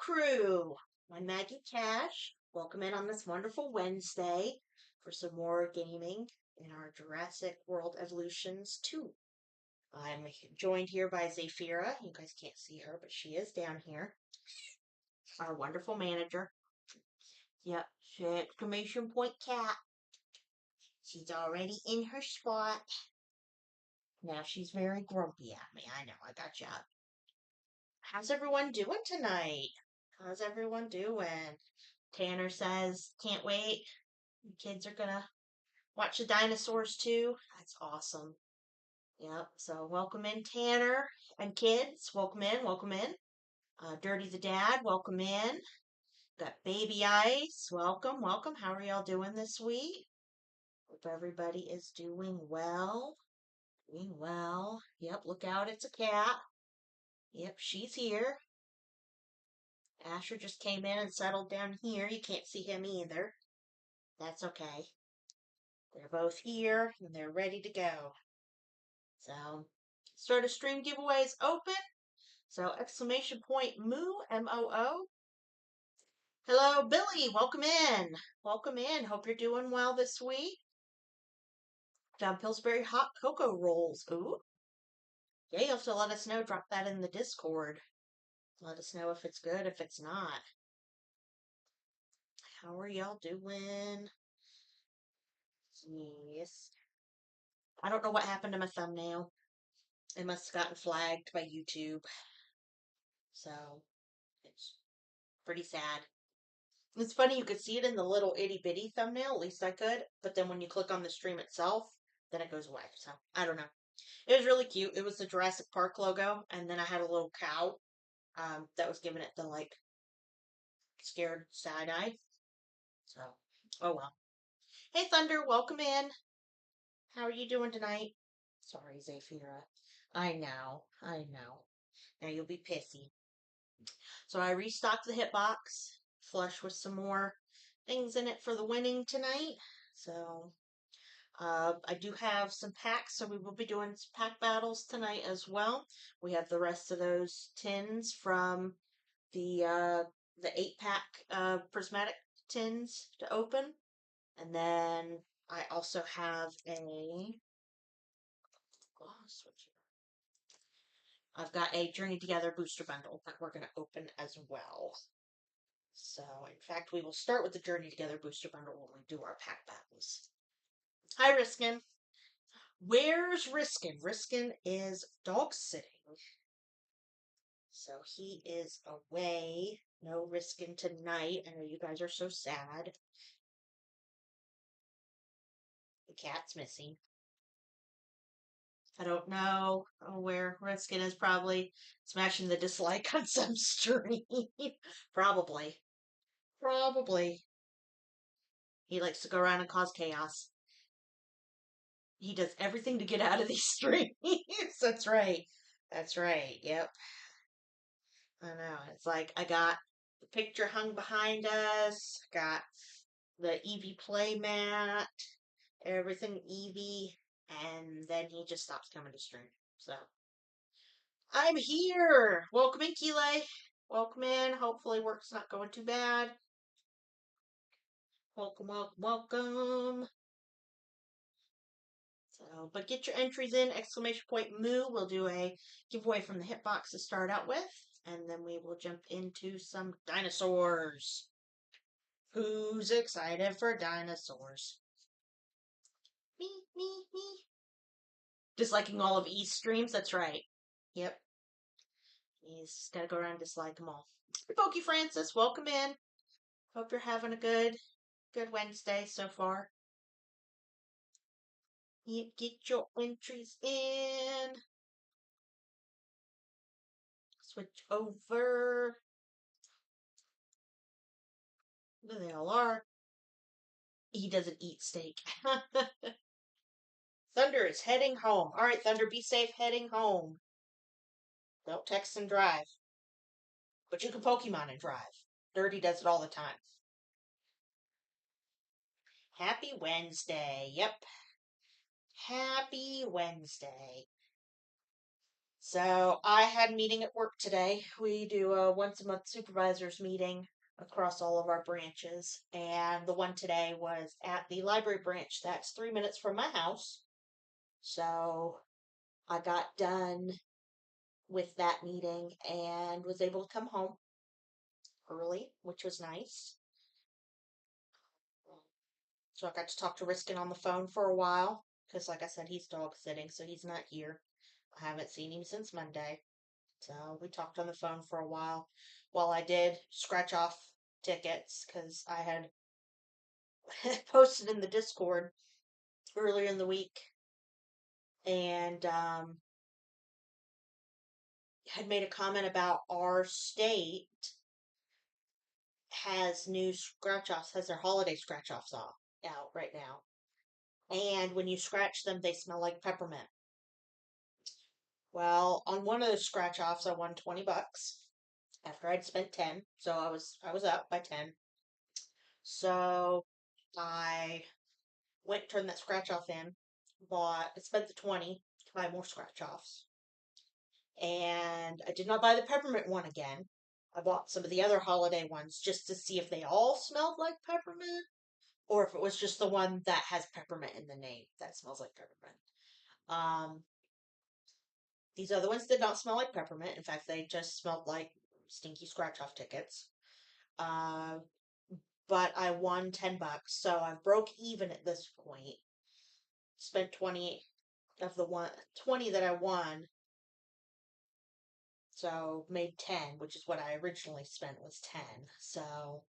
crew. I'm Maggie Kash. Welcome in on this wonderful Wednesday for some more gaming in our Jurassic World Evolutions 2. I'm joined here by Zafira. You guys can't see her, but she is down here. Our wonderful manager. Yep, exclamation point cat. She's already in her spot. Now she's very grumpy at me. I know, I got you up. How's everyone doing tonight? How's everyone doing? Tanner says, can't wait. The kids are gonna watch the dinosaurs too. That's awesome. Yep. So welcome in, Tanner and kids. Welcome in. Welcome in. Dirty the dad. Welcome in. Got Baby Ice. Welcome. Welcome. How are y'all doing this week? Hope everybody is doing well. Doing well. Yep. Look out. It's a cat. Yep. She's here. Asher just came in and settled down here. You can't see him either. That's okay. They're both here and they're ready to go. So, start of stream giveaways open. So, exclamation point moo, M-O-O. Hello, Billy. Welcome in. Welcome in. Hope you're doing well this week. Found Pillsbury hot cocoa rolls. Ooh. Yeah, you'll have to let us know. Drop that in the Discord. Let us know if it's good, if it's not. How are y'all doing? Yes. I don't know what happened to my thumbnail. It must have gotten flagged by YouTube. So, it's pretty sad. It's funny, you could see it in the little itty bitty thumbnail, at least I could, but then when you click on the stream itself, then it goes away. So, I don't know. It was really cute. It was the Jurassic Park logo, and then I had a little cow that was giving it the, like, scared side eye. So, oh well. Hey, Thunder, welcome in. How are you doing tonight? Sorry, Zafira. I know. Now you'll be pissy. So I restocked the hitbox, flush with some more things in it for the winning tonight. So I do have some packs, so we will be doing some pack battles tonight as well. We have the rest of those tins from the 8-pack prismatic tins to open, and then I also have a. Oh, switch here. I've got a Journey Together booster bundle that we're going to open as well. So, in fact, we will start with the Journey Together booster bundle when we do our pack battles. Hi, Riscaan. Where's Riscaan? Riscaan is dog sitting. So he is away. No Riscaan tonight. I know you guys are so sad. The cat's missing. I don't know where Riscaan is, probably smashing the dislike on some stream. Probably. He likes to go around and cause chaos. He does everything to get out of these streams. That's right. Yep. I know. It's like I got the picture hung behind us, got the Eevee play mat, everything Eevee, and then he just stops coming to stream. So I'm here. Welcome in, Keeley. Welcome in. Hopefully work's not going too bad. Welcome. So, but get your entries in, exclamation point moo. We'll do a giveaway from the hitbox to start out with, and then we will jump into some dinosaurs. Who's excited for dinosaurs? Me. Disliking all of E's streams, that's right. Yep. He's gotta go around and dislike them all. Pokey Francis, welcome in. Hope you're having a good Wednesday so far. Get your entries in. Switch over. There they all are. He doesn't eat steak. Thunder is heading home. All right, Thunder, be safe heading home. Don't text and drive. But you can Pokemon and drive. Dirty does it all the time. Happy Wednesday. Yep. Happy Wednesday. So I had a meeting at work today. We do a once a month supervisors meeting across all of our branches, and the one today was at the library branch that's 3 minutes from my house. So I got done with that meeting and was able to come home early, which was nice. So I got to talk to Riscaan on the phone for a while because, like I said, he's dog sitting, so he's not here. I haven't seen him since Monday. So we talked on the phone for a while I did scratch off tickets because I had posted in the Discord earlier in the week and had made a comment about our state has new scratch offs, has their holiday scratch offs out right now. And when you scratch them, they smell like peppermint. Well, on one of those scratch offs, I won $20 after I'd spent 10. So I was up by 10. So I went turned that scratch off in, spent the 20 to buy more scratch offs. And I did not buy the peppermint one again. I bought some of the other holiday ones just to see if they all smelled like peppermint or if it was just the one that has peppermint in the name that smells like peppermint. Um, these other ones did not smell like peppermint. In fact, they just smelled like stinky scratch off tickets. Uh, but I won $10, so I broke even at this point. Spent 20 of the 20 that I won, so made 10, which is what I originally spent was 10. So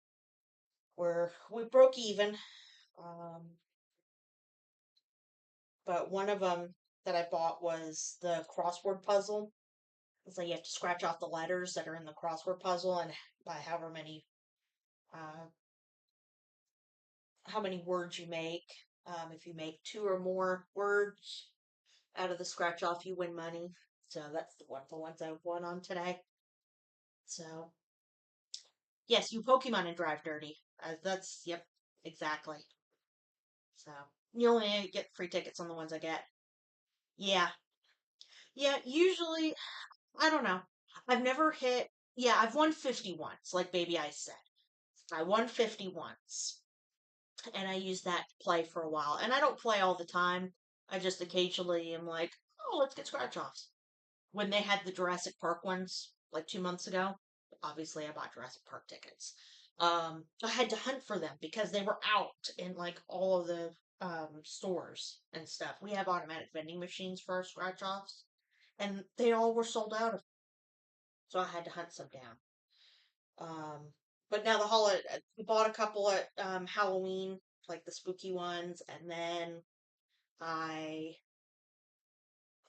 we broke even. Um, but one of them that I bought was the crossword puzzle. So you have to scratch off the letters that are in the crossword puzzle and by uh, how many words you make. If you make two or more words out of the scratch off, you win money. So that's the ones I won on today. So yes, you Pokemon and Drive Dirty. Yep, exactly. So you only get free tickets on the ones I get. Yeah, yeah. Usually, I don't know. I've never hit. Yeah, I've won 50 once, like Baby Ice said. I won 50 once, and I use that to play for a while. And I don't play all the time. I just occasionally am like, oh, let's get scratch offs. When they had the Jurassic Park ones like 2 months ago, obviously I bought Jurassic Park tickets. I had to hunt for them because they were out in like all of the stores and stuff. We have automatic vending machines for our scratch offs, and they all were sold out of. So I had to hunt some down. But now the holiday, we bought a couple at Halloween, like the spooky ones, and then I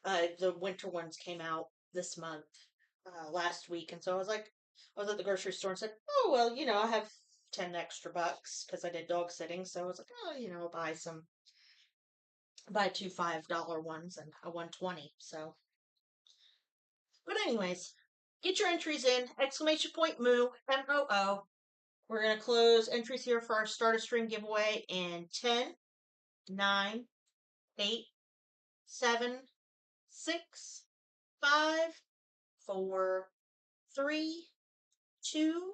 the winter ones came out this month, last week, and so I was at the grocery store and said, "Oh well, I have 10 extra bucks because I did dog sitting." So I was like, "Oh, I'll buy two $5 ones," and I won 20. So, but anyways, get your entries in! Exclamation point moo MOO. We're gonna close entries here for our start a stream giveaway in 10, 9, 8, 7, 6, 5, 4, 3, 2,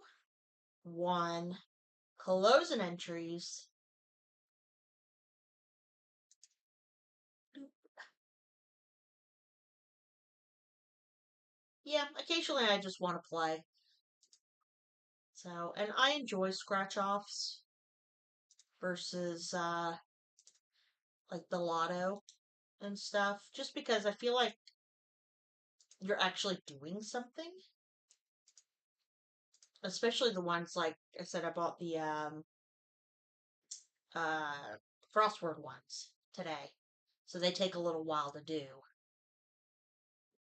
1. Closing entries. Yeah, occasionally I just want to play. So, and I enjoy scratch offs versus like the lotto and stuff, just because I feel like you're actually doing something. Especially the ones like I said, I bought the uh crossword ones today, so they take a little while to do.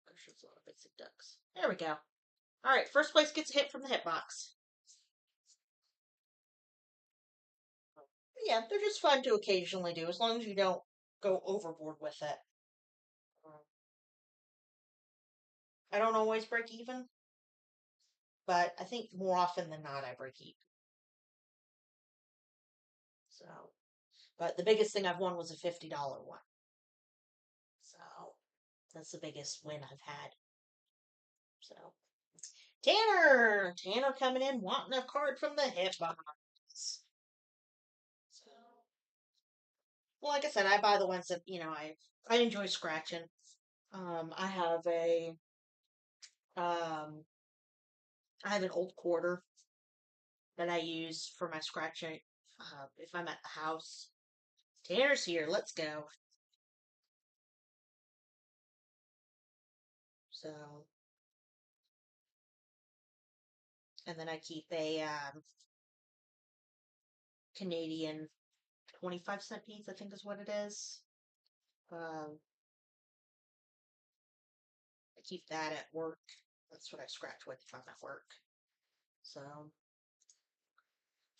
There's a lot of basic ducks. There we go. All right, first place gets a hit from the hitbox. Yeah, they're just fun to occasionally do, as long as you don't go overboard with it. I don't always break even, but I think more often than not I break even. So, but the biggest thing I've won was a $50 one. So that's the biggest win I've had. So, Tanner coming in wanting a card from the hitbox. So, well, like I said, I buy the ones that I enjoy scratching. I have um I have an old quarter that I use for my scratching. If I'm at the house, Tanner's here. Let's go. So, and then I keep a Canadian 25-cent piece, I think is what it is. Um, I keep that at work. That's what I scratch with if I'm at work. So,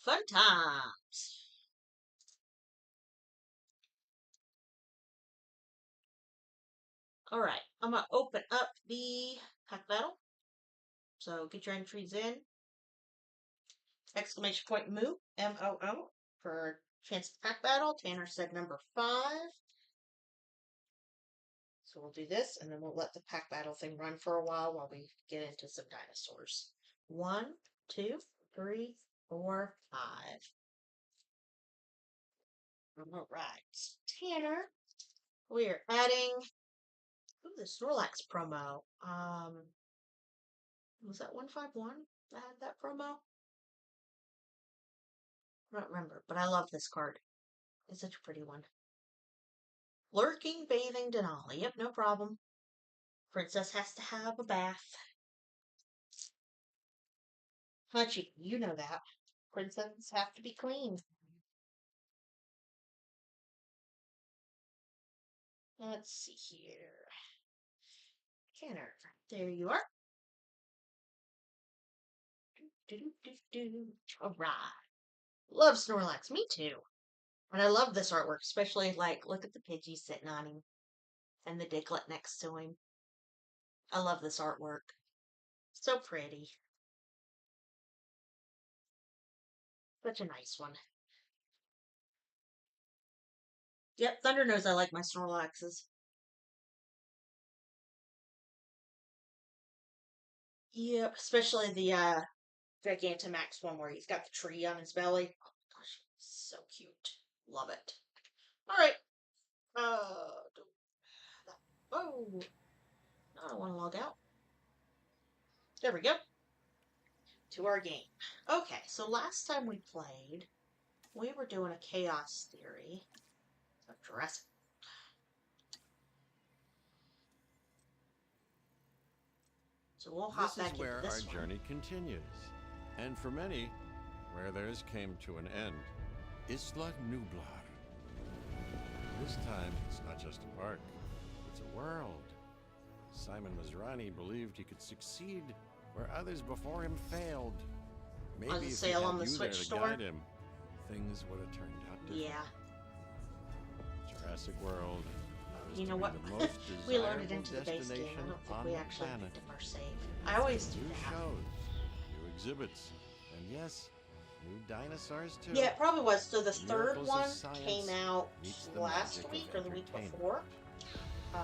fun times. All right, I'm gonna open up the pack battle. So get your entries in. Exclamation point moo, MOO, for chance of pack battle. Tanner said number 5. So we'll do this, and then we'll let the pack battle thing run for a while we get into some dinosaurs. 1, 2, 3, 4, 5. All right, Tanner, we're adding the Snorlax promo. Was that 151 that had that promo? I don't remember, but I love this card. It's such a pretty one. Lurking Bathing Denali. Yep, no problem. Princess has to have a bath. Hunchy, you know that. Princesses have to be clean. Let's see here. Tanner, there you are. Alright. Love Snorlax. Me too. And I love this artwork, especially look at the Pidgey sitting on him and the Diglett next to him. I love this artwork. So pretty. Such a nice one. Yep, Thunder knows I like my Snorlaxes. Yep, especially the Gigantamax one where he's got the tree on his belly. Oh my gosh, so cute. Love it. Alright. Oh. I don't want to log out. There we go. To our game. Okay, so last time we played, we were doing a chaos theory of Jurassic. So we'll hop back into this one. This is where our journey continues. And for many, where theirs came to an end. Isla Nublar. This time, it's not just a park. It's a world. Simon Masrani believed he could succeed where others before him failed. Maybe on the if sale he had on the you Switch there to store? guide him, things would have turned out different. Yeah. Jurassic World. You know what? We loaded into the base game. I don't think we actually picked up our save. I always do New that. shows, new exhibits, and yes, new dinosaurs too. Yeah, it probably was. So the third Miracles one of science came out meets the last magic week of or the week entertainment. before. I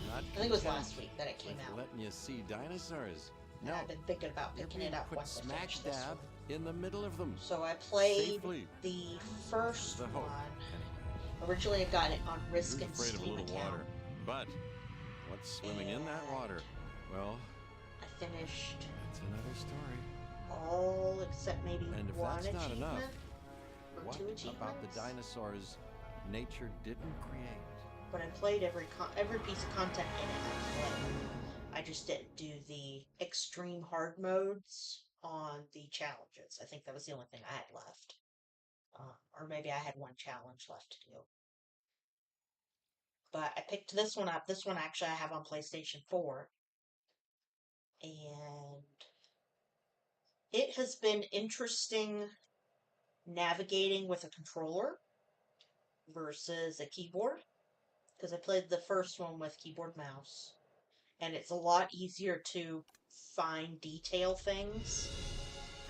Not think it was content last week that it came with out. letting you see dinosaurs. And I've been thinking about picking it up put once I smack finish this dab one. in the middle of them. So I played Safely. the first The hope. one. Originally, I got it on Who's Riscaan afraid of a Steam little account. water? But what's swimming in that water? Well, I finished that's another story. all except maybe And if one that's not achievement. enough, Or what 2 achievements. about the dinosaurs nature didn't create? But I played every piece of content in it I played. I just didn't do the extreme hard modes on the challenges. I think that was the only thing I had left. Or maybe I had one challenge left to do. But I picked this one up. This one actually I have on PlayStation 4. And it has been interesting navigating with a controller versus a keyboard. Because I played the first one with keyboard mouse. And it's a lot easier to find detail things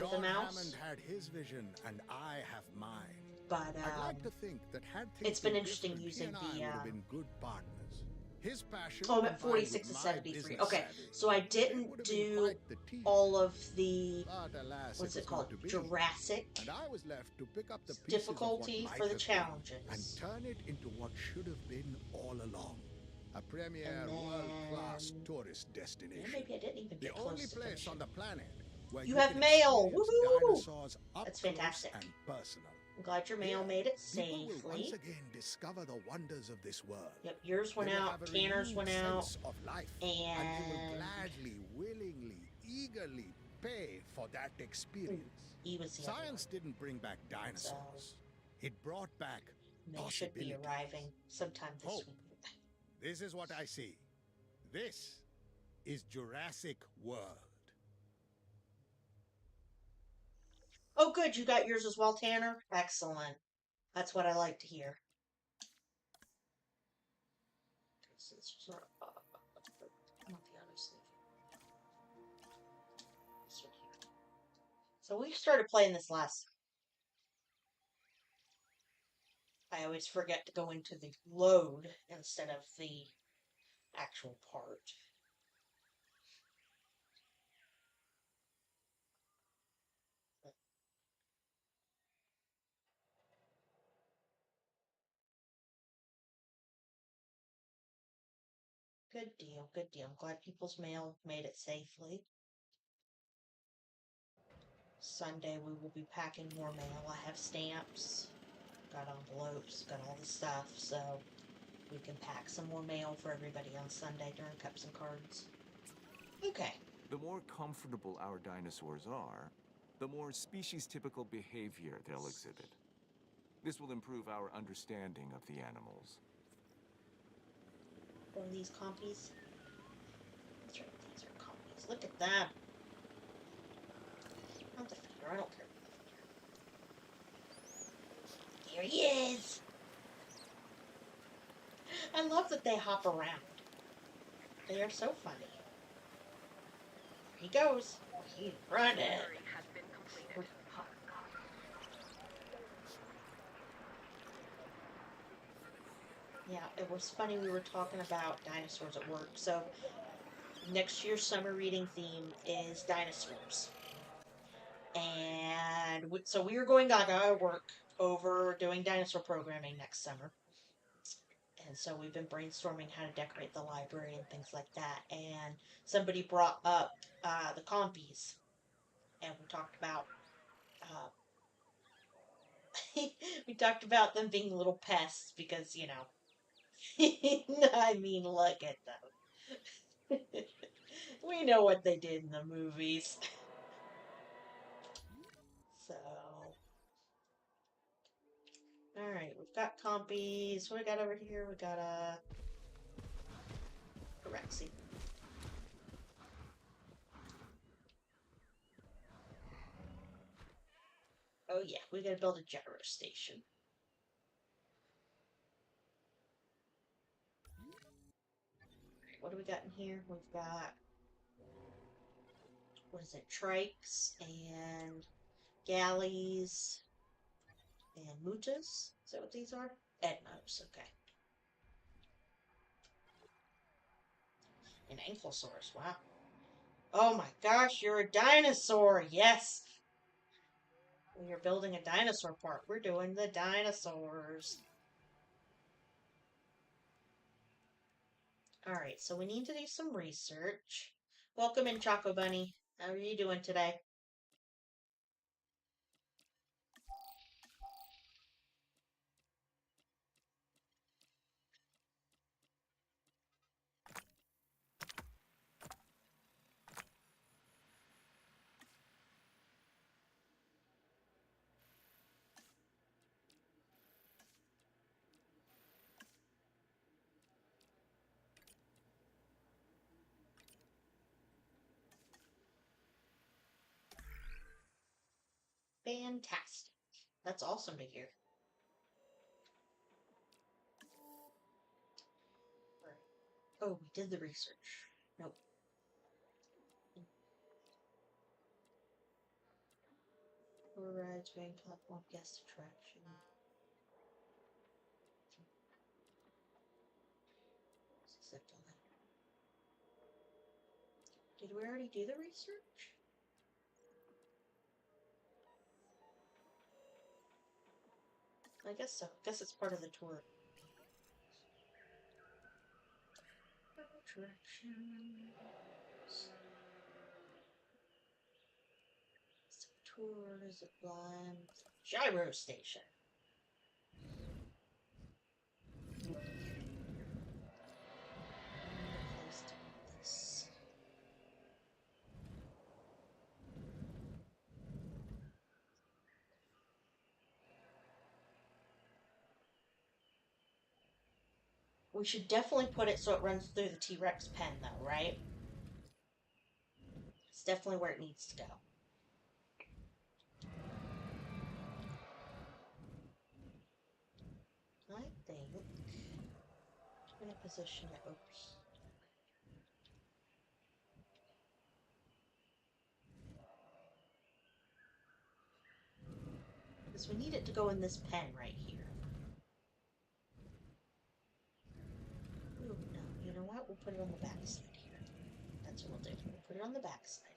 with a mouse. Hammond had his vision, and I have mine. But I'd like to think that had things it's been been interesting different, using he and I the would have been good partners. His passion Oh, I'm at combined with 46 to my 73. business Okay, savvy. so I It didn't would have been do quite the team. all of the, But alas, it what's it was called? not to be. Jurassic And I was left to pick up the pieces of what difficulty might for the have been and challenges. turn it into what should have been all along. A premier And world-class then, tourist yeah, destination. maybe I didn't even The get only close to place finishing. on the planet where You you have can mail! experience Woohoo! dinosaurs up That's close fantastic. and personal. I'm glad your mail Here, made it people will once safely. again discover the wonders of this world. Yep, yours They went will out, have a Tanner's renewed went out, sense of life, and they will and gladly, willingly, eagerly pay for that experience. he was the other one. Science didn't bring back So dinosaurs. It brought back they should be possibilities. arriving sometime this Hope. week. This is what I see. This is Jurassic World. Oh, good, you got yours as well, Tanner? Excellent. That's what I like to hear. I want the other sleeve. This one here. So we started playing this last. I always forget to go into the load instead of the actual part. Good deal, good deal. I'm glad people's mail made it safely. Sunday we will be packing more mail. I have stamps, got envelopes, got all the stuff, so we can pack some more mail for everybody on Sunday during Cups and Cards. Okay. The more comfortable our dinosaurs are, the more species-typical behavior they'll exhibit. This will improve our understanding of the animals. What are these compies? That's right, these are compies. Look at them. Not the feeder, I don't care about the feeder. Here he is! I love that they hop around. They are so funny. Here he goes. He's running. Yeah, it was funny. We were talking about dinosaurs at work. So, next year's summer reading theme is dinosaurs. And so we were going gaga at work over doing dinosaur programming next summer. And so we've been brainstorming how to decorate the library and things like that. And somebody brought up the compies. And we talked about we talked about them being little pests because, you know, I mean, look at them. We know what they did in the movies. So, alright, we've got compies. What we got over here? We got a Rexy. Oh yeah, we gotta build a gyro station. What do we got in here? We've got, what is it, trikes and galleys and mutas? Is that what these are? Edmos, okay. An ankylosaurus, wow. Oh my gosh, you're a dinosaur, yes! We are building a dinosaur park. We're doing the dinosaurs. Alright, so we need to do some research. Welcome in, Choco Bunny. How are you doing today? Fantastic. That's awesome to hear. Oh, we did the research. Nope. Tour rides, main platform, guest attraction. So, Did we already do the research? I guess so. I guess it's part of the tour. Directions. Tours of blind gyro station. Place to put this. We should definitely put it so it runs through the T-Rex pen, though, right? It's definitely where it needs to go. I think I'm going to position it over here. Because we need it to go in this pen right here. Ooh, no, you know what? We'll put it on the back side here. That's what we'll do. We'll put it on the back side here.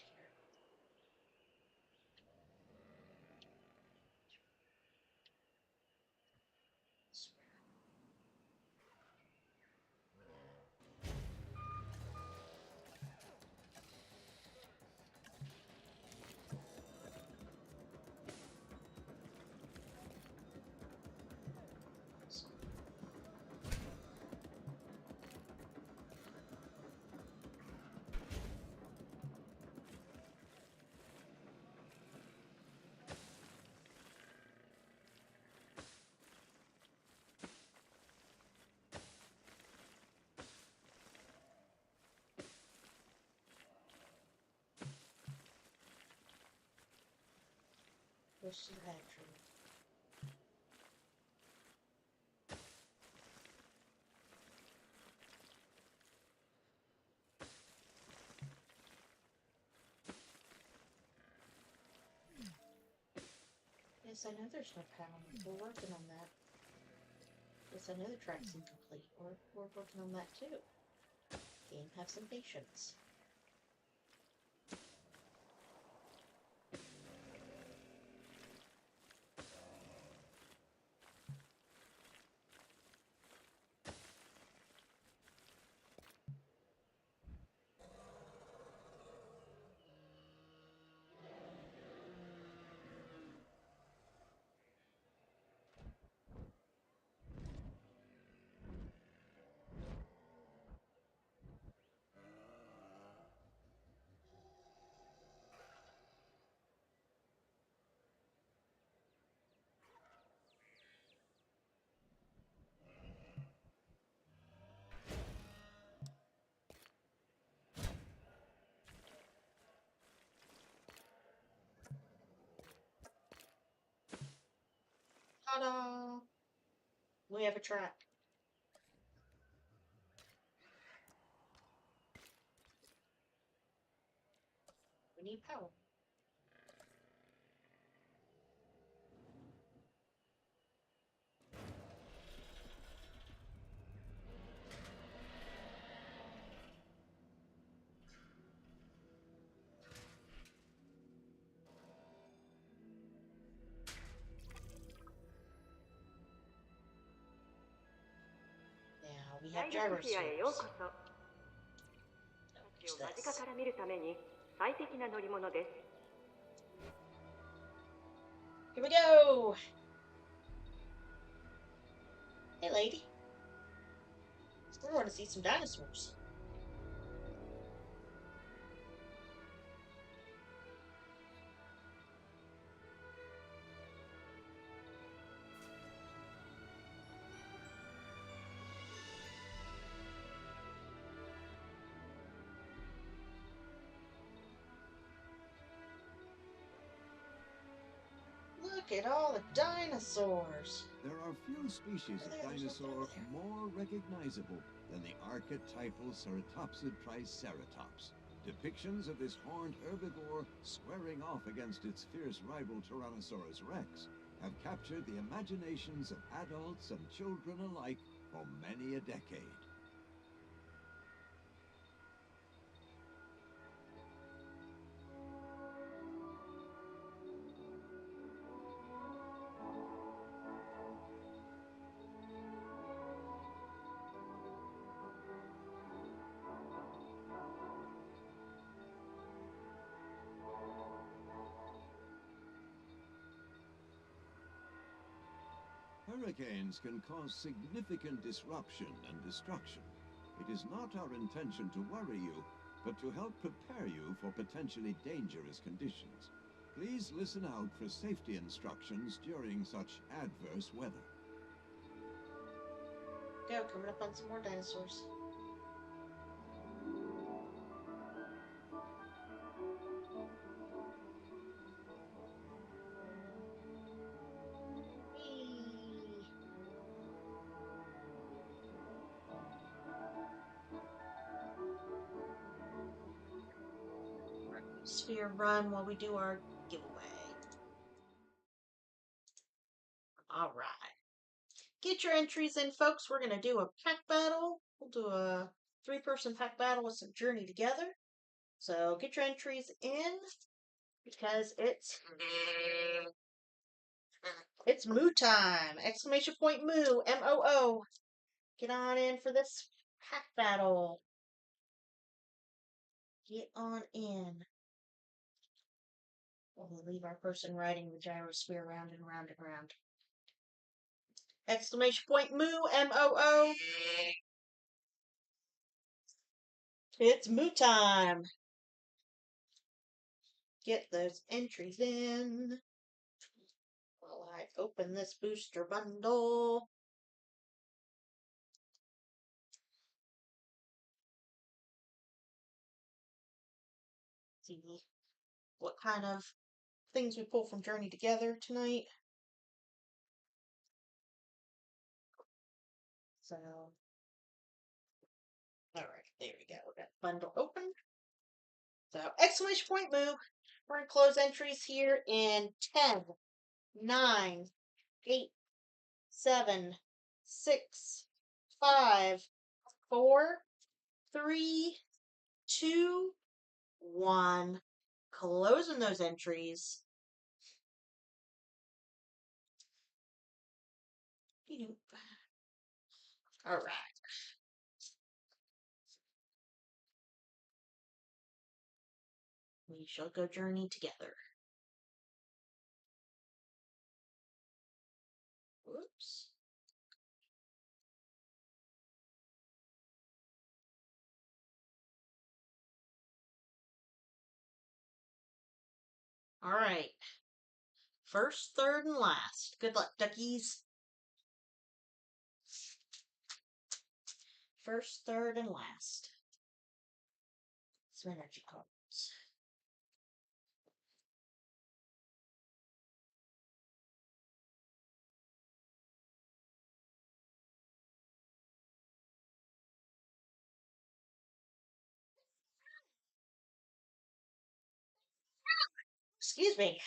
Where's the hatchery? Yes, I know there's no power. We're working on that. Yes, I know the track's incomplete. We're working on that too. Game, have some patience. Ta-da! We have a track. We need power. Now we have gyro spheres. Here we go! Hey, lady. We're going to see some dinosaurs. Look at all the dinosaurs. There are few species of dinosaur more recognizable than the archetypal ceratopsid Triceratops. Depictions of this horned herbivore squaring off against its fierce rival Tyrannosaurus rex have captured the imaginations of adults and children alike for many a decade. hurricanes can cause significant disruption and destruction. It is not our intention to worry you, but to help prepare you for potentially dangerous conditions. Please listen out for safety instructions during such adverse weather. Go, coming up on some more dinosaurs. Whee! Sphere run while we do our giveaway. All right. Get your entries in, folks. We're going to do a pack battle. We'll do a 3-person pack battle with some Journey together. So get your entries in because it's moo time! Exclamation point moo, M-O-O. Get on in for this pack battle. Get on in. We'll leave our person riding the gyrosphere round and round and round. Exclamation point moo, M-O-O. It's moo time. Get those entries in while I open this booster bundle. See what kind of things we pull from Journey together tonight. So, alright, there we go. We got the bundle open. So, exclamation point move. We're going to close entries here in 10, 9, 8, 7, 6, 5, 4, 3, 2, 1. Closing those entries. All right. We shall go journey together. Whoops. All right. First, third, and last. Good luck, duckies. First, third, and last. Some energy cards. Excuse me.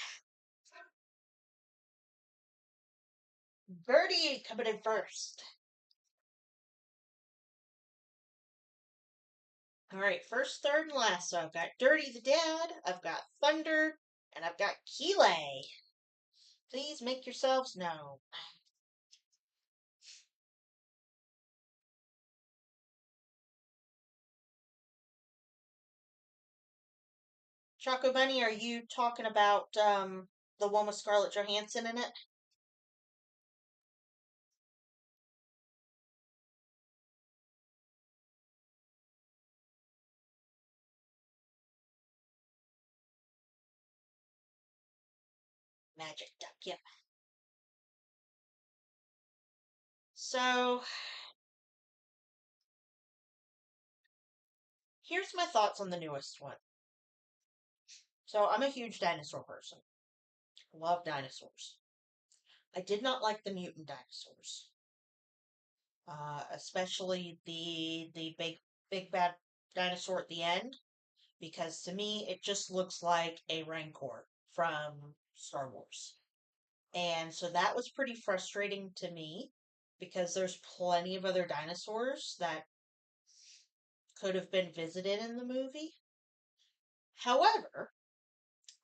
Birdie coming in first. All right, first, third, and last. So I've got Dirty the Dad, I've got Thunder, and I've got Keeley. Please make yourselves known. Choco Bunny, are you talking about the one with Scarlett Johansson in it? Magic Duck, yep. So, here's my thoughts on the newest one. So, I'm a huge dinosaur person. Love dinosaurs. I did not like the mutant dinosaurs. Especially the big bad dinosaur at the end, because to me it just looks like a Rancor from Star Wars. And so that was pretty frustrating to me because there's plenty of other dinosaurs that could have been visited in the movie. However,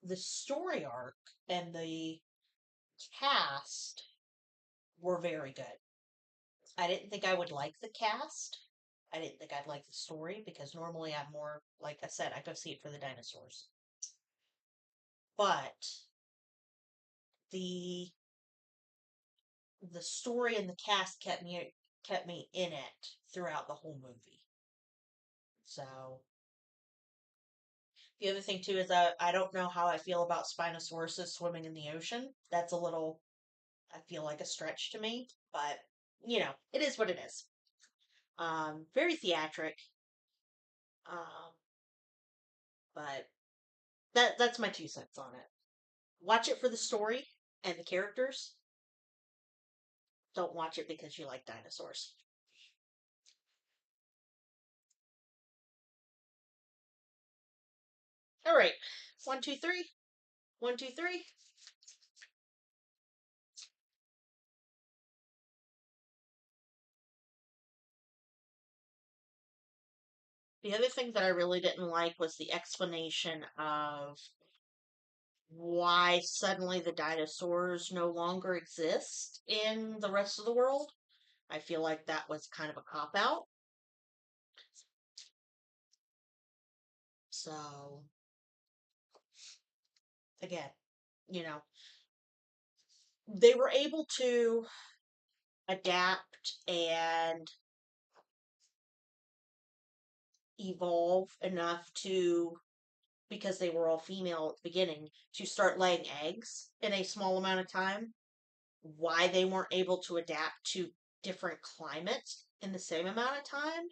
the story arc and the cast were very good. I didn't think I would like the cast. I didn't think I'd like the story because normally I'm more, like I said, I go see it for the dinosaurs. But the the story and the cast kept me in it throughout the whole movie. So the other thing too is that I don't know how I feel about Spinosauruses swimming in the ocean. That's a little, I feel like, a stretch to me, but it is what it is. Very theatric. Um, but that's my 2 cents on it. Watch it for the story and the characters. Don't watch it because you like dinosaurs. All right, 1, 2, 3. 1, 2, 3. The other thing that I really didn't like was the explanation of why suddenly the dinosaurs no longer exist in the rest of the world. I feel like that was kind of a cop out. So, again, you know, they were able to adapt and evolve enough to, because they were all female at the beginning, to start laying eggs in a small amount of time. Why they weren't able to adapt to different climates in the same amount of time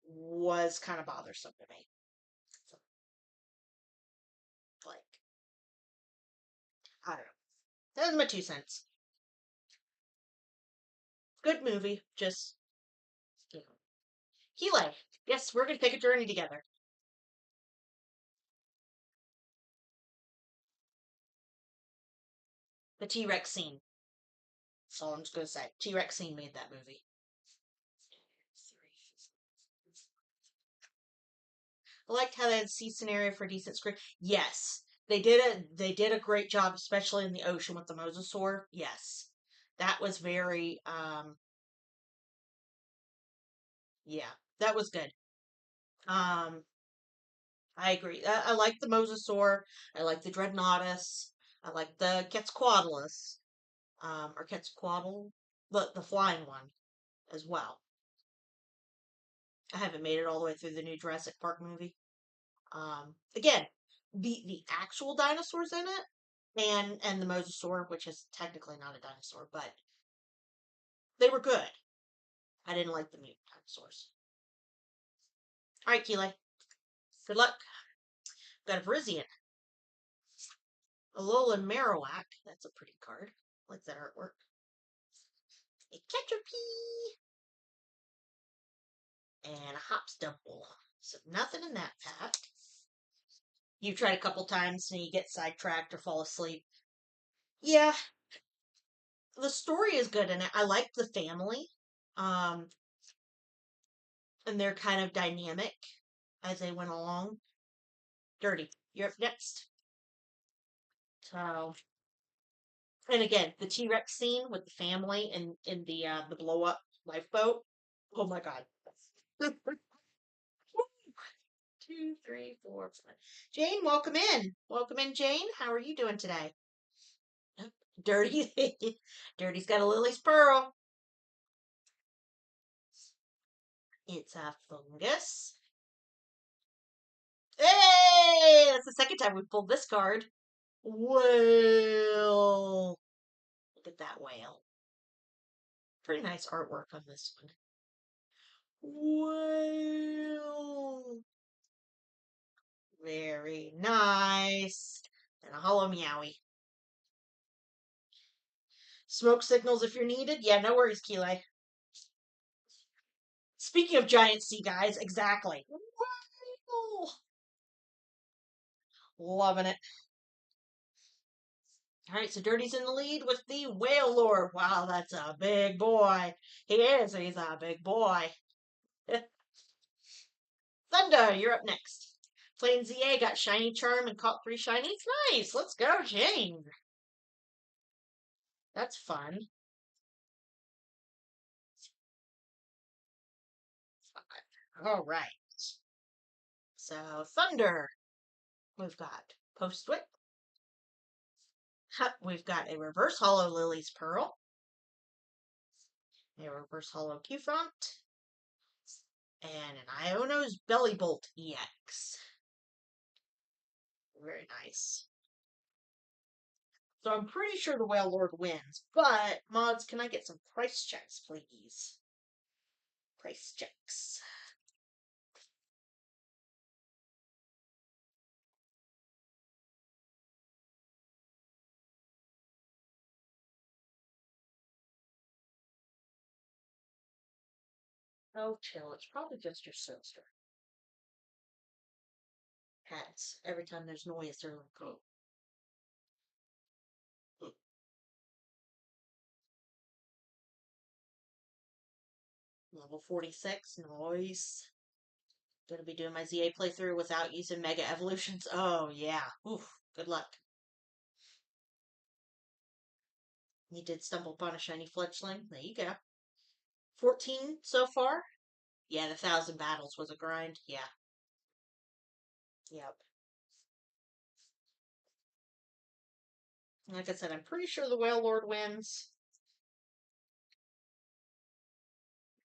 was kind of bothersome to me. So, like, I don't know. That was my 2 cents. Good movie, just, you know. Hele, yes, we're going to take a journey together. The T-Rex scene. That's all I'm just going to say. T-Rex scene made that movie. I liked how they had sea scenario for a decent script. Yes, they did a great job, especially in the ocean with the mosasaur. Yes, that was very yeah, that was good. Um, I agree. I like the mosasaur. I like the dreadnoughtus. I like the Quetzalcoatlus, or Quetzalcoatl, the flying one as well. I haven't made it all the way through the new Jurassic Park movie. Again, the actual dinosaurs in it, and the mosasaur, which is technically not a dinosaur, but they were good. I didn't like the mutant dinosaurs. All right, Keeley. Good luck. Got a Riscaan, a Alolan Marowak. That's a pretty card. I like that artwork. A Caterpie and a Hopstubble. So nothing in that pack. You tried a couple times and you get sidetracked or fall asleep. Yeah, the story is good in it. I like the family. Um, and they're kind of dynamic as they went along. Dirty, you're up next. So, and again, the T Rex scene with the family and in the blow up lifeboat. Oh my god. 2, 3, 4, 5. Jane, welcome in. Welcome in, Jane. How are you doing today? Yep. Dirty. Dirty's got a Lily's Pearl. It's a fungus. Hey! That's the second time we've pulled this card. Whale. Look at that whale. Pretty nice artwork on this one. Whale. Very nice. And a hollow meowie. Smoke signals if you're needed. Yeah, no worries, Keeley. Speaking of giant sea guys, exactly. Whale. Loving it. All right, so Dirty's in the lead with the Whale Lord. Wow, that's a big boy. He is. He's a big boy. Thunder, you're up next. Playing ZA, got Shiny Charm and caught 3 shinies. Nice. Let's go, Jane. That's fun. All right. So, Thunder. We've got Postwit. We've got a Reverse Hollow Lily's Pearl. A reverse hollow Q font. And an Iono's Belly Bolt EX. Very nice. So I'm pretty sure the Whale Lord wins, but mods, can I get some price checks, please? Price checks. Oh, chill. It's probably just your sister. Cats. Every time there's noise, they're like, oh. Level 46. Nice. Gonna be doing my ZA playthrough without using Mega Evolutions. Oh, yeah. Oof. Good luck. You did stumble upon a shiny fledgling. There you go. 14 so far? Yeah, the 1,000 battles was a grind. Yeah. Yep. Like I said, I'm pretty sure the Whale Lord wins.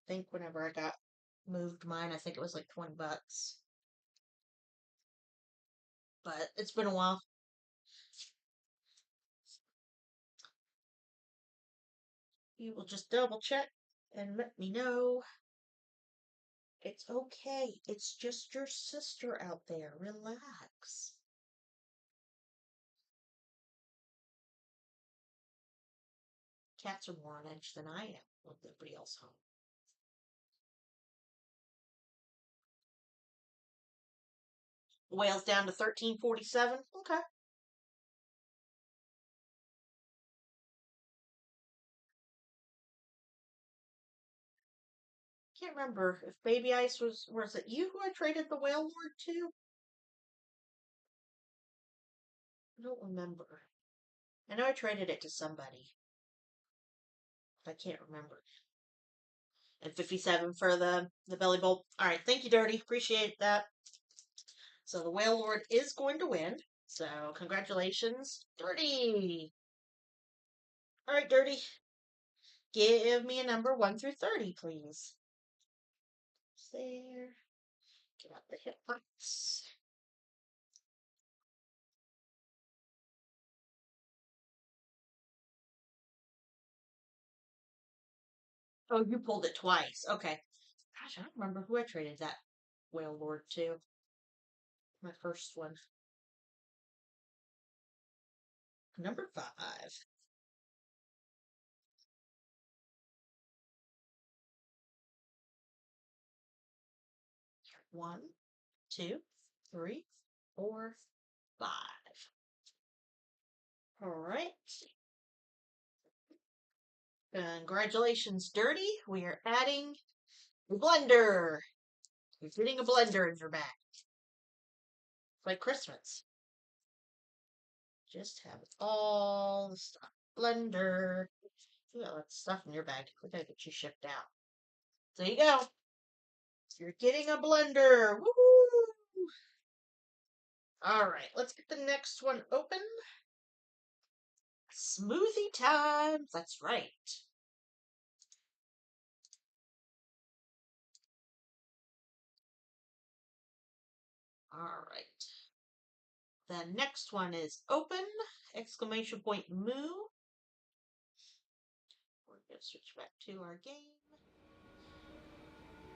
I think whenever I got moved mine, I think it was like 20 bucks. But it's been a while. You will just double check and let me know. It's okay. It's just your sister out there. Relax. Cats are more on edge than I am with everybody else home. Whales down to 1347. Okay. Can't remember if Baby Ice was it you who I traded the Whale Lord to? I don't remember. I know I traded it to somebody. I can't remember. And 57 for the belly bolt. Alright, thank you, Dirty. Appreciate that. So the Whale Lord is going to win. So congratulations, Dirty. Alright, Dirty. Give me a number 1 through 30, please. There. Get out the hitbox. Oh, you pulled it twice. Okay. Gosh, I don't remember who I traded that Whale Lord to. My first one. Number 5. 1, 2, 3, 4, 5. Alright. Congratulations, Dirty. We are adding a blender. You're getting a blender in your bag. It's like Christmas. Just have all the stuff. Blender. You got that stuff in your bag. We gotta get you shipped out. There you go. You're getting a blender. Woohoo! Alright, let's get the next one open. Smoothie time. That's right. Alright. The next one is open. Exclamation point moo. We're going to switch back to our game.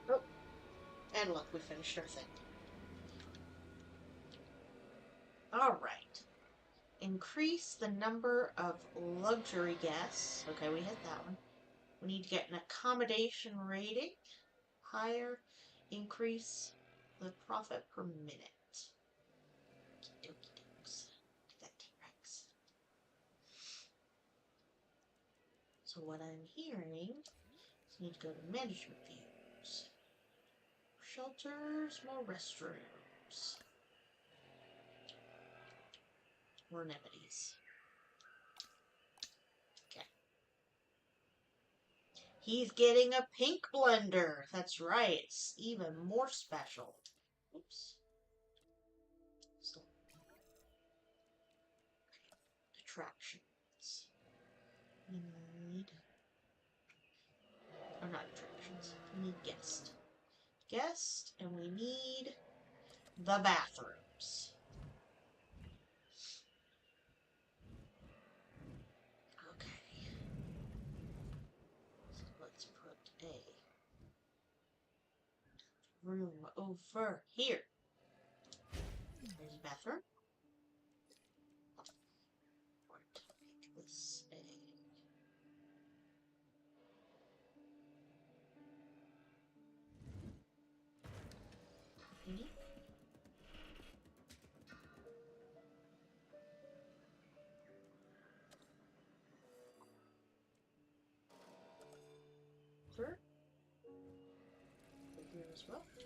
Oh, and look, we finished our thing. Alright. Increase the number of luxury guests. Okay, we hit that one. We need to get an accommodation rating. Higher. Increase the profit per minute. Okey dokes. Get that T-Rex. So what I'm hearing is you need to go to management views. Shelters, more restrooms. More amenities. Okay. He's getting a pink blender. That's right. It's even more special. Oops. So, attractions. We need need guest. Guest, and we need the bathrooms. Okay. So let's put a room over here. There's a bathroom. Or to make this a mini. Sure. Here as well. Okay.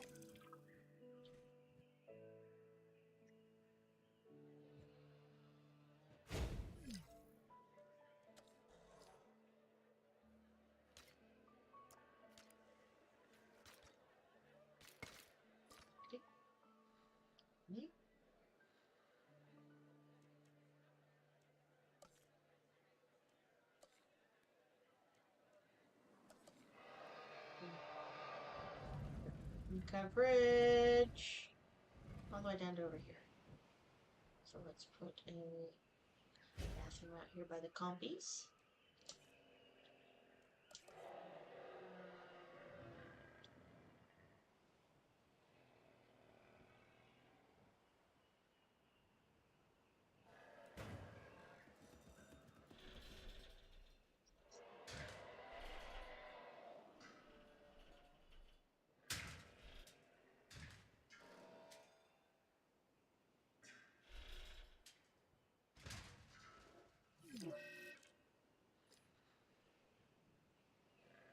Coverage all the way down to over here. So let's put a bathroom out here by the compies.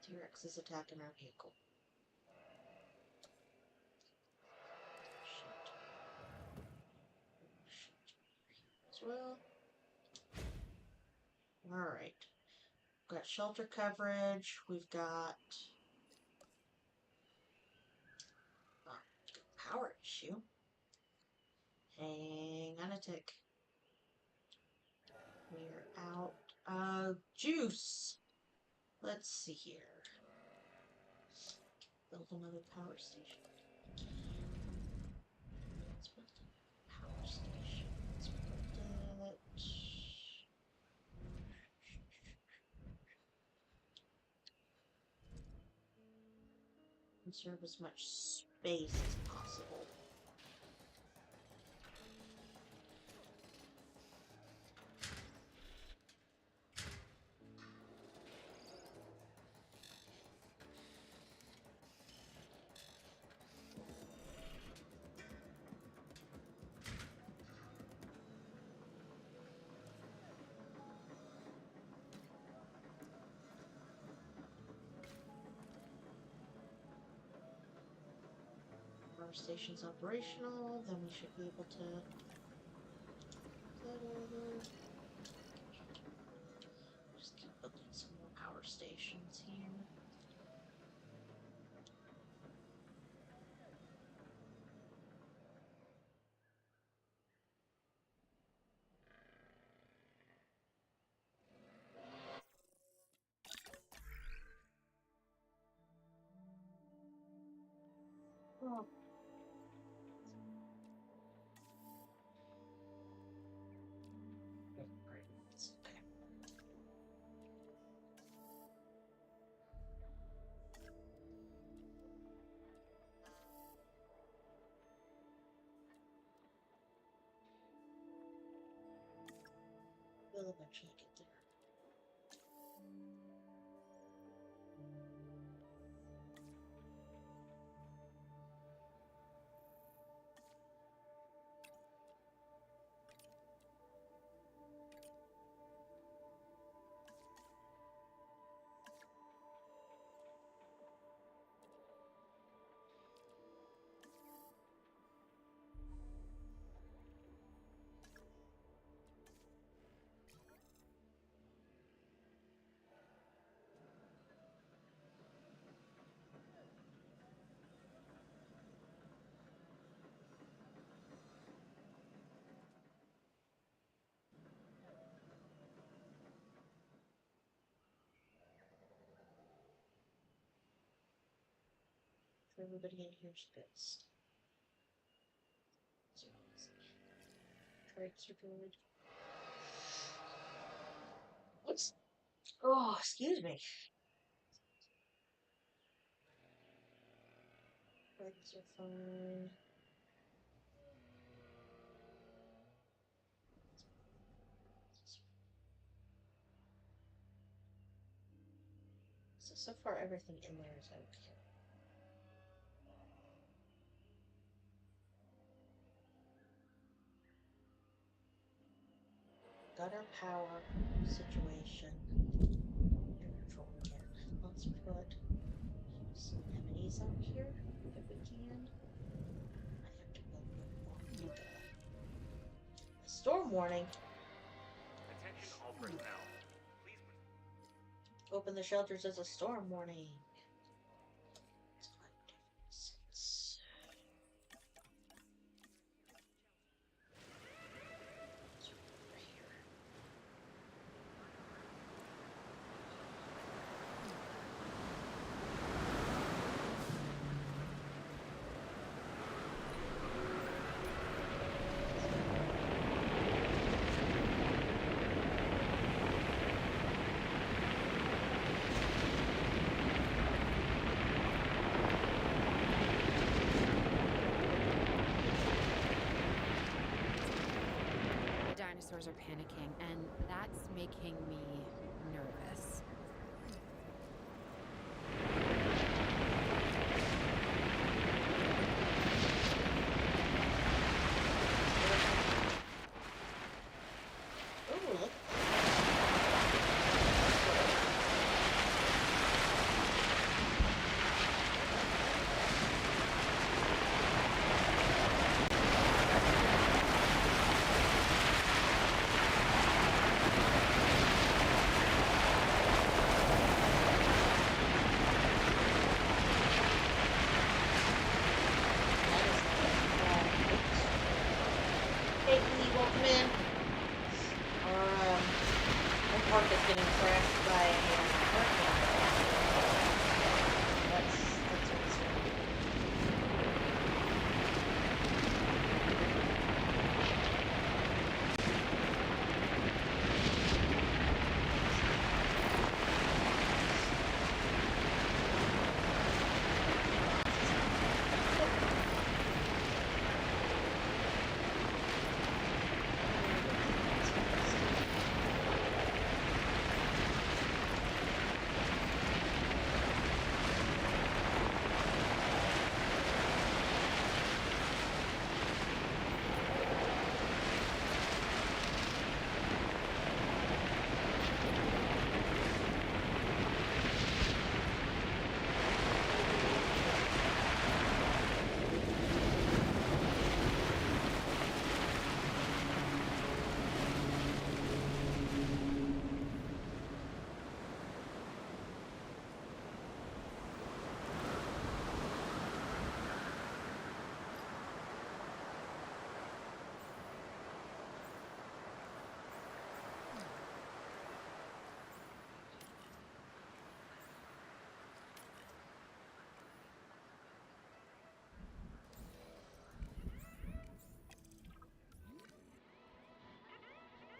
T-Rex is attacking our vehicle. As well. Alright. We've got shelter coverage. We've got power issue. Hang on a tick. We're out of juice. Let's see here. Build another power station. Let's build a power station. Let's build it. Conserve as much space as possible. Power station's operational, then we should be able to just keep building some more power stations here. Oh. Great. Okay. We'll eventually get there. Everybody in here's pissed. Trikes are good. What's... Oh, excuse me. Trikes are fine. So far everything in there is okay. Gutter power situation. Control again. Let's put some enemies out here if we can. I have to go with a storm warning. Attention all personnel. Please. Open the shelters as a storm warning. It's quite sense. Right here. The dinosaurs are panicking, and that's making me nervous. Ooh, look. Hey, welcome in. Our park is getting crashed by a hurricane. That's what's going on.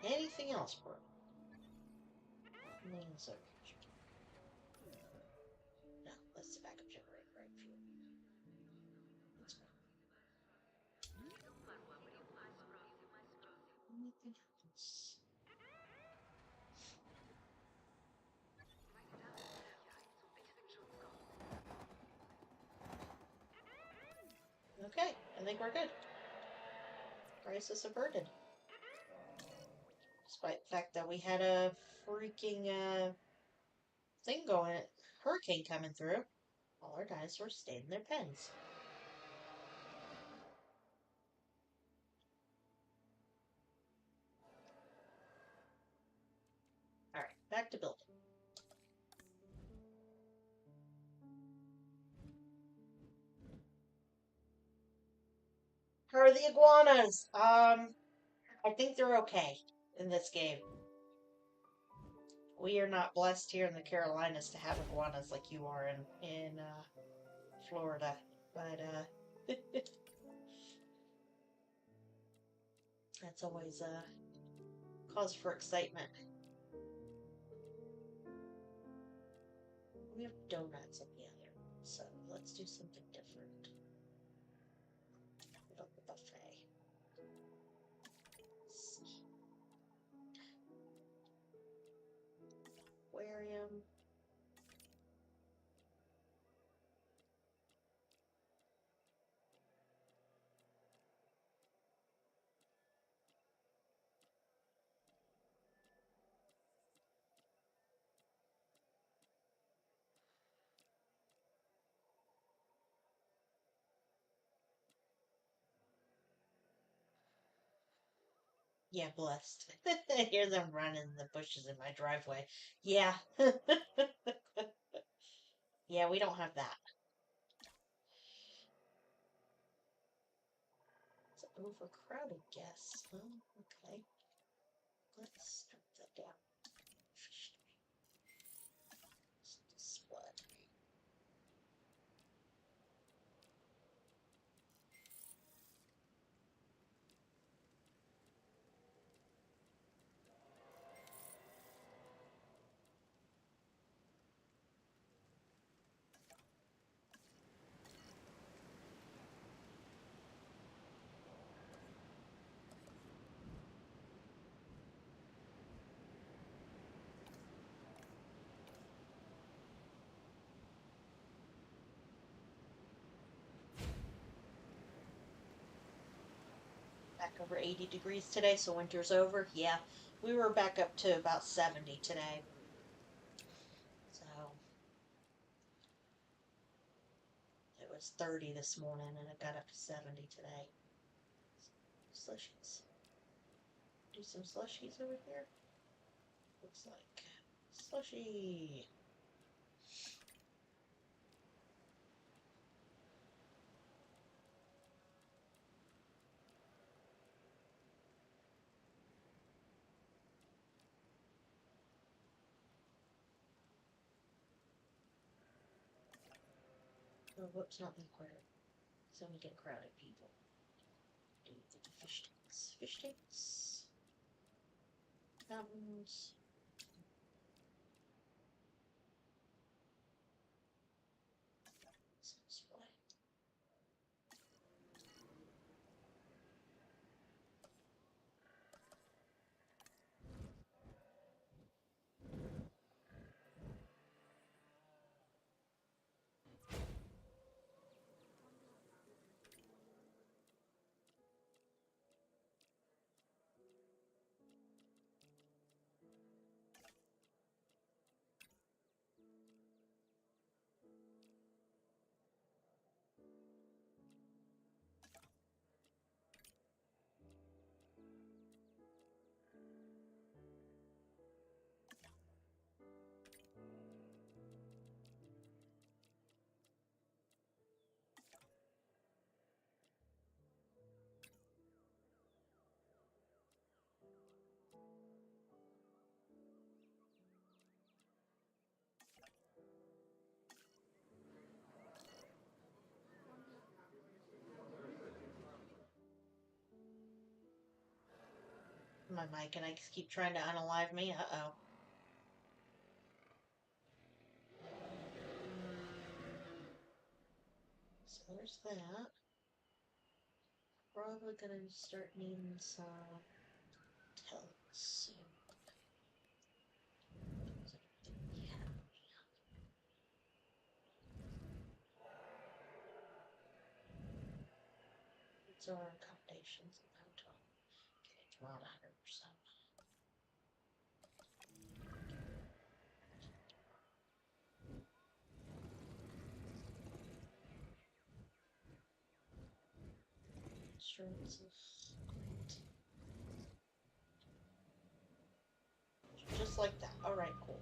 Anything else, bro? Main circuit. No, that's the backup generator, right? Fuel. Let's go. Anything else? Okay, I think we're good. Crisis averted. Despite the fact that we had a freaking thing going, hurricane coming through, all our dinosaurs stayed in their pens. Alright, back to building. How are the iguanas? I think they're okay in this game. We are not blessed here in the Carolinas to have iguanas like you are in Florida. but that's always a cause for excitement. We have donuts in the other, so let's do something different. Put up the buffet. Let's see. Aquarium. Yeah, blessed. I hear them running in the bushes in my driveway. Yeah. Yeah, we don't have that. It's overcrowded guests. Oh, okay. Let's strip that down. Split. Back over 80 degrees today, so winter's over. Yeah, we were back up to about 70 today. So it was 30 this morning and it got up to 70 today. Slushies. Do some slushies over here. Looks like slushy. Oh, whoops, not required. So we get crowded people. Do the fish tanks. Fish tanks. Fountains. Some display. My mic and I keep trying to unalive me. Uh-oh. So there's that. Probably gonna start needing some talents soon. These are our accommodations in the hotel. Okay, it's around 100%. Insurances. Great. Just like that. Alright, cool.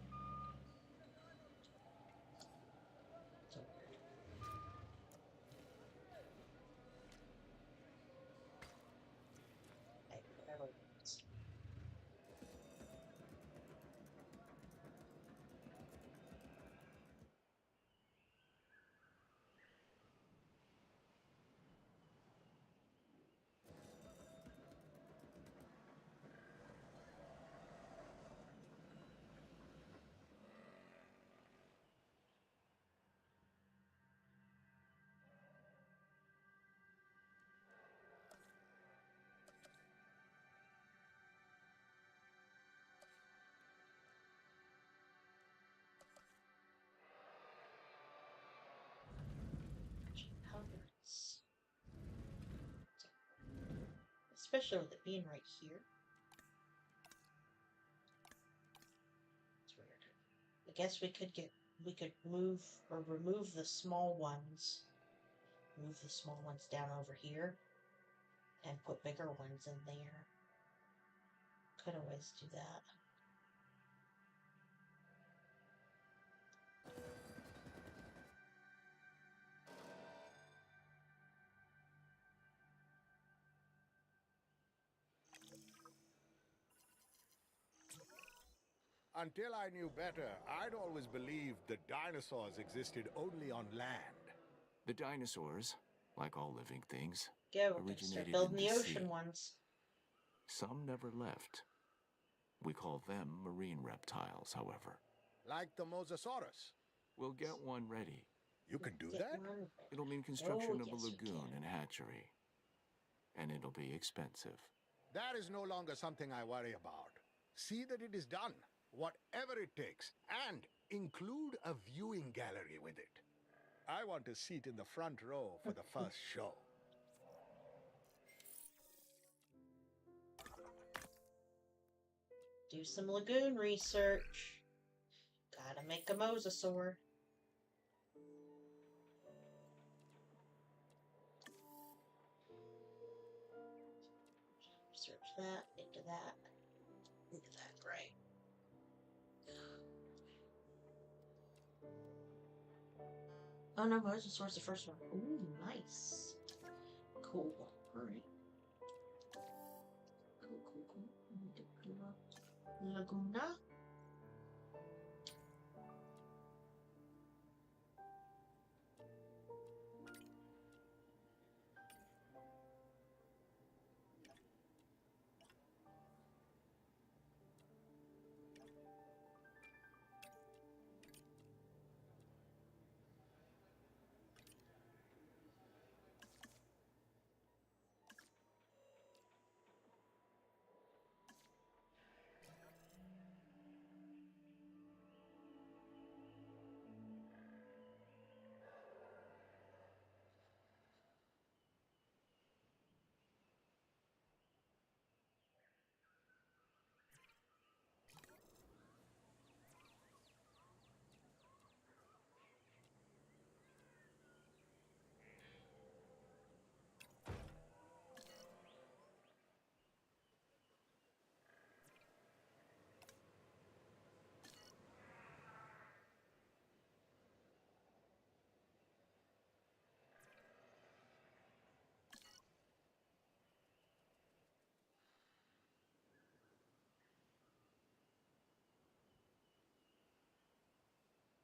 So weird. Hey, whatever it is. especially with it being right here. It's weird. I guess we could move or remove the small ones. Move the small ones down over here and put bigger ones in there. Could always do that. Until I knew better, I'd always believed the dinosaurs existed only on land. The dinosaurs, like all living things, Yeah, we're gonna start originated building in the the ocean sea. ones. Some never left. We call them marine reptiles, however. Like the Mosasaurus. We'll get one ready. You can do Get that? one. It'll mean construction Oh, of a yes, we lagoon can. and hatchery. And it'll be expensive. That is no longer something I worry about. See that it is done, whatever it takes, and include a viewing gallery with it. I want a seat in the front row for the first show. Do some lagoon research. Gotta make a mosasaur. Search that, into that. Look at that, great. Oh no, mosasaur's the first one. Ooh, nice. Cool. Alright. Cool. Laguna.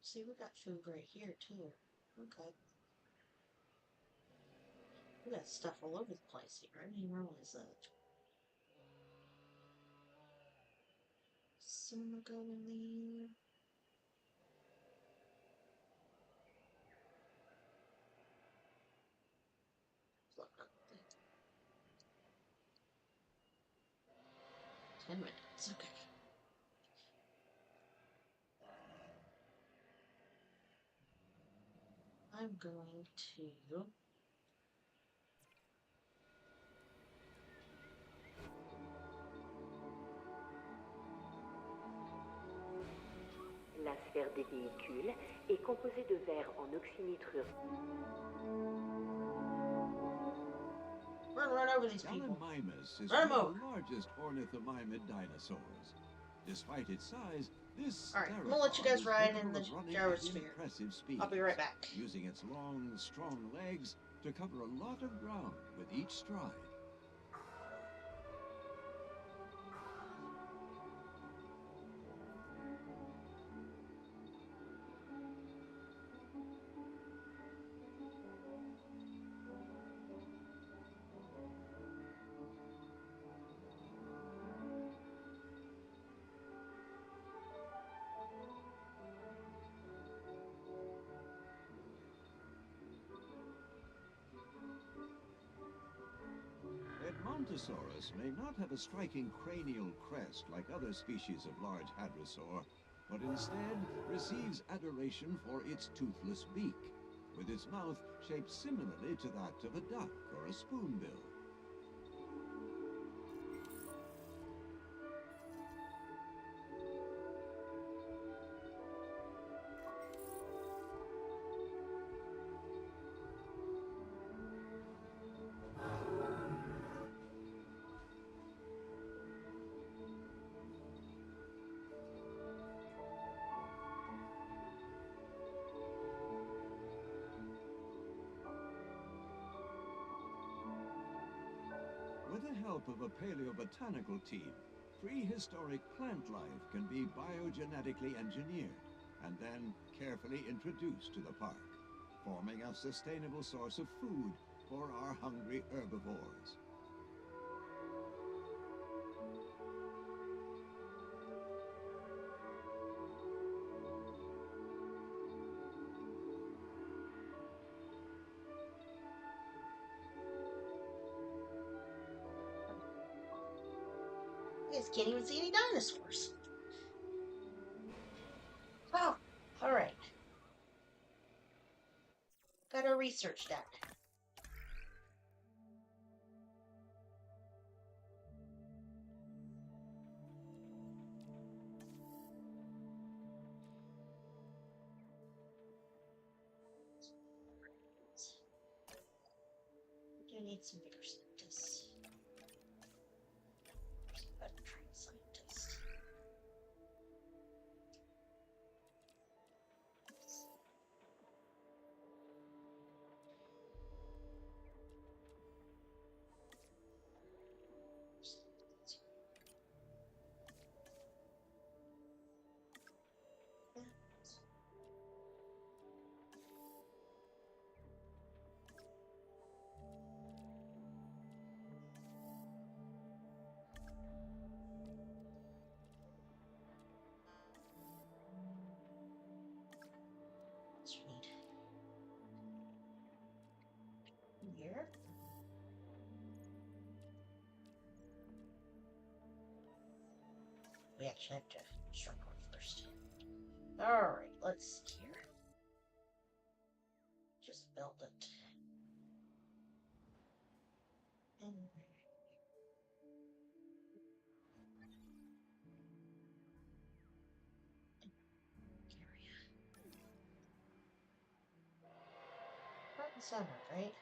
See, we got food right here, too. Okay. We got stuff all over the place here. I didn't realize that. Some go in there. Look up there. 10 minutes, okay. I'm going to... La sphère des véhicules est composée de verre en oxynitrure. We're gonna run over these people. Gallimimus is Run one 'em of the largest ornithomimid dinosaurs. Despite its size, this Alright, I'm gonna let you theropod guys is ride in capable the of running at gyrosphere. impressive speeds, I'll be right back. using its long, strong legs to cover a lot of ground with each stride. Edmontosaurus may not have a striking cranial crest like other species of large hadrosaur, but instead receives adoration for its toothless beak, with its mouth shaped similarly to that of a duck or a spoonbill. help of a paleobotanical team, prehistoric plant life can be biogenetically engineered and then carefully introduced to the park, forming a sustainable source of food for our hungry herbivores. You guys can't even see any dinosaurs. Oh, all right. Got our research done. We do need some bigger scientists. There's a better trained scientist. Sweet. Here. We actually have to start one first. Alright, let's see here. Just build it. And area. Front and center, right?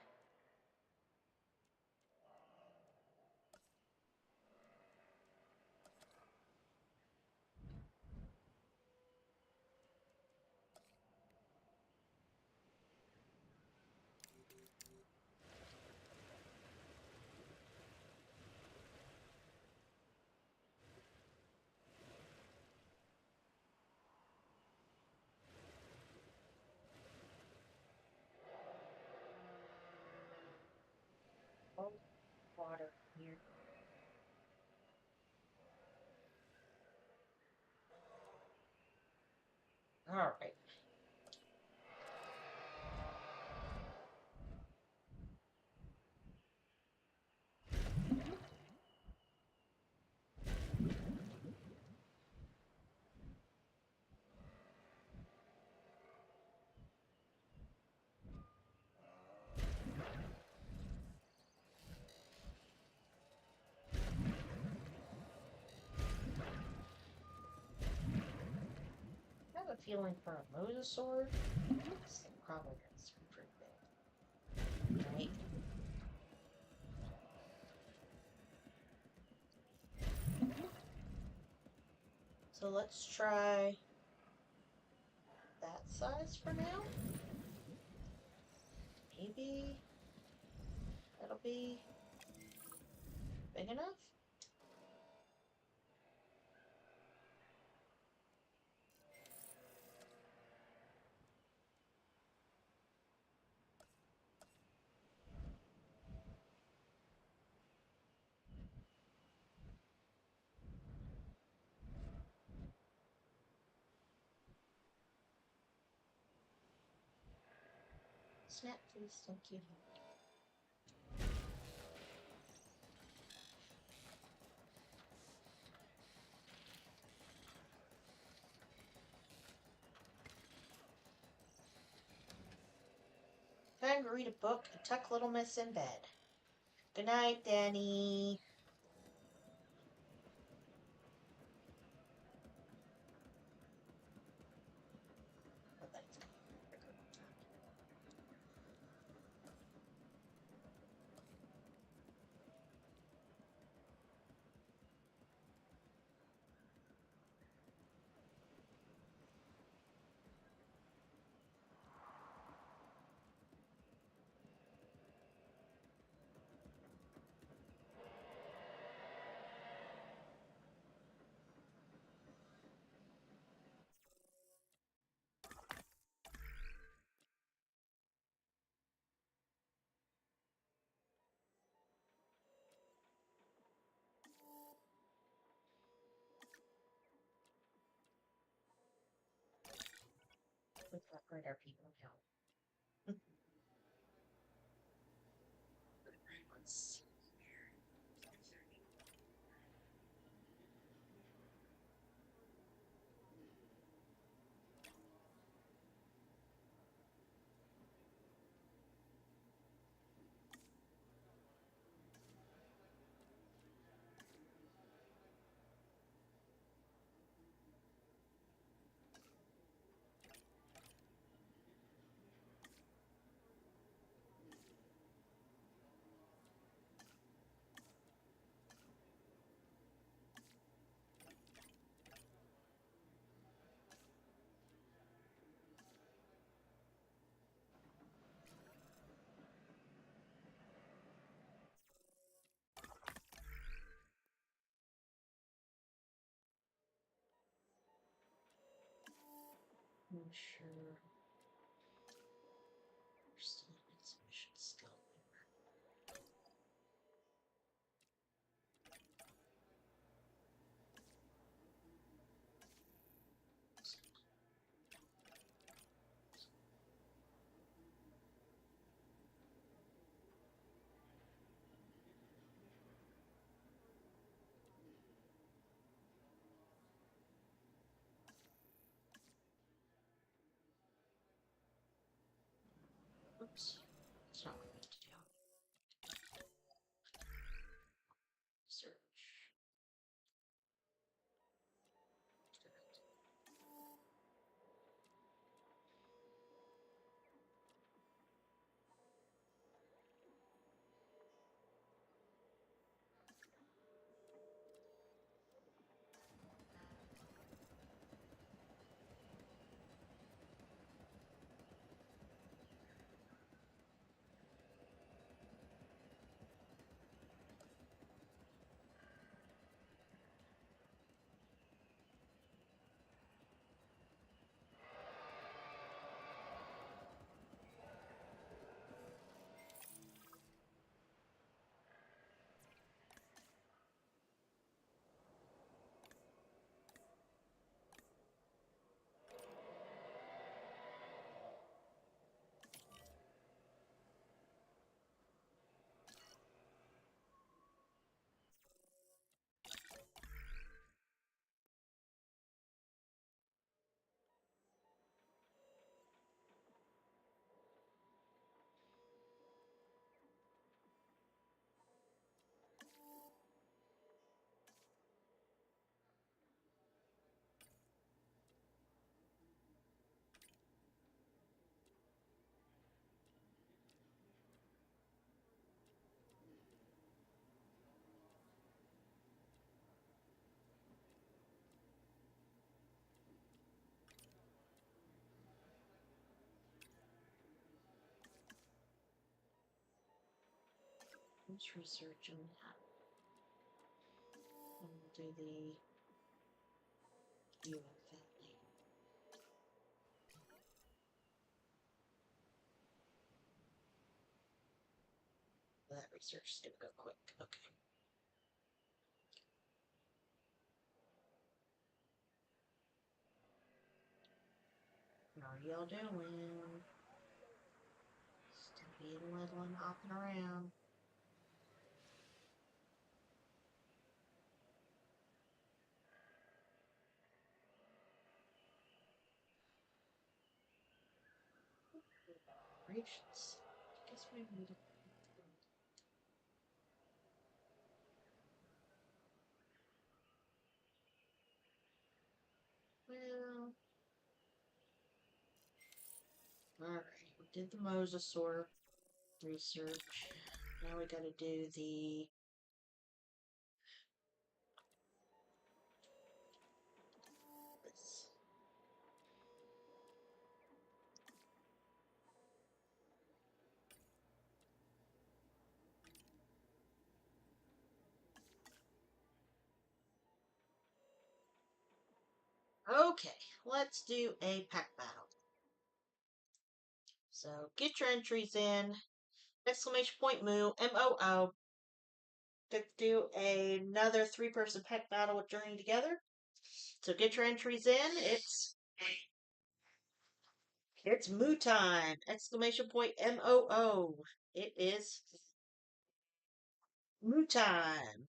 Oh, water here. Alright. I have a feeling for a mosasaur, this thing probably gets pretty big. Right? So let's try that size for now. Maybe that'll be big enough. Snap, please. Thank you. Time to read a book and tuck Little Miss in bed. Good night, Danny. Oh, that's good. Let our people know. Let's see here. I'm sure there's still an exhibition still there. Oops. That's not what I meant to do. Search. Let's research on that. And we'll do the UN family. That research is gonna go quick. Okay. How are y'all doing? Still being little and hopping around. Operations. I guess we need to. Well, alright. We did the mosasaur research. Now we gotta do the. This. Okay, let's do a pack battle. So get your entries in. Exclamation point moo, MOO. Let's do another 3-person pack battle with Journey Together. So get your entries in. It's It's moo time! Exclamation point MOO. It is moo time.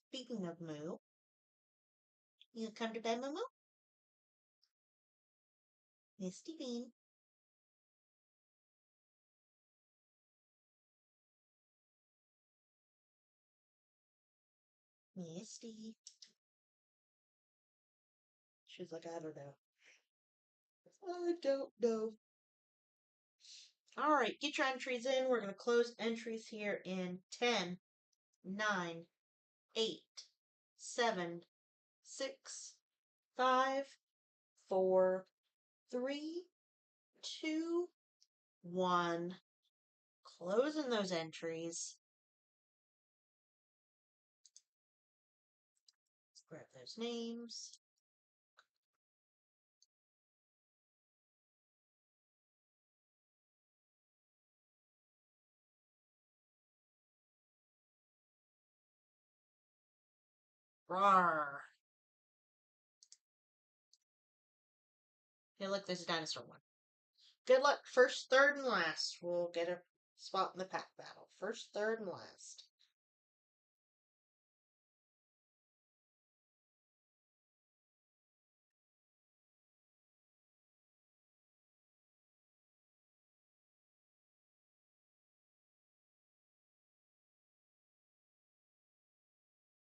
Speaking of moo, you come to bed, Moo? Misty Bean. Misty. She's like, I don't know. I don't know. All right, get your entries in. We're going to close entries here in 10, 9, 8, 7, 6, 5, 4, 3, 2, 1. Closing those entries. Let's grab those names. Rawr. Hey, look, there's a dinosaur one. Good luck, first, third, and last. We'll get a spot in the pack battle. First, third, and last.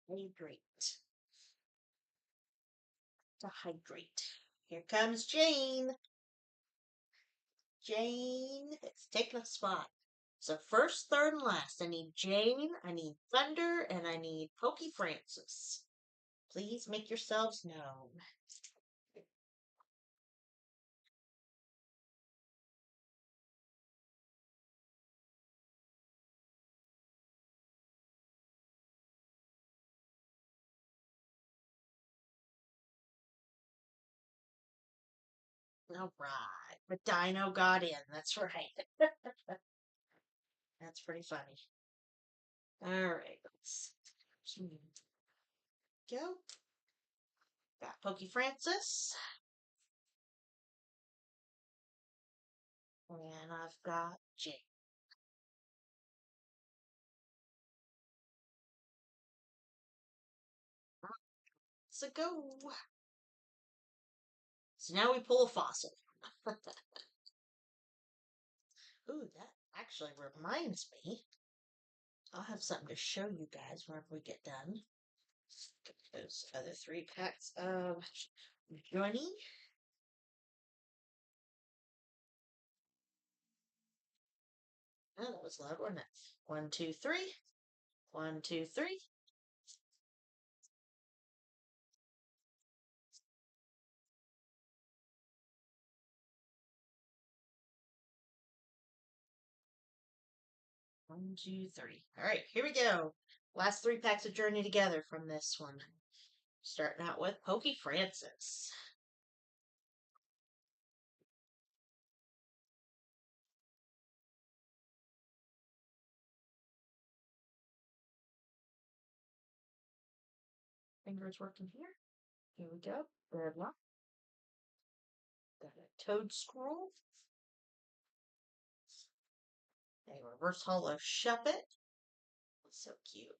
Hydrate. To hydrate. Here comes Jane. Jane is taking a spot. So first, third, and last. I need Jane, I need Thunder, and I need Pokey Francis. Please make yourselves known. All right. The dino got in. That's right. That's pretty funny. All right. Let's go. Got Pokey Francis. And I've got Jane. So go. So now we pull a fossil. Ooh, that actually reminds me. I'll have something to show you guys whenever we get done. Get those other 3 packs of Johnny. Oh, that was loud, wasn't it? 1, 2, 3. 1, 2, 3. One, two, three. All right, here we go. Last 3 packs of Journey together from this one. Starting out with Pokey Francis. Fingers working here. Here we go. Bird luck. Got a Toad Scroll. A reverse hollow Shuppet. So cute.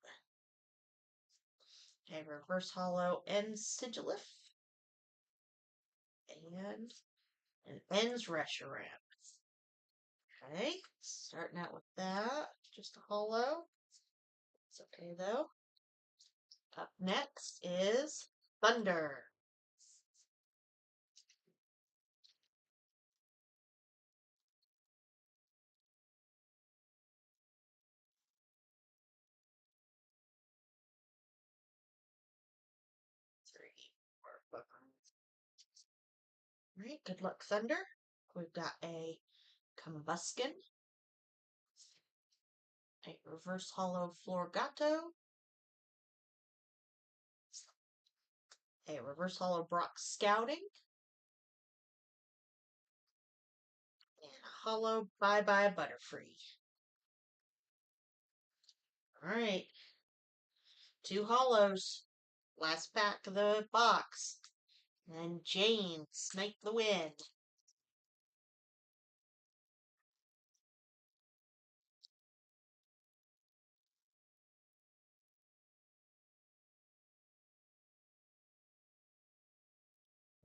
A reverse hollow End Sigilif. And an Ends Reshiram. Okay, starting out with that. Just a hollow. It's okay though. Up next is Thunder. Three, 4, 5. All right, good luck, Thunder. We've got a Combuskin, a reverse hollow Florgato, a reverse hollow Brock Scouting, and a hollow Bye Bye Butterfree. All right, 2 hollows. Last pack of the box. And Jane, Snipe the Wind.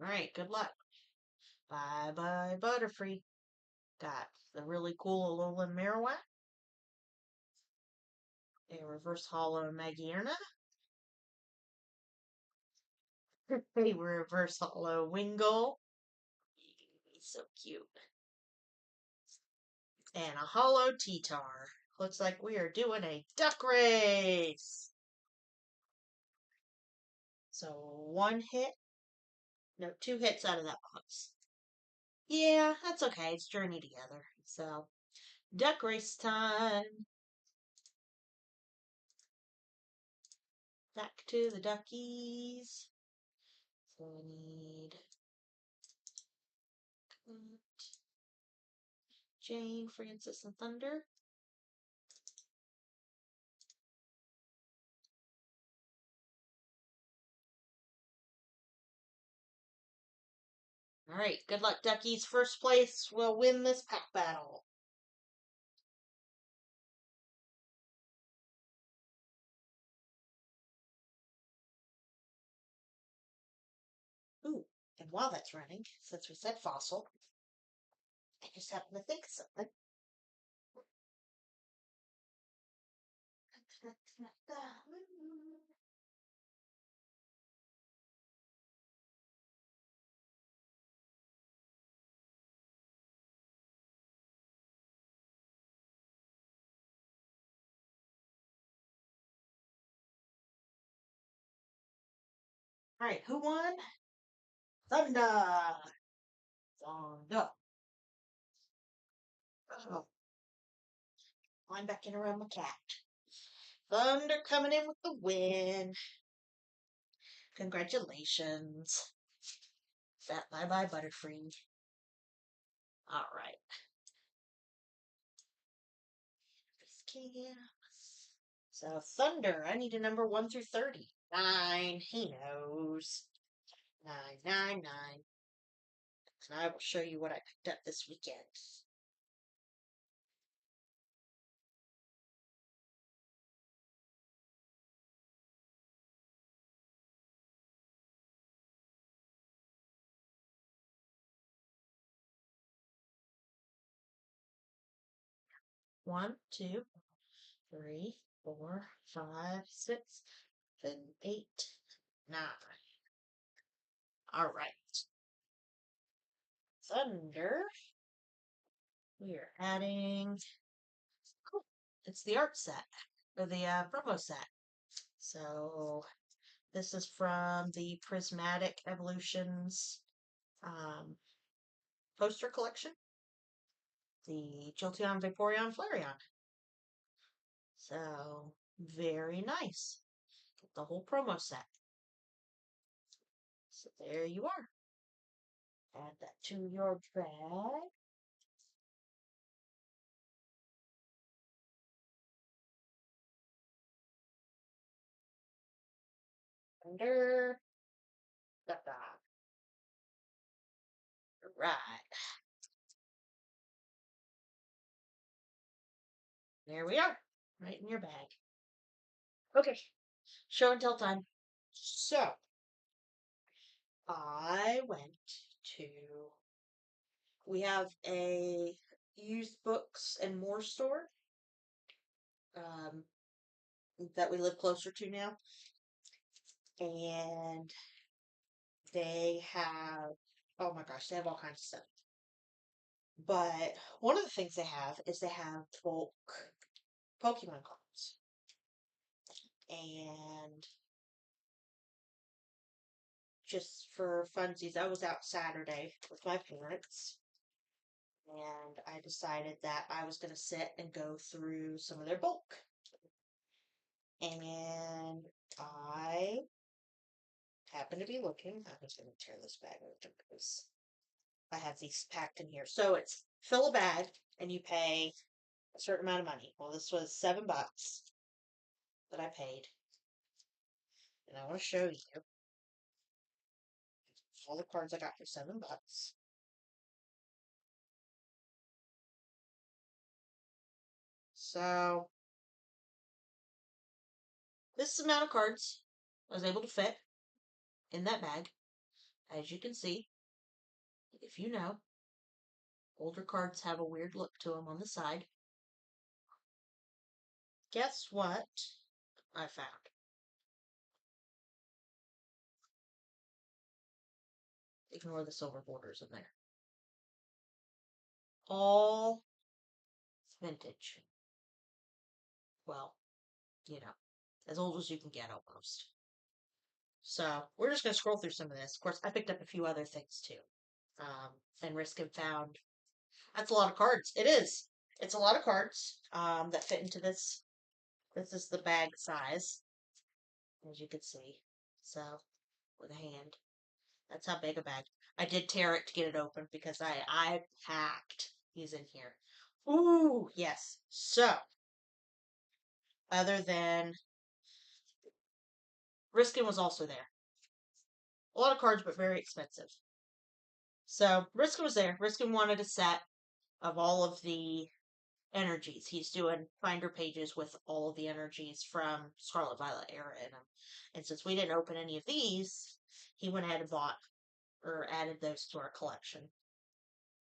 Alright, good luck. Bye bye, Butterfree. Got the really cool Alolan Marowak. A reverse holo Maggie a reverse holo Wingull. He's so cute. And a holo T-Tar. Looks like we are doing a duck race. So one hit. No, 2 hits out of that box. Yeah, that's okay. It's Journey together. So, duck race time. Back to the duckies. So I need Jane, Francis, and Thunder. Alright, good luck, duckies. First place will win this pack battle. Ooh, and while that's running, since we said fossil, I just happened to think of something. Alright, who won? Thunder! Thunder. Oh, I'm backing around my cat. Thunder coming in with the win. Congratulations. Bye bye, Butterfree. Alright. So, Thunder, I need a number 1 through 30. 9, he knows. 9, 9, 9. And I will show you what I picked up this weekend. One, two, three, 4, 5, 6, 7, 8, 9. Alright. Thunder. We are adding. Cool. It's the art set. Or the promo set. So this is from the Prismatic Evolutions poster collection. The Jolteon, Vaporeon, Flareon. So, very nice. Get the whole promo set. So there you are. Add that to your bag. Under. Da-da. Right. There we are. Right in your bag. Okay. Show and tell time. So, I went to. We have a used books and more store that we live closer to now. And they have, oh my gosh, they have all kinds of stuff. But one of the things they have is they have bulk Pokemon cards. And just for funsies, I was out Saturday with my parents. And I decided that I was going to sit and go through some of their bulk. And I happened to be looking. I'm just going to tear this bag open because I have these packed in here. So it's fill a bag and you pay a certain amount of money. Well, this was $7 that I paid. And I want to show you. all the cards I got for $7. So, this is the amount of cards I was able to fit in that bag. As you can see, if you know, older cards have a weird look to them on the side. Guess what I found? Ignore the silver borders in there. All vintage. Well, as old as you can get almost. So we're just going to scroll through some of this. Of course, I picked up a few other things too. And Riscaan found that's a lot of cards. It is. It's a lot of cards that fit into this. This is the bag size, as you can see. So with a hand, that's how big a bag. I did tear it to get it open because I packed these in here. Ooh, yes. So other than Riscaan was also there. A lot of cards, but very expensive. So Riscaan was there. Riscaan wanted a set of all of the energies. He's doing finder pages with all of the energies from Scarlet Violet era in them. And since we didn't open any of these, he went ahead and bought or added those to our collection.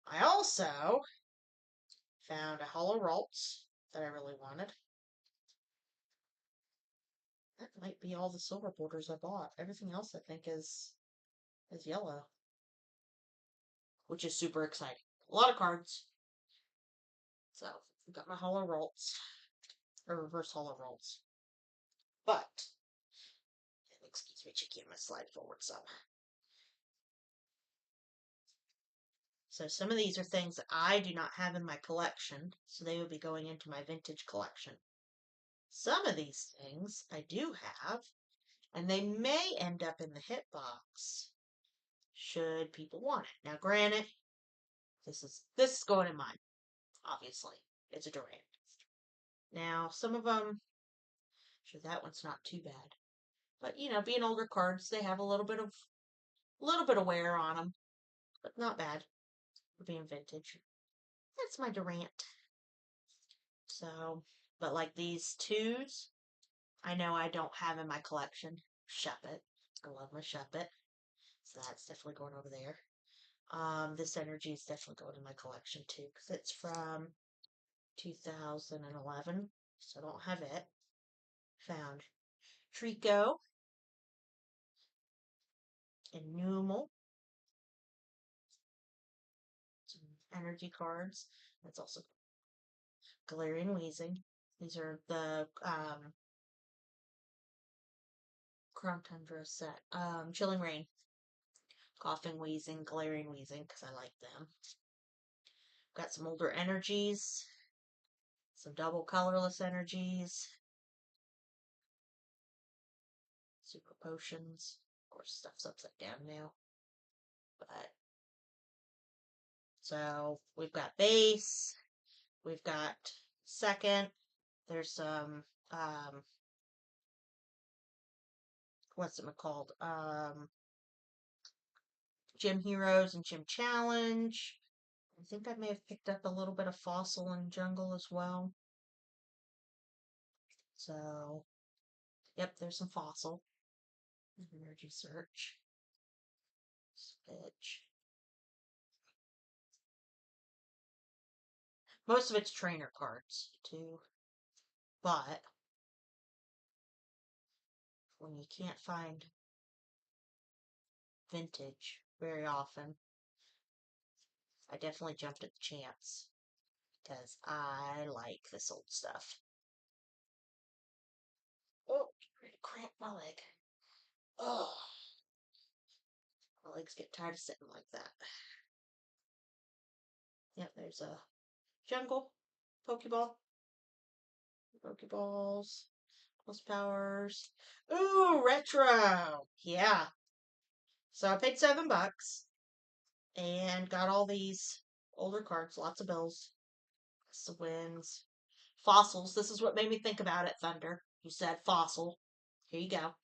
I also found a Hollow Ralts that I really wanted. That might be all the silver borders I bought. Everything else I think is yellow, which is super exciting. A lot of cards. So I've got my Hollow Ralts, or reverse Hollow Ralts. But excuse me, Chicky, I'm gonna slide forward some. So some of these are things that I do not have in my collection, so they would be going into my vintage collection. Some of these things I do have, and they may end up in the hitbox, should people want it. Now, granted, this is going in mine, obviously. It's a Durant. Now, some of them, sure, that one's not too bad. But, being older cards, they have a little bit of wear on them, but not bad for being vintage. That's my Durant. So, but like these twos, I know I don't have in my collection. Shuppet. I love my Shuppet. So that's definitely going over there. This energy is definitely going in my collection too, because it's from 2011, so I don't have it. Found Trico and Numel. Some energy cards. That's also Galarian Wheezing. These are the Crown Tundra set. Chilling Rain. Coughing, Wheezing, Galarian Wheezing, because I like them. Got some older energies. Some double colorless energies. Super potions. Of course, stuff's upside down now. But so we've got base. We've got second. There's some what's it called? Gym Heroes and Gym Challenge. I think I may have picked up a little bit of Fossil and Jungle as well. So, yep, there's some Fossil. Energy Search. Switch. Most of it's trainer cards, too. But, when you can't find vintage very often, I definitely jumped at the chance. Because I like this old stuff. Oh, I'm to cramp my leg. Oh, my legs get tired of sitting like that. Yep, there's a jungle, Pokeball, Pokeballs, plus powers. Ooh, retro. Yeah. So I paid $7 and got all these older cards, lots of bills, some wins, fossils. This is what made me think about it, Thunder. You said fossil. Here you go.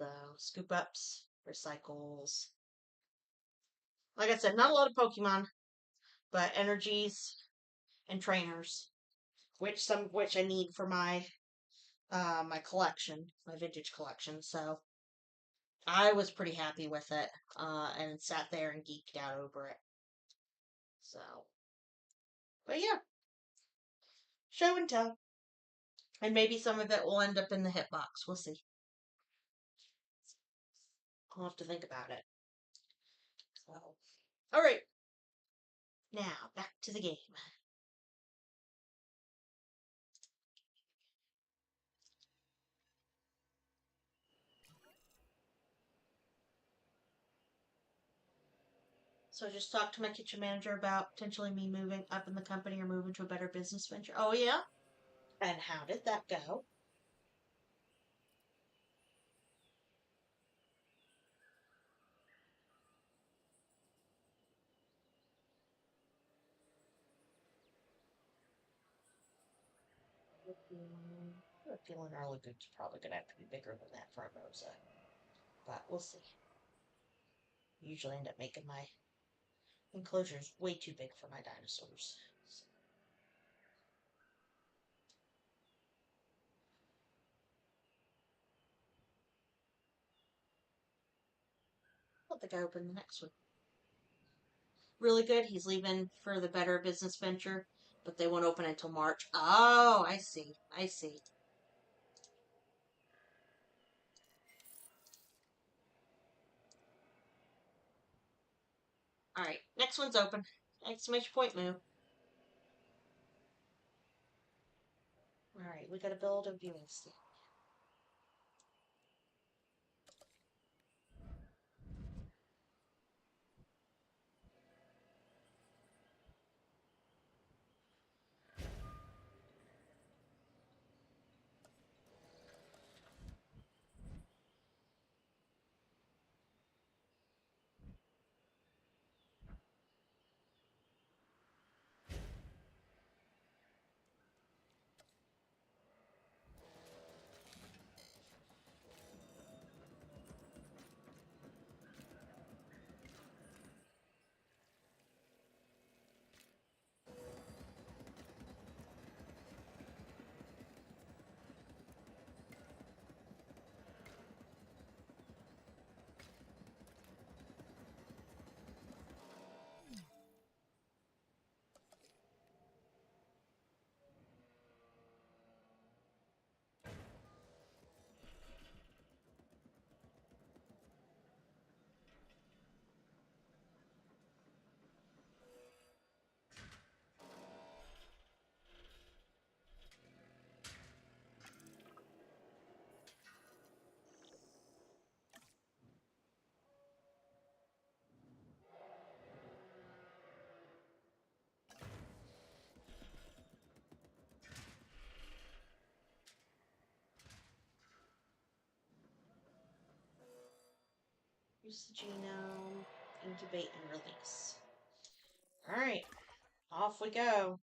So, scoop ups, recycles. Like I said, not a lot of Pokemon, but energies and trainers, some of which I need for my my collection, my vintage collection. So I was pretty happy with it, and sat there and geeked out over it. So, but yeah, show and tell, and maybe some of it will end up in the hitbox. We'll see. I'll have to think about it. So, all right, now back to the game. So I just talked to my kitchen manager about potentially me moving up in the company or moving to a better business venture. Oh, yeah? And how did that go? I have a feeling Early Good's probably going to have to be bigger than that for a Rosa. But we'll see. Usually end up making my enclosures way too big for my dinosaurs. So. I'll let the guy open the next one. Really good. He's leaving for the better business venture, but they won't open until March. Oh, I see. I see. All right, next one's open. Exclamation point move. All right, we got to build a viewing stand. Use the genome, incubate and release. All right, off we go.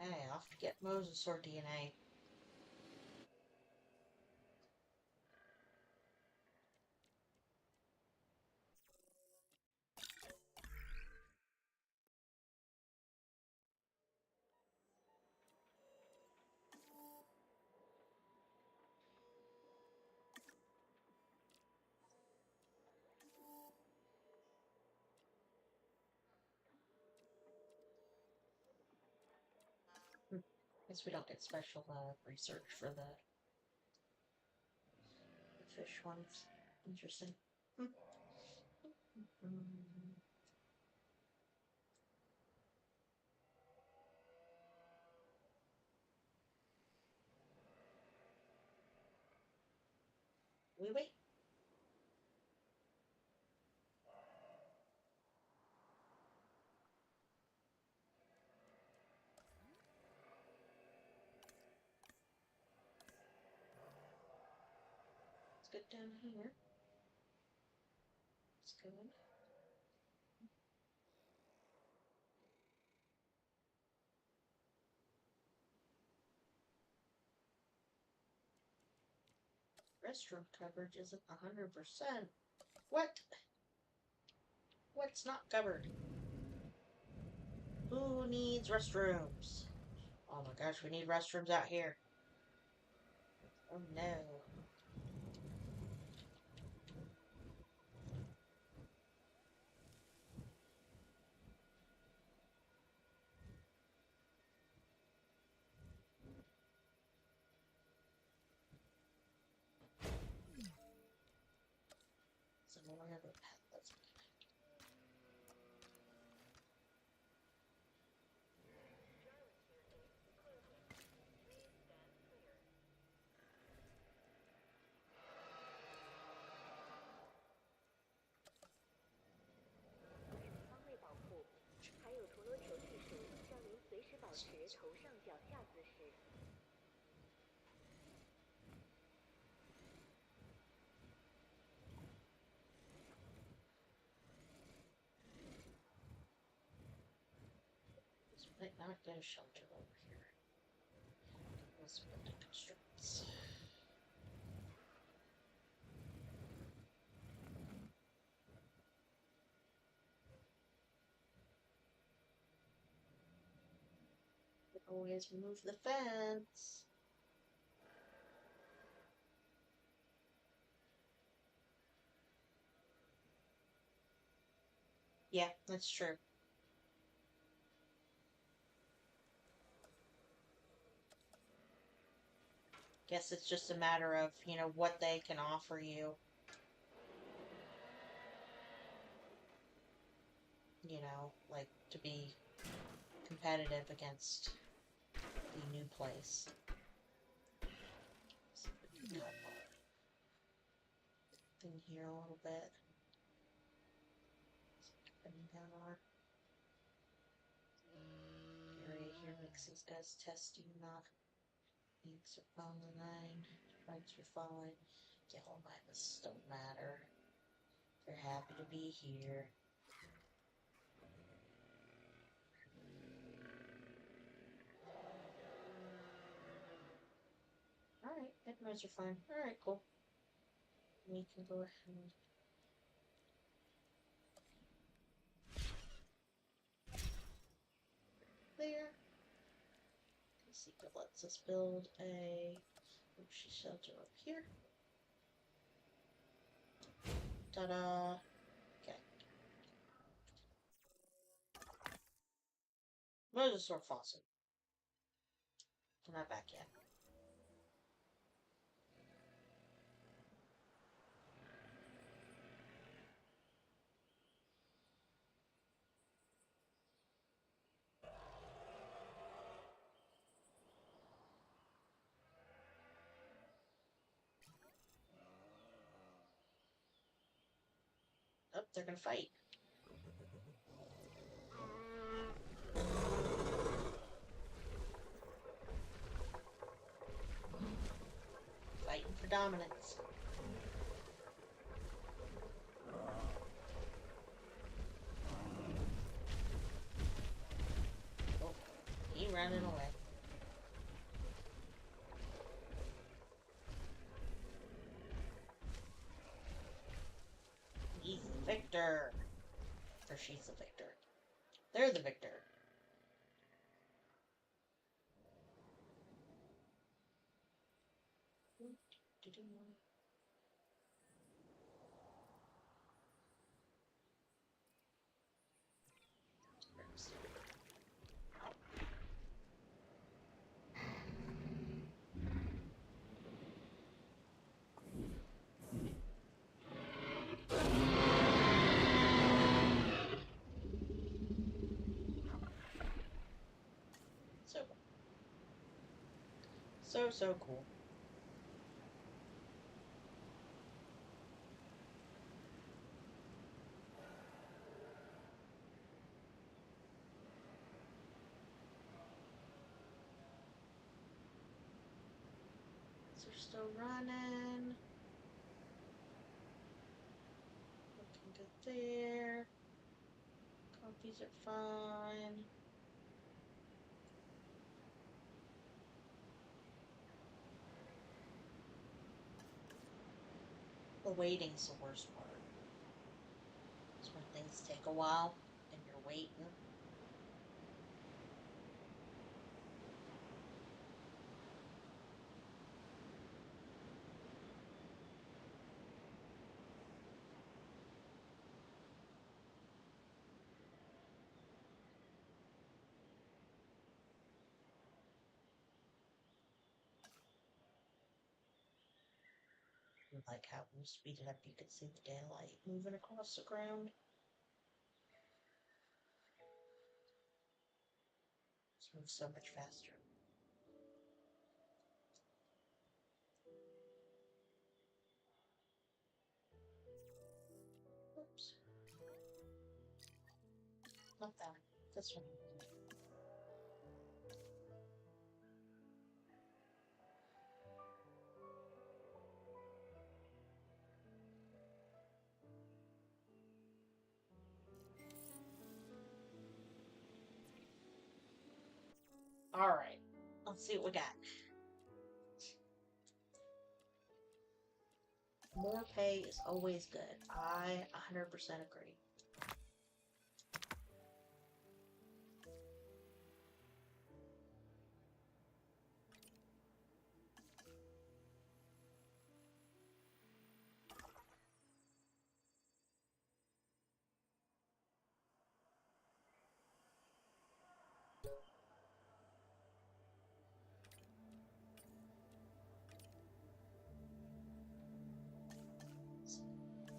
Hey, off to get Mosasaur DNA. Guess we don't get special research for the fish ones. Interesting. We wait. it down here. It's good. Restroom coverage isn't 100%. What? What's not covered? Who needs restrooms? Oh my gosh, we need restrooms out here. Oh no. So no one ever had this. This might not get a shelter over here. Let's put the constraints. Always remove the fence. Yeah, that's true. Guess it's just a matter of, what they can offer you. Like to be competitive against the new place. See if we can cut in here a little bit. Bring down our area here makes these guys testy, not thanks for following the line. Thanks for following. Yellow minus don't matter. They're happy to be here. Alright, headmites are fine. Alright, cool. We can go ahead and there. The secret lets us build a shelter up here. Ta-da! Okay. Mosasaur fossil. I'm not back yet. Oh, they're gonna fight. Fighting for dominance. Oh, he running away. He's the victor. Or she's the victor. They're the victor. So cool. So we're still running. there. Copies are fine. The waiting's the worst part. It's when things take a while and you're waiting. Like how when you speed it up, you can see the daylight moving across the ground. It moves so much faster. Oops. Not that. This one. Alright. Let's see what we got. More pay is always good. I 100% agree.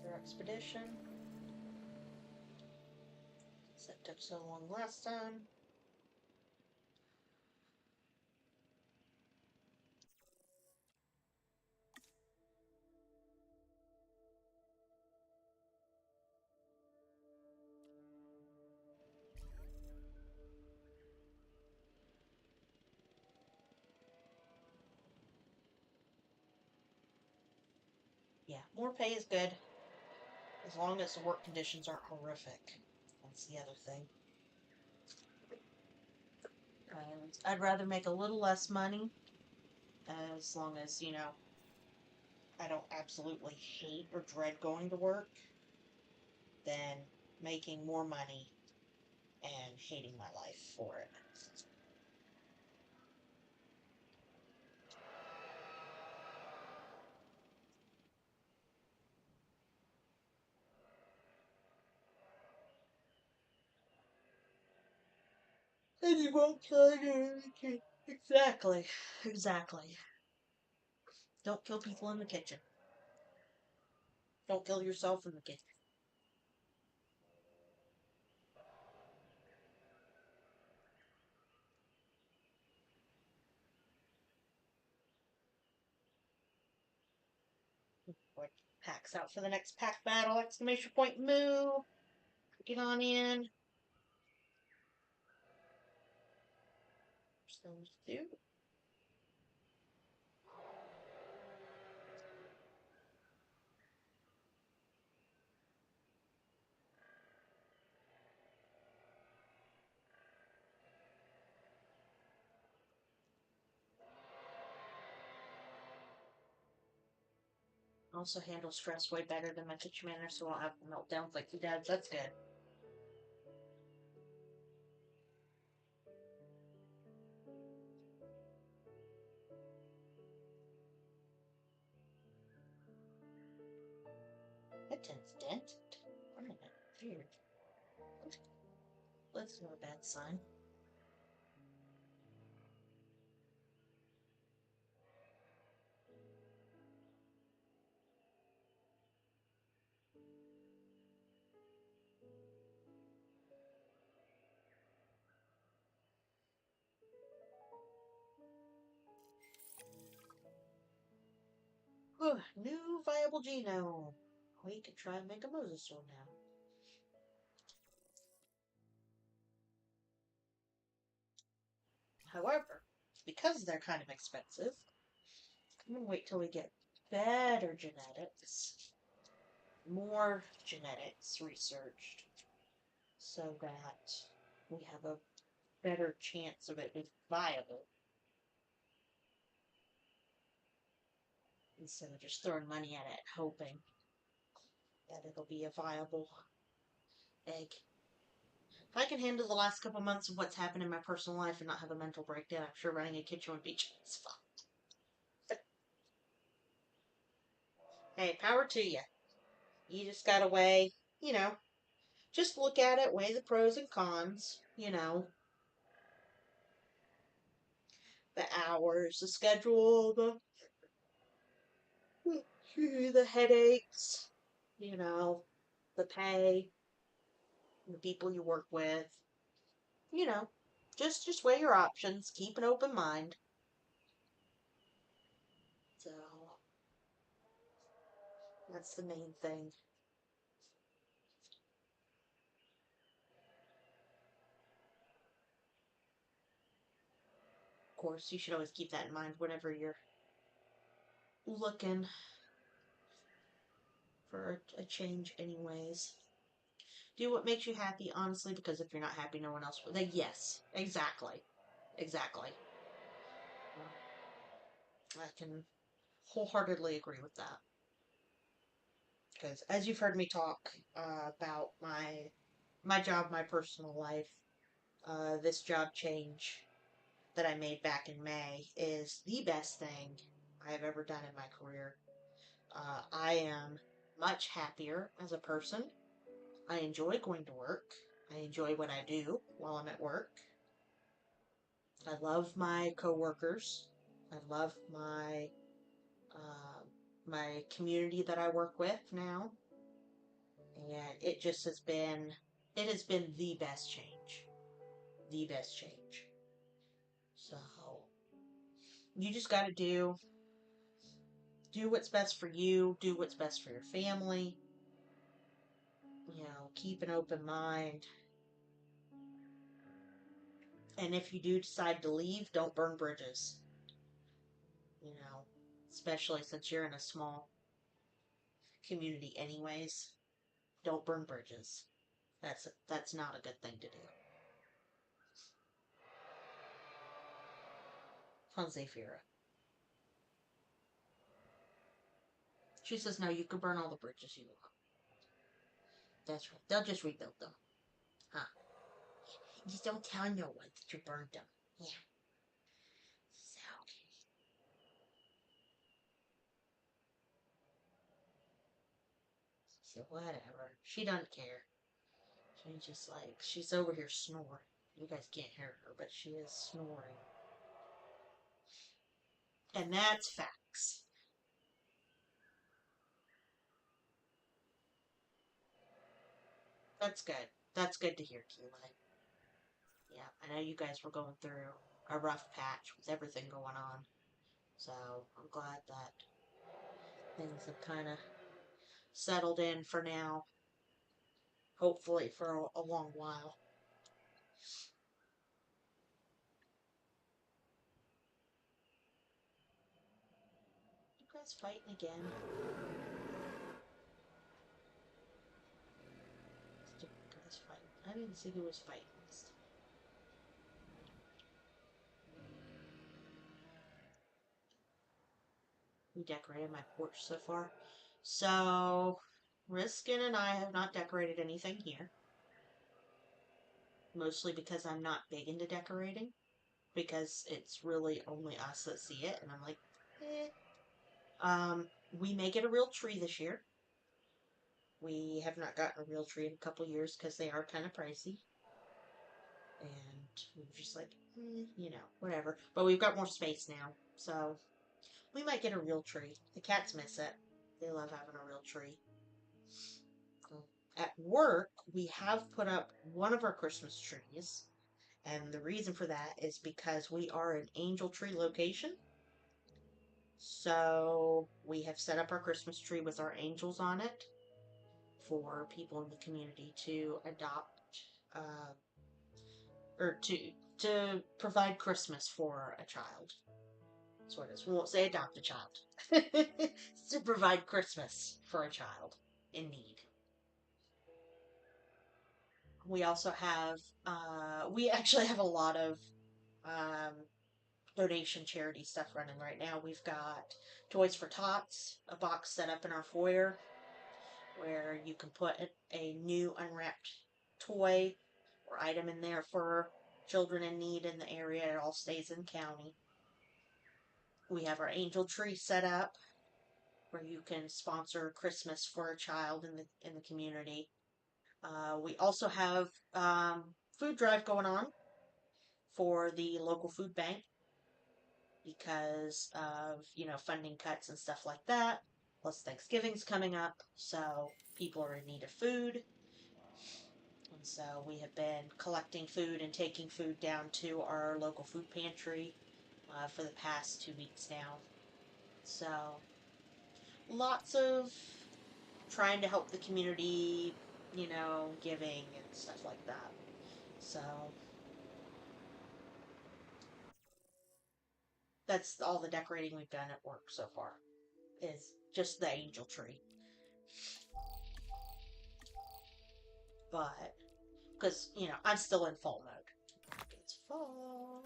Your expedition. That took so long last time. Yeah, more pay is good. As long as the work conditions aren't horrific. That's the other thing. I'd rather make a little less money, as long as, you know, I don't absolutely hate or dread going to work, than making more money and hating my life for it. And you won't kill anything. Exactly. Exactly. Don't kill people in the kitchen. Don't kill yourself in the kitchen. What packs out for the next pack battle? Exclamation point moo. Get on in. Those two. Also handle stress way better than my kitchen manager, so I won't have meltdowns like he does. That's good. That tent's dented. Wait a minute. Weird. That's not a bad sign. Whew, new viable genome. We could try and make a mosasaur now. However, because they're kind of expensive, I'm gonna wait till we get better genetics more genetics researched so that we have a better chance of it being viable instead of just throwing money at it, hoping that it'll be a viable egg. If I can handle the last couple months of what's happened in my personal life and not have a mental breakdown, I'm sure running a kitchen would be just fine. Hey, power to you. You just gotta weigh, just look at it, weigh the pros and cons, the hours, the schedule, the headaches, the pay, the people you work with, you know, just weigh your options, keep an open mind. So that's the main thing. Of course, you should always keep that in mind whenever you're looking for a change anyways. Do what makes you happy, honestly, because if you're not happy, no one else will. Like, yes, exactly. Exactly. I can wholeheartedly agree with that. Because as you've heard me talk about my job, my personal life, this job change that I made back in May is the best thing I have ever done in my career. I am much happier as a person. I enjoy going to work. I enjoy what I do while I'm at work. I love my coworkers. I love uh, my community that I work with now, and it has been the best change, the best change. So you just got to do what's best for you, do what's best for your family. Keep an open mind, and if you do decide to leave, don't burn bridges. You know, especially since you're in a small community, anyways. Don't burn bridges. That's not a good thing to do. On Zafira. She says, no, you can burn all the bridges you want. That's right. They'll just rebuild them. Huh. Just don't tell no one that you burned them. Yeah. So whatever. She doesn't care. She's over here snoring. You guys can't hear her, but she is snoring. And that's facts. That's good. That's good to hear, Keelan. Yeah, I know you guys were going through a rough patch with everything going on. So I'm glad that things have kind of settled in for now. Hopefully for a long while. You guys fighting again? Stupid guys fighting. I didn't see who was fighting this time. We decorated my porch so far. So, Riscaan and I have not decorated anything here. Mostly because I'm not big into decorating. Because it's really only us that see it. And I'm like, eh. We may get a real tree this year. We have not gotten a real tree in a couple years because they are kind of pricey. And we were just like, whatever. But we've got more space now. So, we might get a real tree. The cats miss it. They love having a real tree. At work, we have put up one of our Christmas trees, and the reason for that is because we are an angel tree location. So we have set up our Christmas tree with our angels on it for people in the community to adopt, uh, or to provide Christmas for a child. That's what it is. We won't say adopt a child. It's to provide Christmas for a child. in need. We also have, we actually have a lot of um, donation charity stuff running right now. We've got Toys for Tots, a box set up in our foyer where you can put a new unwrapped toy or item in there for children in need in the area. It all stays in county. We have our angel tree set up where you can sponsor Christmas for a child in the community. We also have food drive going on for the local food bank because of funding cuts and stuff like that. Plus Thanksgiving's coming up, so people are in need of food. And so we have been collecting food and taking food down to our local food pantry for the past 2 weeks now. So lots of trying to help the community, giving and stuff like that. So that's all the decorating we've done at work so far is just the angel tree. But because I'm still in fall mode. It's fall,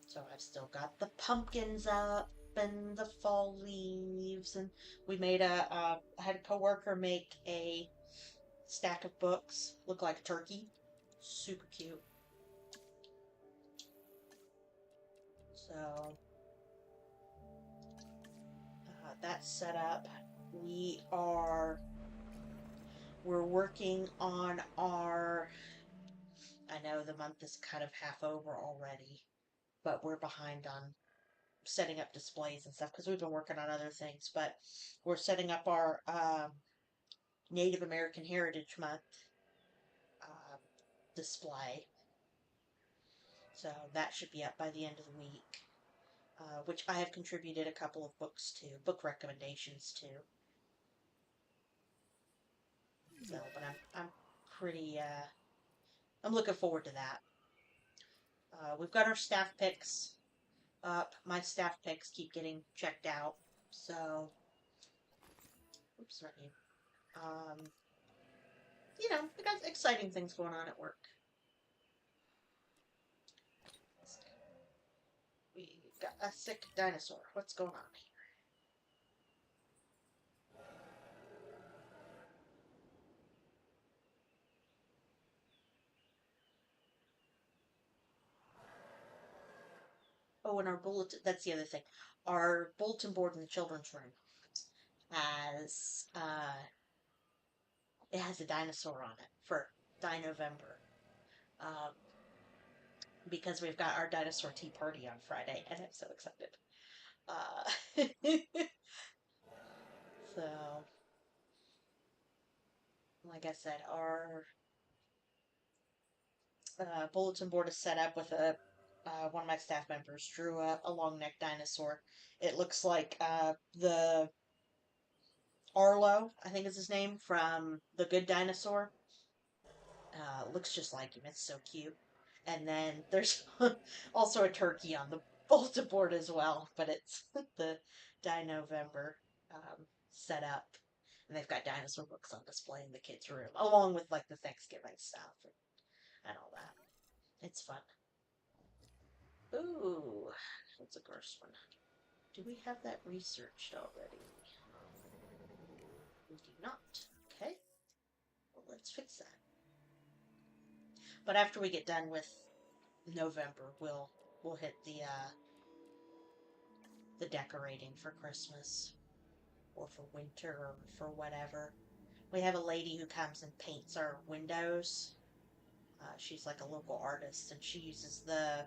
so I've still got the pumpkins up and the fall leaves, and we made I had a coworker make a stack of books look like a turkey. Super cute. So that's set up. We're working on our. I know the month is kind of half over already, but we're behind on setting up displays and stuff because we've been working on other things. But we're setting up our Native American Heritage Month display. So that should be up by the end of the week, which I have contributed a couple of books to, book recommendations to. So, but I'm pretty I'm looking forward to that. We've got our staff picks up. My staff picks keep getting checked out. So, oops, not you. We got exciting things going on at work. We got a sick dinosaur. What's going on here? Oh, and our bulletin, that's the other thing. Our bulletin board in the children's room has, it has a dinosaur on it for Dinovember. Because we've got our dinosaur tea party on Friday, and I'm so excited. So, like I said, our bulletin board is set up with one of my staff members drew a long neck dinosaur. It looks like the Arlo, I think is his name, from The Good Dinosaur. Looks just like him. It's so cute. And then there's also a turkey on the bulletin board as well, but it's the Dinovember set up. And they've got dinosaur books on display in the kids' room, along with like the Thanksgiving stuff and all that. It's fun. Ooh, that's a gross one. Do we have that researched already? We do not. Okay. Well, let's fix that. But after we get done with November, we'll hit the decorating for Christmas or for winter or for whatever. We have a lady who comes and paints our windows. She's like a local artist, and she uses the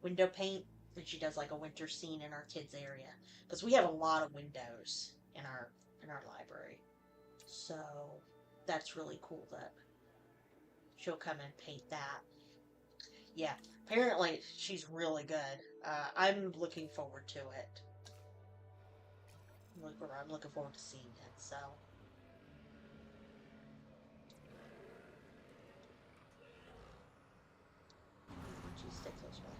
window paint, and she does like a winter scene in our kids area because we have a lot of windows in our library. So that's really cool that she'll come and paint that. Yeah, apparently she's really good. I'm looking forward to it. I'm looking forward to seeing it. So. Just stay close by.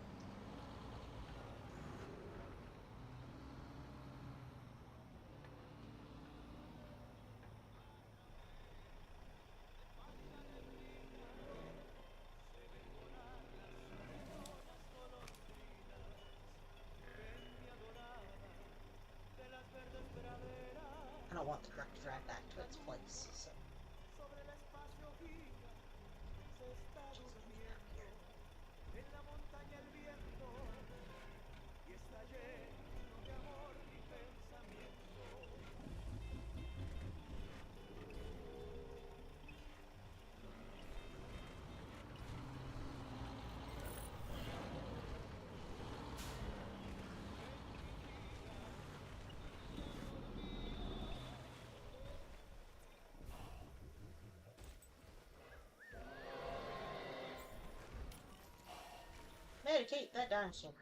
Medicate that dinosaur.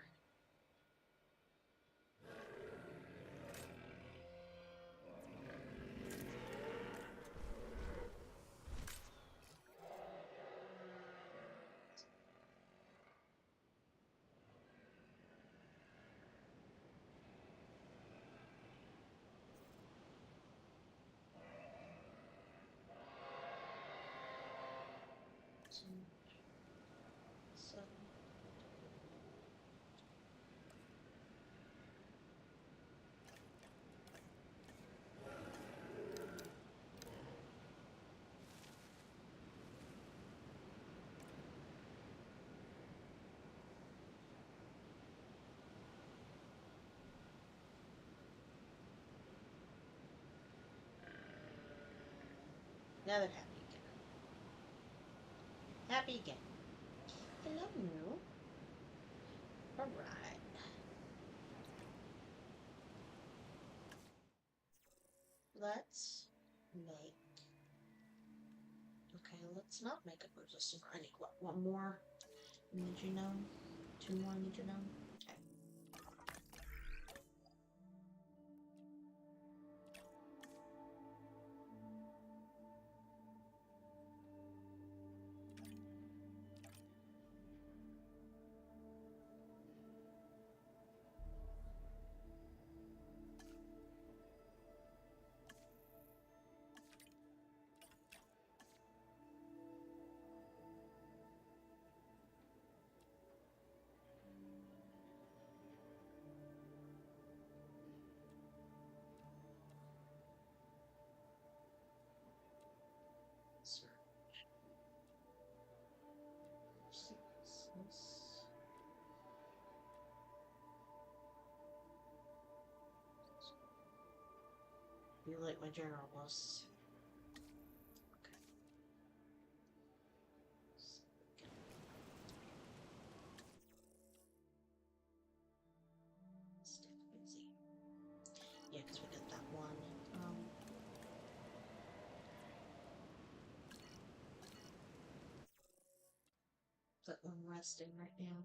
So, now they're happy again. Happy again. Hello, Moo. Alright. Let's make. Okay, let's not make a resistant. I need what? One more metronome? Two more metronome? Okay. You like my general was. Okay. Stick busy. Yeah, because we got that one. That one resting right now.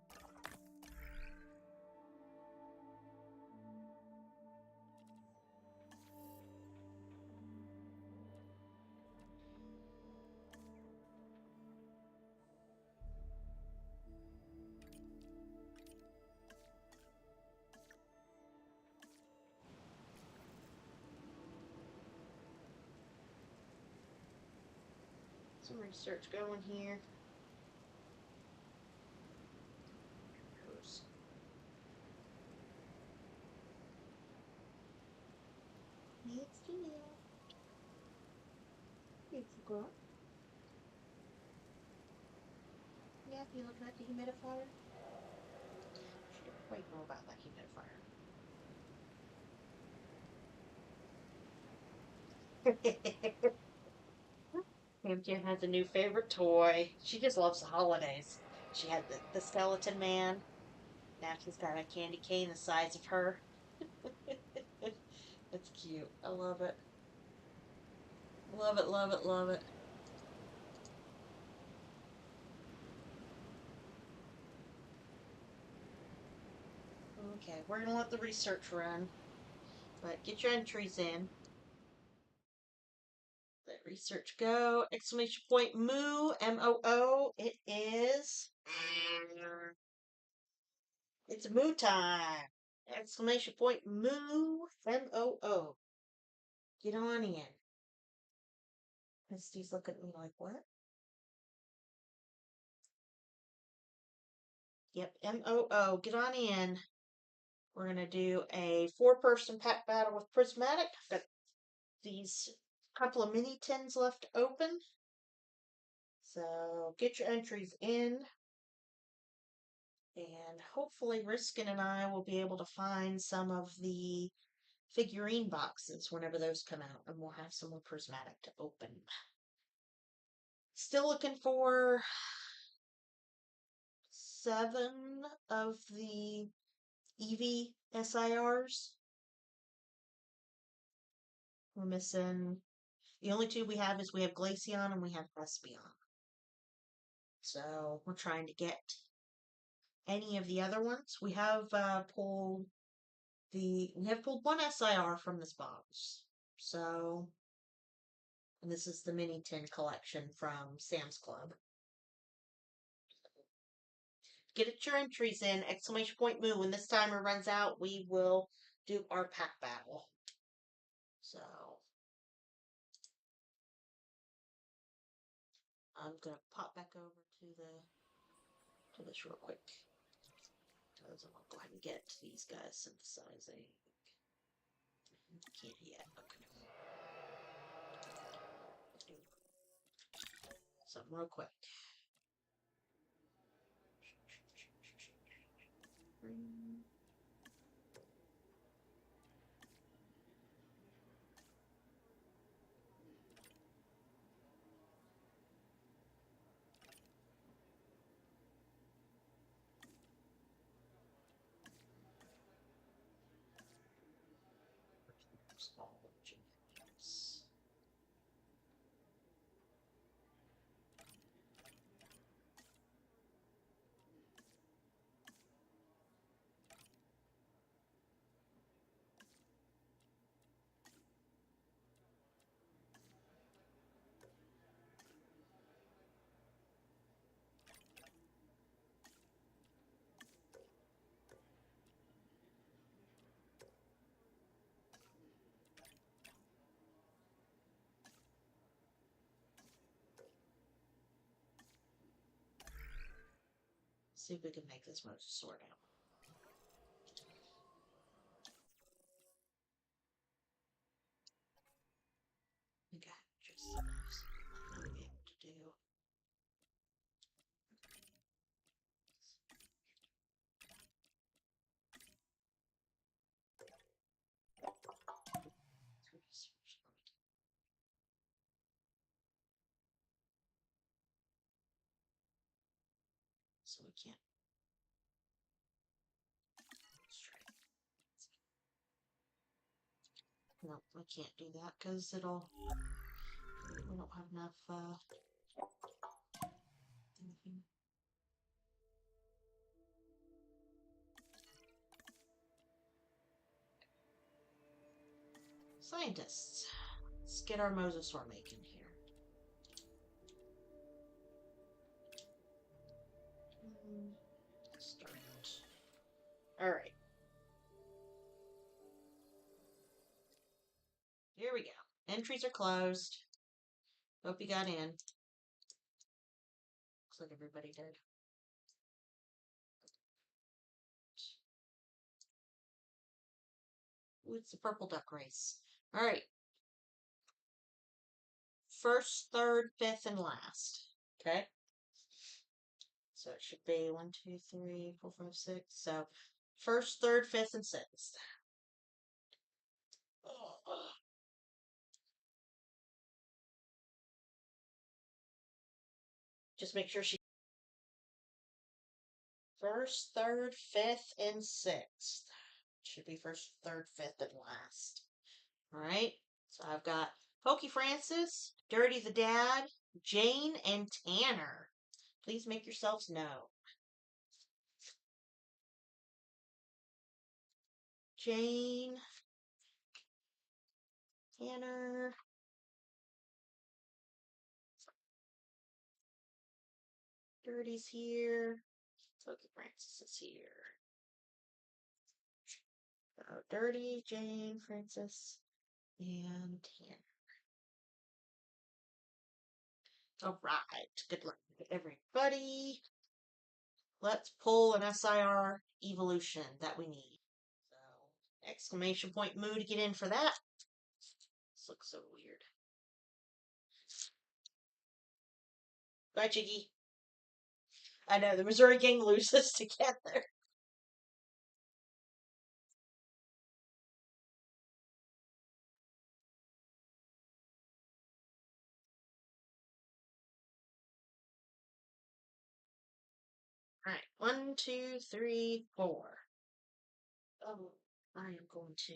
Some research going here. It's Julia. Beautiful girl. Yeah, you looking at the humidifier? She didn't quite know about that humidifier. Pam has a new favorite toy. She just loves the holidays. She had the skeleton man. Now she's got a candy cane the size of her. It's cute. I love it. Love it, love it, love it. Okay, we're gonna let the research run. But get your entries in. Let research go. Exclamation point moo. MOO. It is. It's moo time. Exclamation point moo. MOO. Get on in. Misty's looking at me like, what? Yep, MOO. Get on in. We're going to do a 4-person pack battle with Prismatic. Got these couple of mini tins left open. So get your entries in, and hopefully Riscaan and I will be able to find some of the figurine boxes whenever those come out, and we'll have some more prismatic to open. Still looking for 7 of the Eevee SIRs. We're missing, the only 2 we have is we have Glaceon and we have Espeon. So we're trying to get any of the other ones. We have pulled 1 SIR from this box. So, and this is the mini tin collection from Sam's Club. Get your entries in, !moo. When this timer runs out, we will do our pack battle. So, I'm gonna pop back over to this real quick. Because I'm gonna go ahead and get these guys synthesizing. Can't yet. Okay. Something real quick. Small changes. See if we can make this Mosasaur out. I got just enough so I might be able to do. So we can't. Let's try it. No, I can't do that because it'll. We don't have enough. Anything. Scientists, let's get our Mosasaur making here. Start. All right. Here we go. Entries are closed. Hope you got in. Looks like everybody did. Ooh, it's the purple duck race. All right. First, third, fifth, and last. Okay. So it should be 1, 2, 3, 4, 5, 6. So first, third, fifth, and sixth. Just make sure she. First, third, fifth, and sixth. Should be first, third, fifth, and last. Alright. So I've got Pokey Francis, Dirty the Dad, Jane, and Tanner. Please make yourselves known. Jane, Tanner, Dirty's here, Pokey Francis is here. Dirty, Jane, Francis, and Tanner. Alright, good luck to everybody. Let's pull an SIR evolution that we need. So, !moo to get in for that. This looks so weird. Bye, Chiggy. I know, the Missouri gang loses together. Alright, 1, 2, 3, 4. Oh, I am going to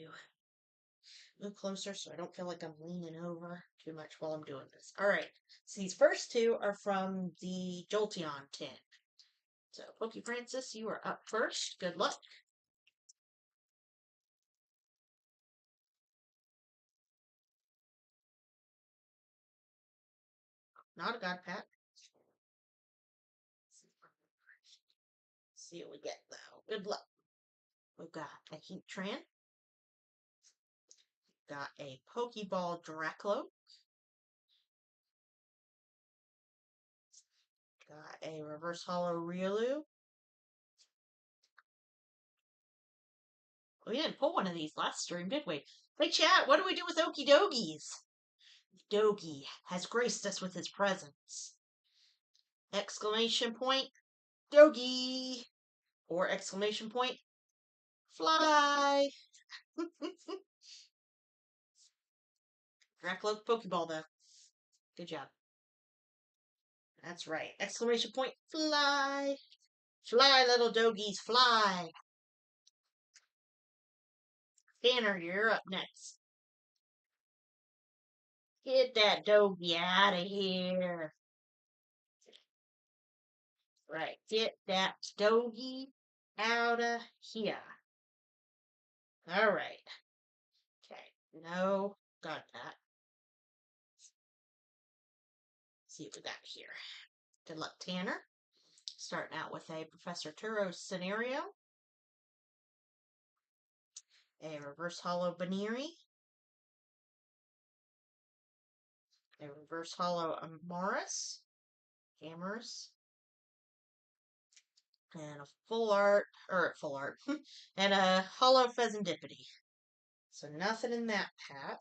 move closer so I don't feel like I'm leaning over too much while I'm doing this. Alright, so these first two are from the Jolteon tin. So, Pokey Francis, you are up first. Good luck. Not a God Pack. See what we get, though. Good luck. We've got a Heatran. Got a Pokeball Draclo. Got a Reverse Hollow Riolu. We didn't pull one of these last stream, did we? Hey, chat, what do we do with Okie Dogies? Dogie has graced us with his presence. Exclamation point, Dogie! Or exclamation point, fly! Draclo Pokeball, though. Good job. That's right. Exclamation point, fly! Fly, little Dogies, fly! Tanner, you're up next. Get that Dogie out of here. Right, get that Dogie out of here. All right. Okay, no, got that. See what we got here. Good luck, Tanner. Starting out with a Professor Turo scenario. A Reverse Hollow Baneri. A Reverse Hollow Amoris. Amorous. And a full art, and a Hollow Pheasantipity. So nothing in that pack.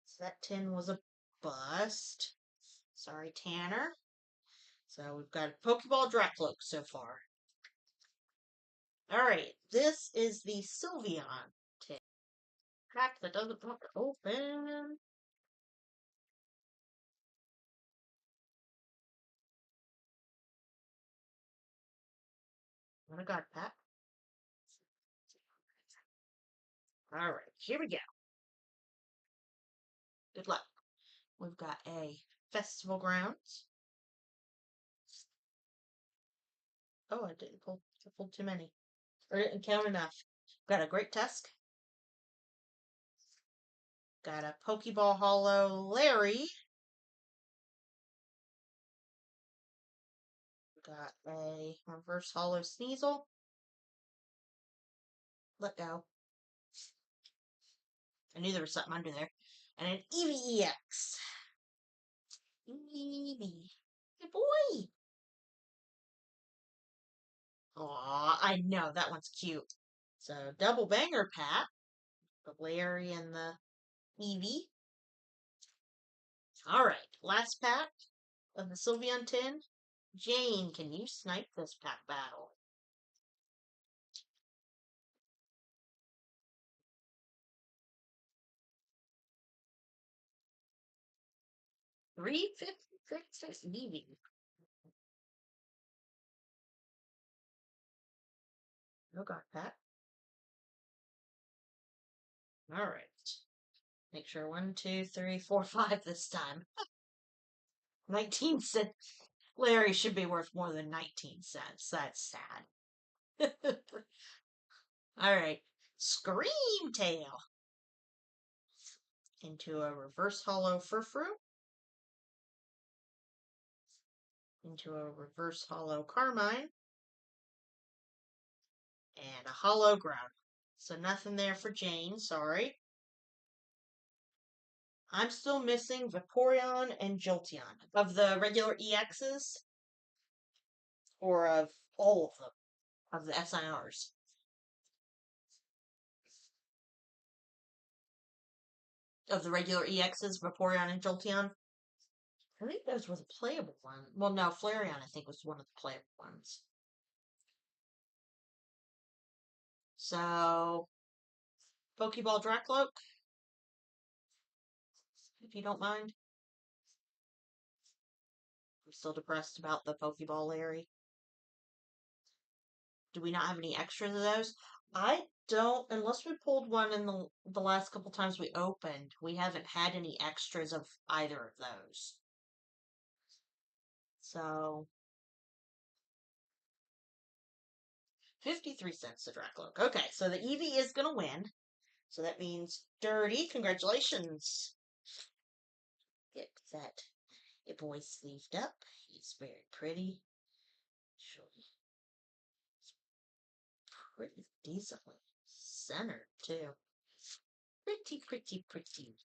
So that tin was a bust. Sorry, Tanner. So we've got a Pokeball Dracloak so far. Alright, this is the Sylveon tin. Pack that doesn't want to open. What a God pack. Alright, here we go. Good luck. We've got a Festival Grounds. Oh, I didn't pull. I pulled too many. Or didn't count enough. Got a Great Tusk. Got a Pokeball Hollow Larry. Got a Reverse Hollow Sneasel. Let go. I knew there was something under there. And an Eevee EX. Eevee. Good boy. Aw, I know, that one's cute. So, double banger pack. The Larry and the Eevee. Alright, last pack of the Sylveon tin. Jane, can you snipe this pack battle? $3.56 Eevee. No God pack. Alright. Make sure 1, 2, 3, 4, 5 this time. 19 cents. Larry should be worth more than 19 cents. That's sad. Alright. Scream Tail. Into a Reverse Hollow Furfrou. Into a Reverse Hollow Carmine. And a Hollow Ground. So nothing there for Jane, sorry. I'm still missing Vaporeon and Jolteon. Of the regular EXs? Or of all of them? Of the SIRs? Of the regular EXs, Vaporeon and Jolteon? I think those were the playable ones. Well, no, Flareon, I think, was one of the playable ones. So, Pokeball Dracloak, if you don't mind. I'm still depressed about the Pokeball Larry. Do we not have any extras of those? I don't, unless we pulled one in the last couple times we opened, we haven't had any extras of either of those. So, 53 cents to Dracloak. Okay, so the Eevee is going to win. So that means Dirty, congratulations. Get that your boy sleeved up. He's very pretty. Sure. Pretty decently centered, too. Pretty, pretty, pretty.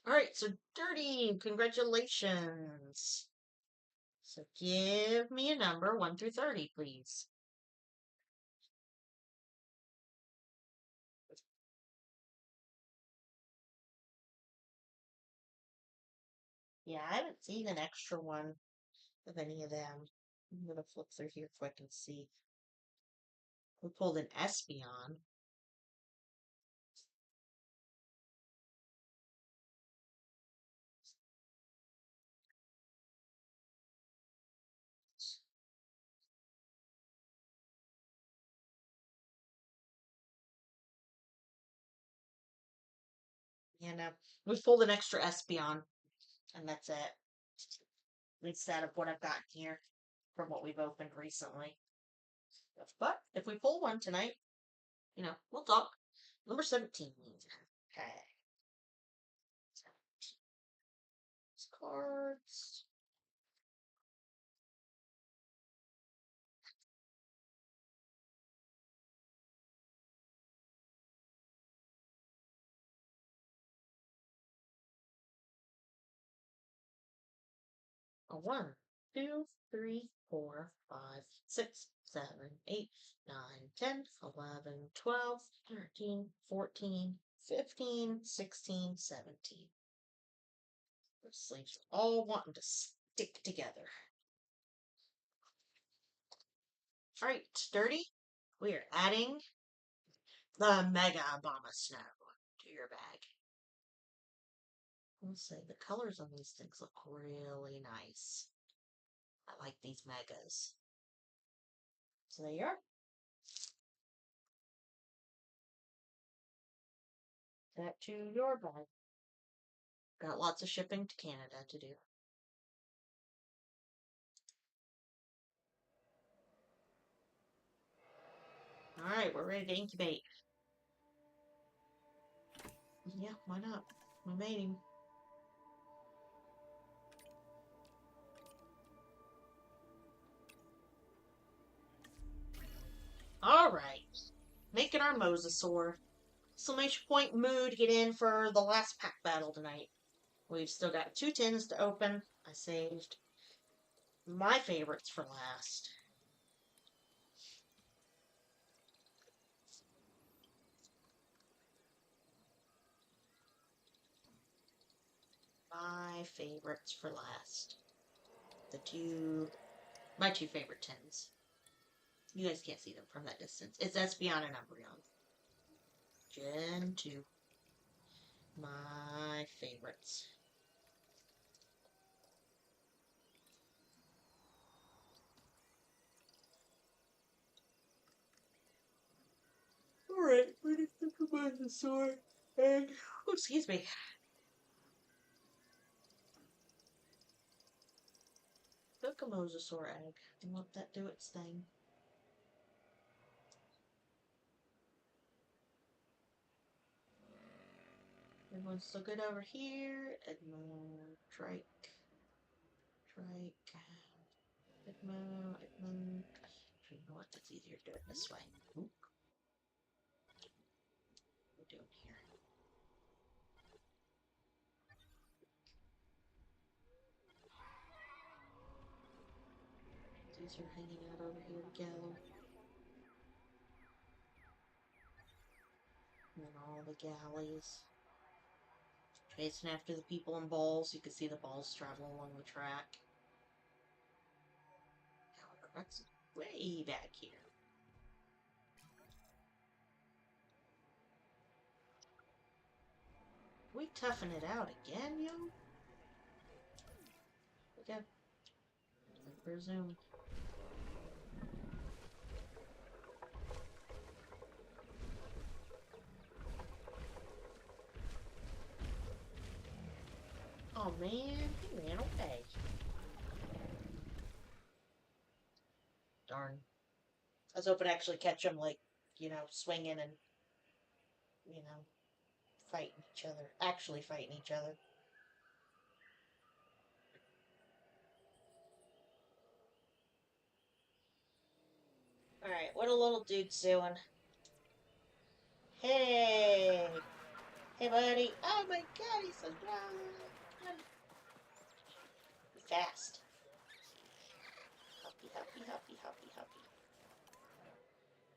Alright, so Dirty, congratulations. So give me a number, 1 through 30, please. Yeah, I haven't seen an extra one of any of them. I'm gonna flip through here quick and see. We pulled an Espeon. And we pulled an extra Espeon, and that's it. Instead of what I've gotten here from what we've opened recently. But if we pull one tonight, we'll talk. Number 17. Okay. 17. Cards. A 1, 2, 3, 4, 5, 6, 7, 8, 9, 10, 11, 12, 13, 14, 15, 16, 17. Those sleeves are all wanting to stick together. Alright, Dirty. We are adding the Mega Obama Snow to your bag. I'll say the colors on these things look really nice. I like these megas. So there you are. That to your bag. Got lots of shipping to Canada to do. Alright, we're ready to incubate. Yeah, why not? We made him. Alright. Making our Mosasaur. Exclamation point mood, get in for the last pack battle tonight. We've still got 2 tins to open. I saved my favorites for last. My favorites for last. My two favorite tins. You guys can't see them from that distance. It's Espeon and Umbreon. Gen 2. My favorites. Alright, ready to combine the sword and... Oh, excuse me. Cook a Mosasaur egg and let that do its thing. Everyone's still good over here. Edmund, Drake. Edmund. You know what? It's easier to do it this way. Oop. What are we doing here? These are hanging out over here together. And then all the galleys. chasing after the people in balls. You can see the balls traveling along the track. However, that's way back here. We toughen it out again, yo? Okay. Resume. Oh man, he ran away. Darn. I was hoping to actually catch him, like, you know, swinging and, you know, fighting each other. Actually fighting each other. Alright, what a little dude's doing. Hey! Hey, buddy. Oh my god, he's so strong. Be fast. Hoppy, hoppy, hoppy, hoppy, hoppy.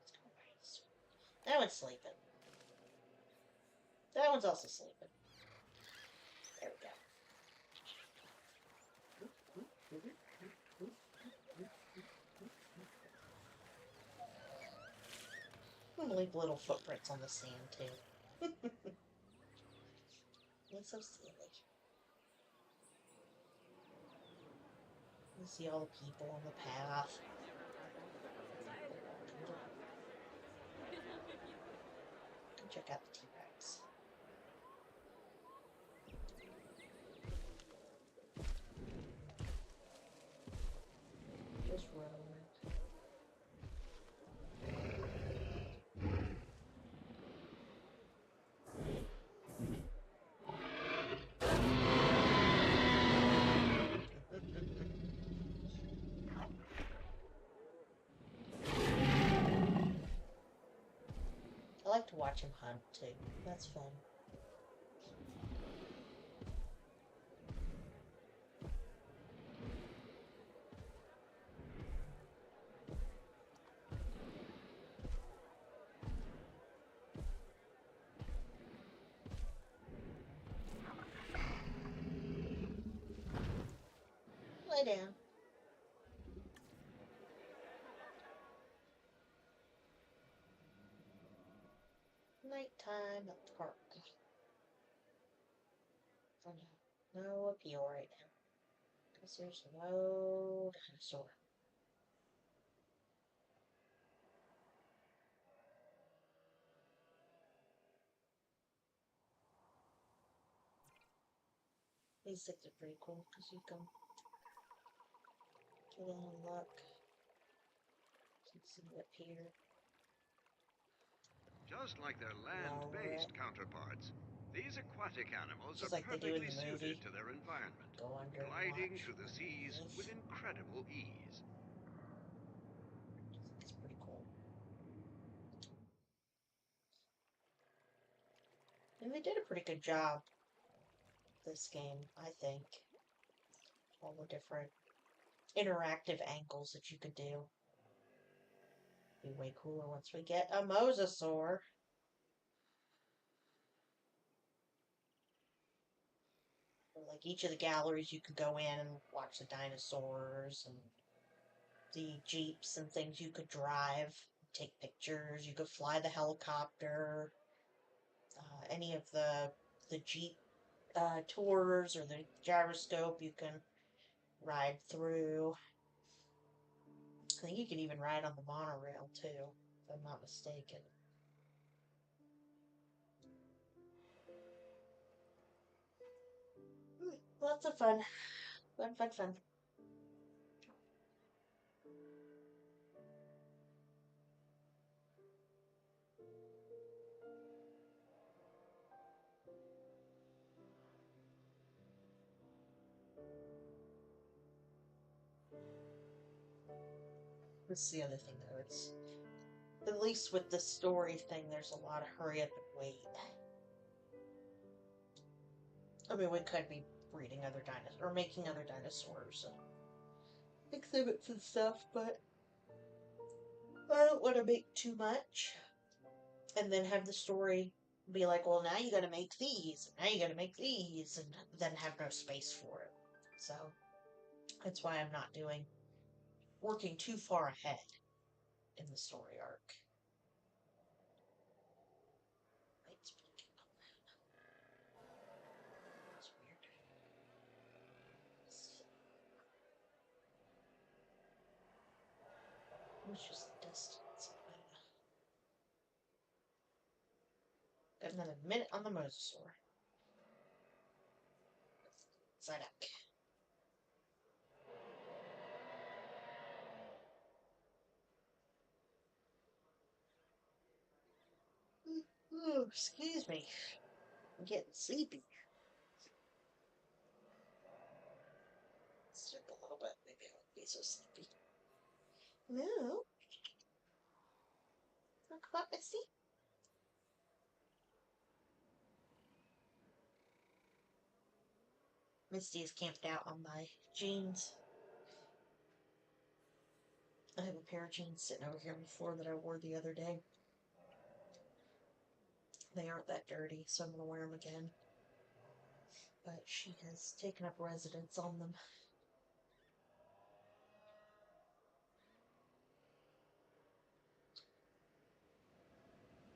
Let's go nice. That one's sleeping. That one's also sleeping. There we go. I'm gonna leave little footprints on the sand too. It's so silly. You see all the people on the path. Go check out the T-Rex. Just rolling. I like to watch him hunt too. That's fun. Lay down. Nighttime at the park. Oh no. No appeal right now. Because there's no dinosaur. These things are pretty cool because you can get in and look. You can see up here. Just like their land-based counterparts, these aquatic animals Just are like they do in perfectly the movie. suited to their environment, Go under and gliding watch through the seas underneath. with incredible ease. It's pretty cool. And they did a pretty good job this game, I think. All the different interactive angles that you could do. Be way cooler once we get a mosasaur. Like each of the galleries you could go in and watch the dinosaurs and the jeeps and things you could drive, take pictures, you could fly the helicopter, any of the jeep tours or the gyroscope you can ride through. I think you can even ride on the monorail too, if I'm not mistaken. Lots of fun. Fun, fun, fun. That's the other thing though, it's at least with the story thing there's a lot of hurry up and wait. I mean, we could be breeding other dinosaurs or making other dinosaurs and exhibits and stuff, but I don't want to make too much and then have the story Be like, well, now you gotta make these, now you gotta make these, and then have no space for it. So that's why I'm not working too far ahead in the story arc. Lights blinking on that. That's weird. It was just the distance. Got another minute on the mosasaur. Psyduck. Oh, excuse me. I'm getting sleepy. Sleep a little bit. Maybe I won't be so sleepy. No. Come up, Misty. Misty is camped out on my jeans. I have a pair of jeans sitting over here on the floor that I wore the other day. They aren't that dirty, so I'm going to wear them again. But she has taken up residence on them.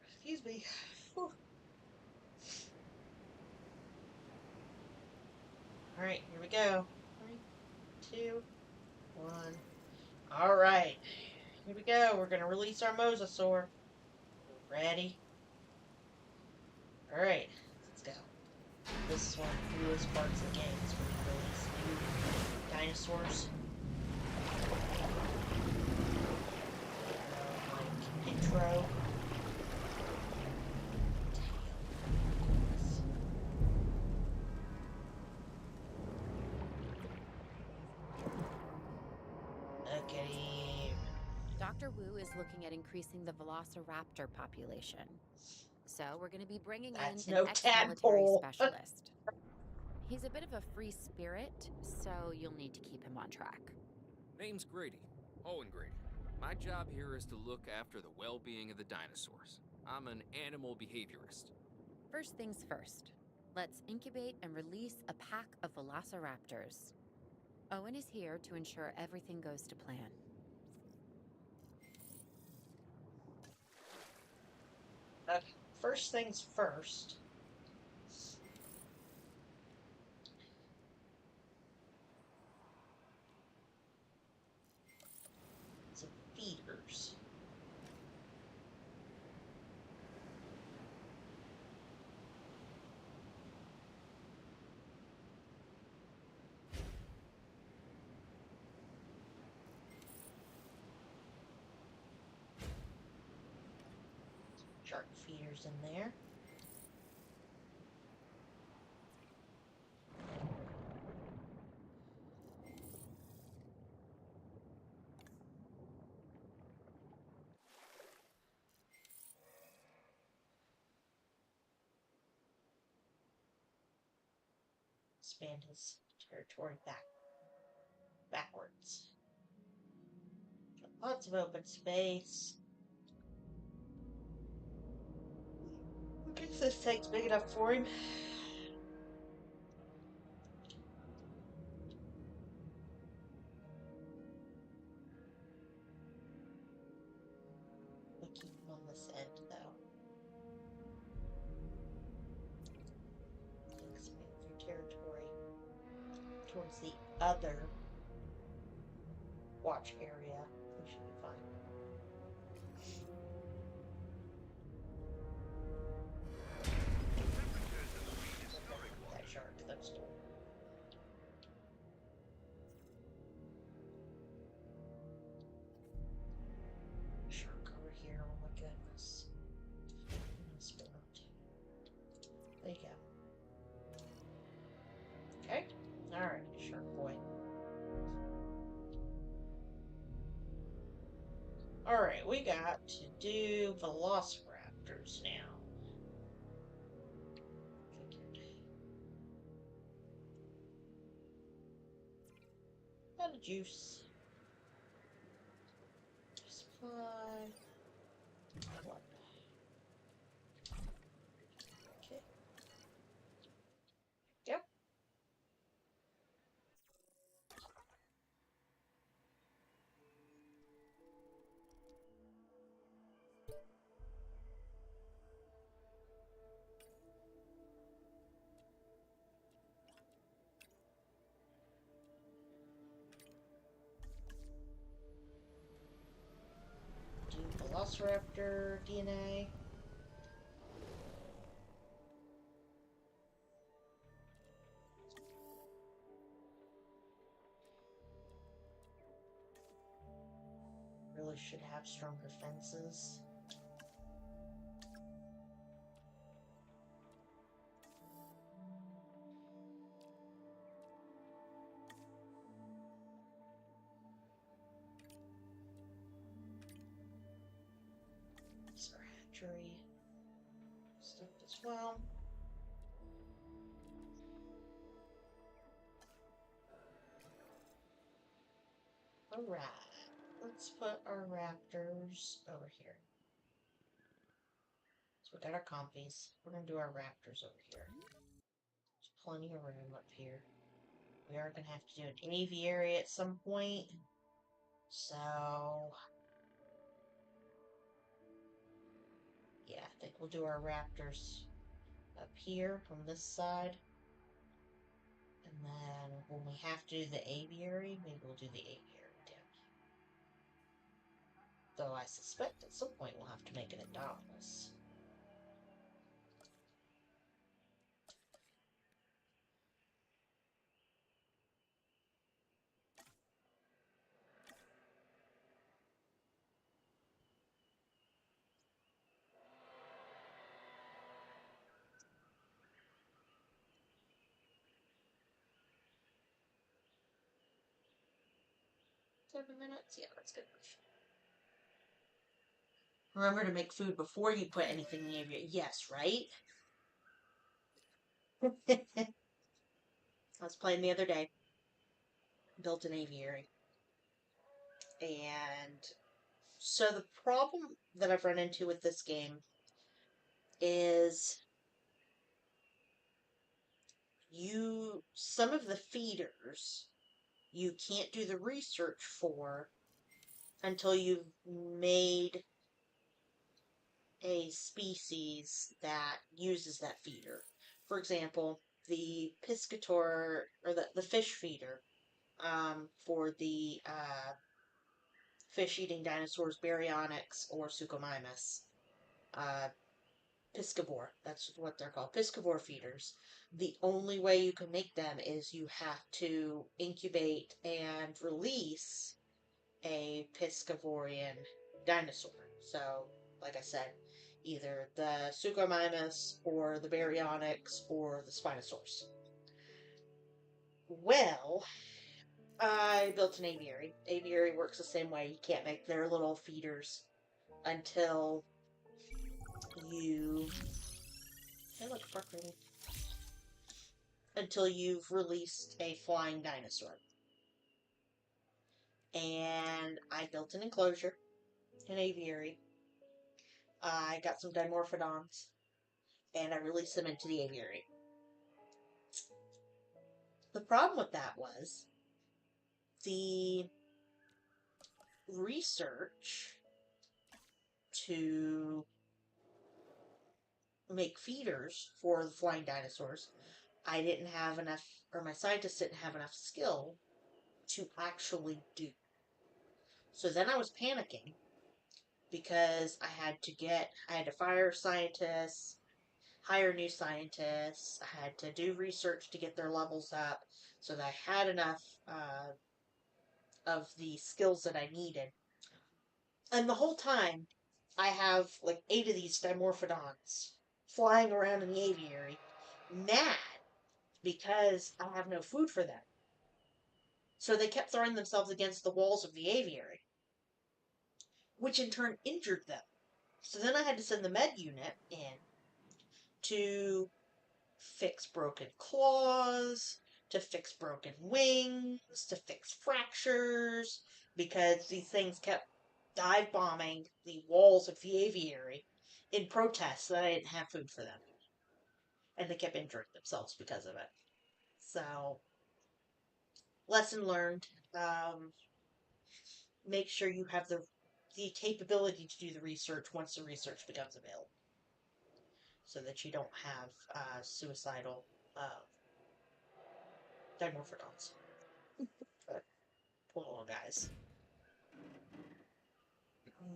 Excuse me. Whew. Alright, here we go. 3, 2, 1. Alright. Here we go. We're going to release our mosasaur. Ready? Alright, let's go. This is one of the coolest parts of the game, is when you release new dinosaurs. Like, intro. Look at him. Dr. Wu is looking at increasing the velociraptor population. So we're going to be bringing That's in no an ex-military tadpole. specialist. He's a bit of a free spirit, so you'll need to keep him on track. Name's Grady. Owen Grady. My job here is to look after the well-being of the dinosaurs. I'm an animal behaviorist. First things first. Let's incubate and release a pack of velociraptors. Owen is here to ensure everything goes to plan. Okay, first things first. Some feeders. Shark feeders in there. Expand his territory backwards. Lots of open space. I guess this tank's big enough for him. We'll keep him on this end, though. Expand your territory towards the other watch area. We should be fine. That shark, that's cool. Shark over here, oh my goodness. There you go. Okay. Alright, shark boy. Alright, we got to do velociraptors now. Got a juice. Supply. What? Velociraptor DNA. Really should have stronger fences. It's our hatchery stuff as well. Alright, let's put our raptors over here. So we got our compies. We're gonna do our raptors over here. There's plenty of room up here. We are gonna have to do an aviary at some point. So yeah, I think we'll do our raptors up here on this side. And then when we have to do the aviary, maybe we'll do the aviary down here. Though I suspect at some point we'll have to make it Indominus. 7 minutes? Yeah, that's good enough. Remember to make food before you put anything in the aviary. Yes, right? I was playing the other day. Built an aviary. And so the problem that I've run into with this game is some of the feeders you can't do the research for until you've made a species that uses that feeder. For example, the piscator, or the fish feeder, for the fish-eating dinosaurs, baryonyx or suchomimus, piscivore, that's what they're called, piscivore feeders. The only way you can make them is you have to incubate and release a piscivorian dinosaur. So, like I said, either the suchomimus or the baryonyx or the spinosaurus. Well, I built an aviary. Aviary works the same way. You can't make their little feeders until you... Hey, look, park rating. Until you've released a flying dinosaur. And I built an enclosure, an aviary. I got some dimorphodons, and I released them into the aviary. The problem with that was the research to make feeders for the flying dinosaurs, I didn't have enough, or my scientists didn't have enough skill to actually do. So then I was panicking because I had to fire scientists, hire new scientists, I had to do research to get their levels up so that I had enough of the skills that I needed. And the whole time, I have like 8 of these dimorphodons flying around in the aviary, mad because I have no food for them. So they kept throwing themselves against the walls of the aviary, which in turn injured them. So then I had to send the med unit in to fix broken claws, to fix broken wings, to fix fractures, because these things kept dive bombing the walls of the aviary in protest that I didn't have food for them. And they kept injuring themselves because of it. So, lesson learned. Make sure you have the capability to do the research once the research becomes available, so that you don't have suicidal dimorphodons. But poor little guys.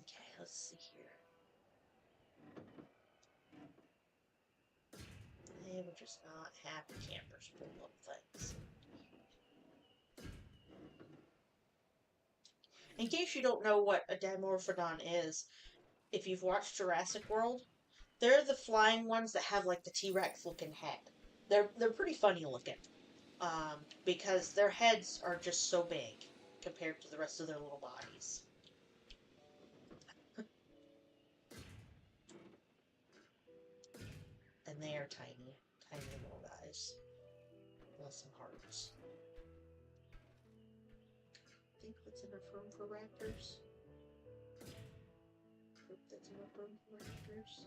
Okay, let's see here. They were just not happy campers pull up things. In case you don't know what a Dimorphodon is, if you've watched Jurassic World, they're the flying ones that have like the T-Rex looking head. They're pretty funny looking. Because their heads are just so big compared to the rest of their little bodies. And they are tiny, tiny little guys. With some hearts. I think what's enough room for raptors? Hope that's enough room for raptors.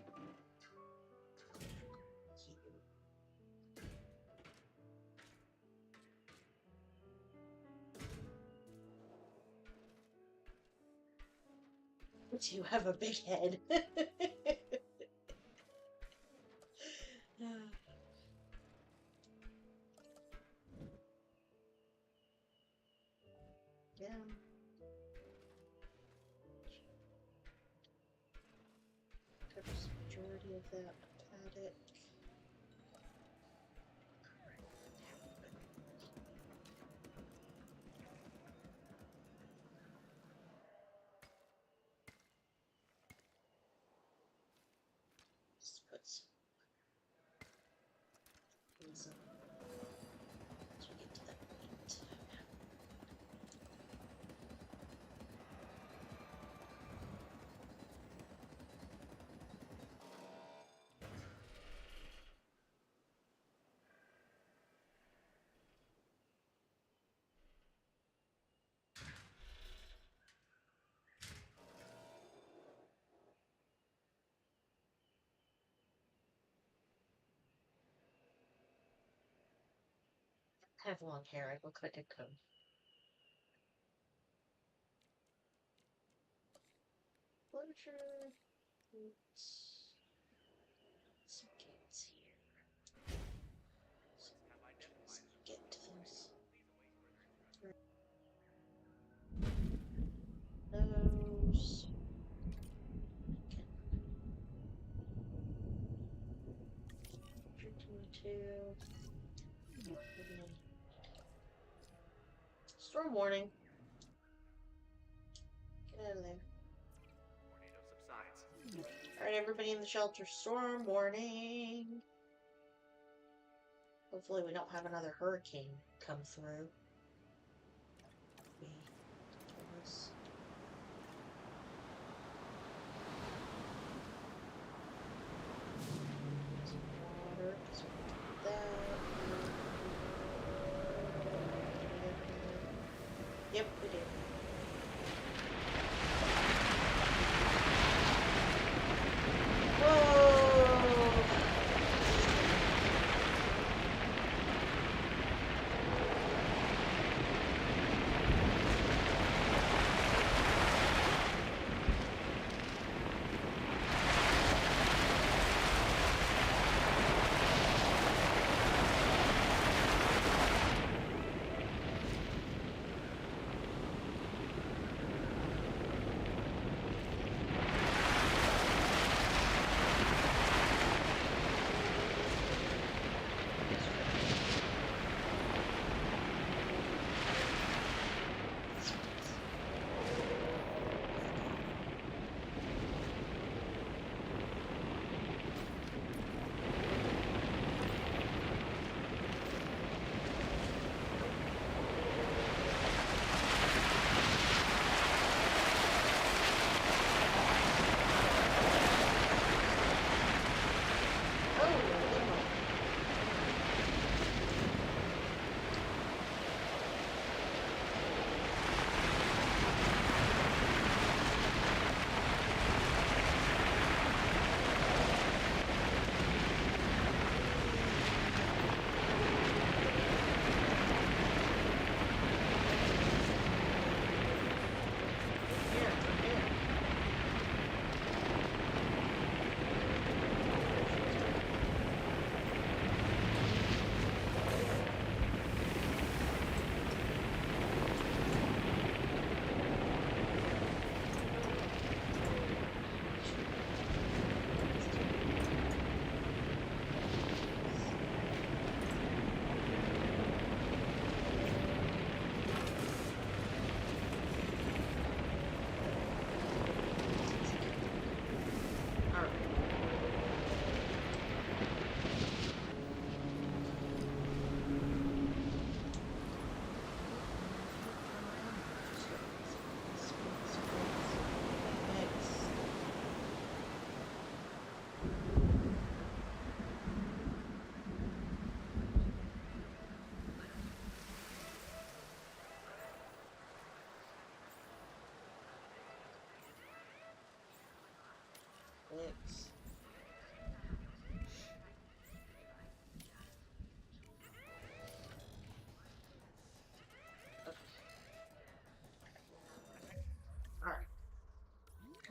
Cute. You have a big head. Yeah. Covers the majority of that paddock. Just put some things up as we get to that point. I have long hair. I look like a comb. Closure. Some gates here. So let's get to those. Those. Okay. 322. Storm warning. Get out of there. Tornado subsides. Alright, everybody in the shelter, storm warning. Hopefully we don't have another hurricane come through. We do this. Some water, because we can do that. Yep, we do. Whoa!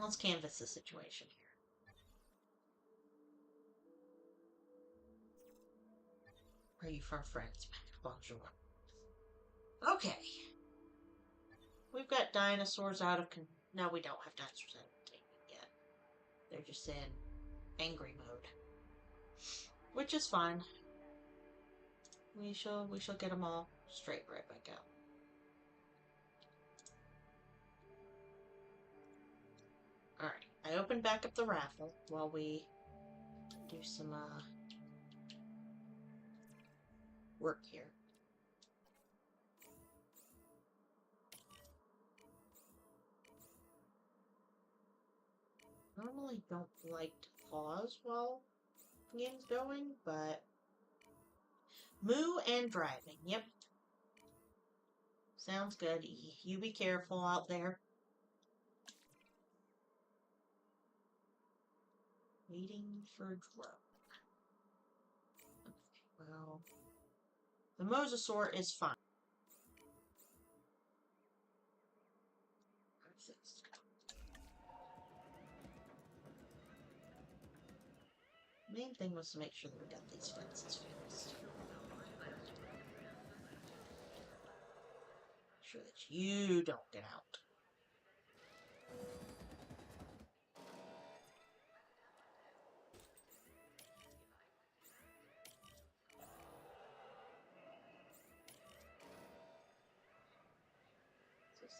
Let's canvass the situation here. Are you from France? Bonjour. Okay. We've got dinosaurs out of no, we don't have dinosaurs out of containment yet. They're just in angry mode, which is fine. We shall get them all straight right back out. All right. I opened back up the raffle while we do some work here. Normally don't like to pause while the game's going, but moo and driving. Yep. Sounds good. You be careful out there. Waiting for drone. Okay, well, the mosasaur is fine. Main thing was to make sure that we got these fences fixed. Make sure that you don't get out.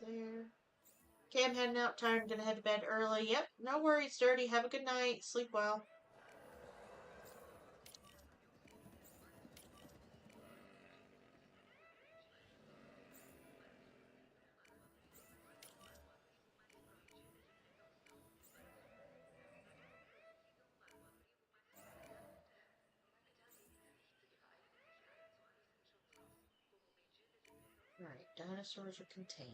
There. Okay, I'm heading out. Tired. I'm gonna head to bed early. Yep, no worries, Dirty. Have a good night. Sleep well. Alright, dinosaurs are contained.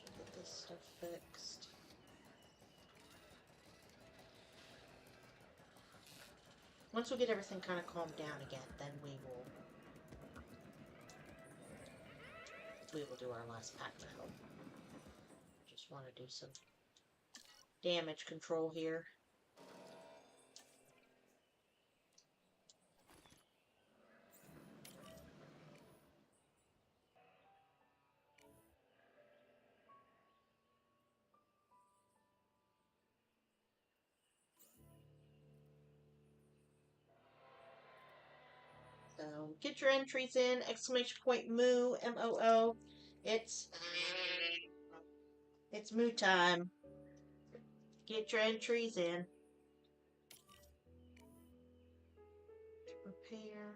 Let's get this stuff fixed. Once we get everything kind of calmed down again, then we will do our last pack battle. Just want to do some damage control here. So get your entries in, exclamation point moo, M-O-O. It's moo time. Get your entries in. Repair.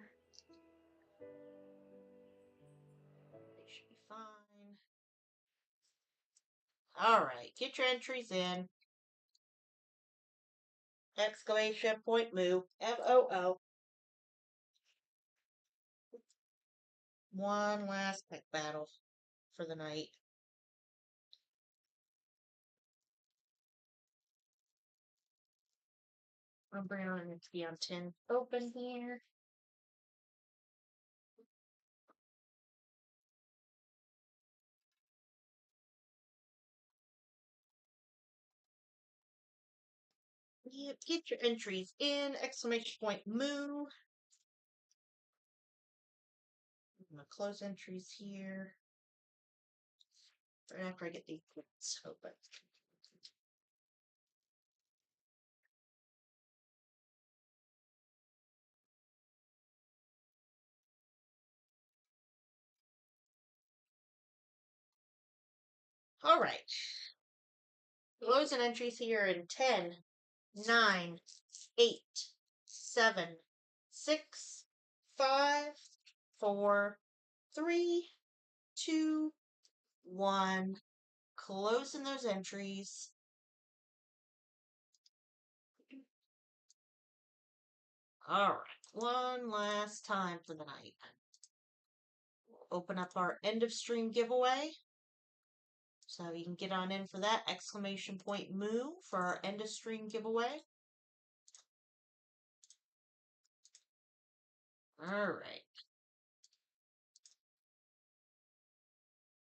They should be fine. Alright, get your entries in. Exclamation point moo, M-O-O. One last pack battle for the night. I'm bringing it to be on 10 open here. Yep, get your entries in, exclamation point moo. I'm gonna close entries here. Right after I get these books open. Alright. Closing entries here in 10, 9, 8, 7, 6, 5, 4, 3, 2, 1. Closing those entries. Alright, one last time for the night. We'll open up our end of stream giveaway. So you can get on in for that. Exclamation point moo for our end of stream giveaway. Alright.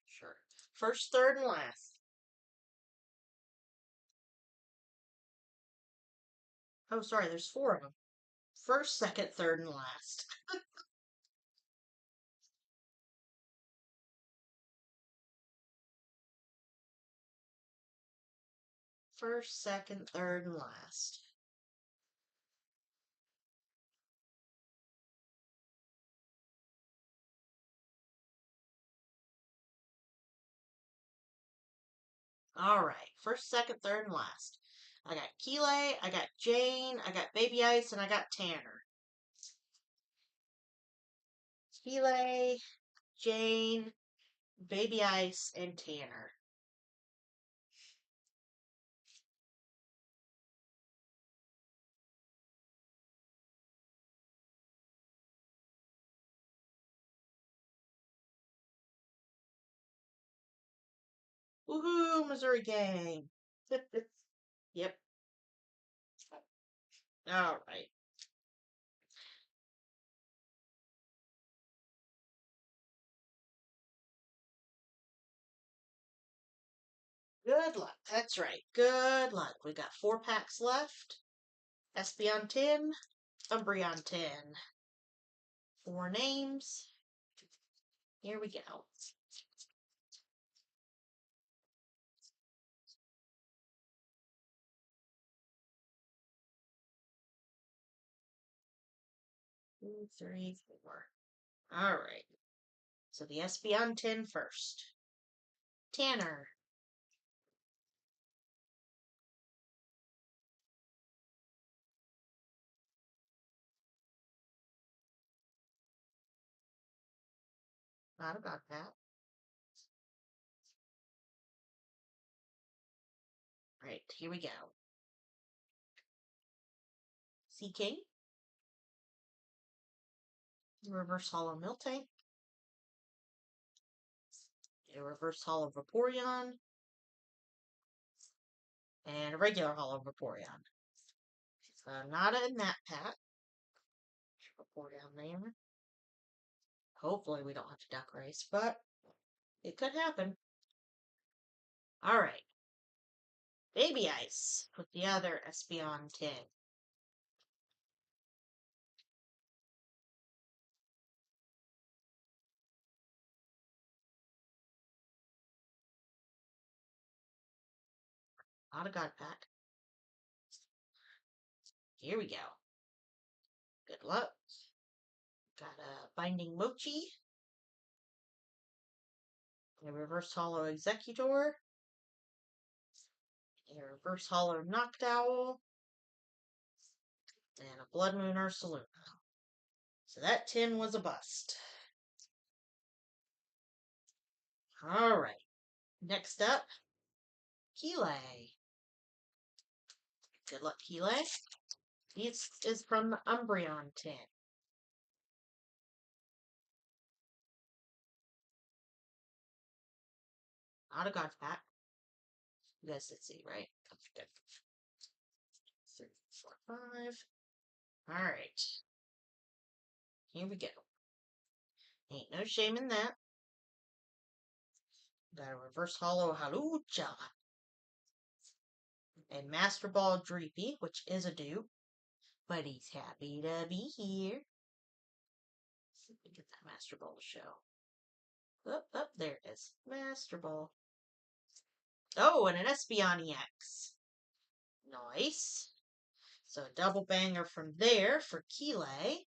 Sure. First, third, and last. Oh, sorry, there's 4 of them. First, second, third, and last. First, second, third, and last. All right, first, second, third, and last. I got Keeley, I got Jane, I got Baby Ice, and I got Tanner. Keeley, Jane, Baby Ice, and Tanner. Woohoo, Missouri gang. Yep. All right. Good luck. That's right. Good luck. We got 4 packs left. Espeon 10, Umbreon 10. 4 names. Here we go. Two, three, 4. All right. So the Espeon 10 first. Tanner. Not about that. Right, here we go. Sea King. Reverse Hollow Miltank. A Reverse Hollow Vaporeon. And a regular Hollow Vaporeon. Not in that pack. Vaporeon there. Hopefully we don't have to duck race, but it could happen. Alright. Baby Ice with the other Espeon 10. Not a God pack. Here we go. Good luck. Got a Binding Mochi. A Reverse Hollow Executor. A Reverse Hollow Noctowl. And a Blood Moon Ursaluna. So that 10 was a bust. Alright. Next up, Keeley. Good luck, Keeley. This is from the Umbreon 10. Not a God pack. You guys did see, right? Good. 3, 4, 5. Alright. Here we go. Ain't no shame in that. Got a Reverse Hollow Halucha. A Master Ball Dreepy, which is a dupe. But he's happy to be here. Let's see if we get that Master Ball to show. Oh, there it is. Master Ball. Oh, and an Espeon EX. Nice. So a double banger from there for Keeley.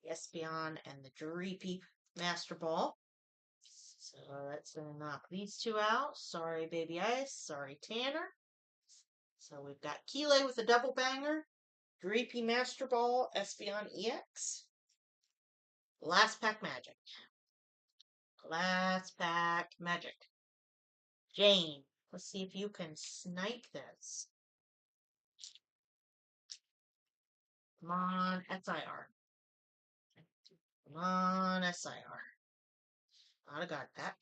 The Espeon and the Dreepy Master Ball. So that's going to knock these 2 out. Sorry, Baby Ice. Sorry, Tanner. So we've got Keeley with a double banger. Dreepy Master Ball, Espeon EX. Last pack magic. Last pack magic. Jane, let's see if you can snipe this. Come on, SIR. Come on, SIR. Not a God pack.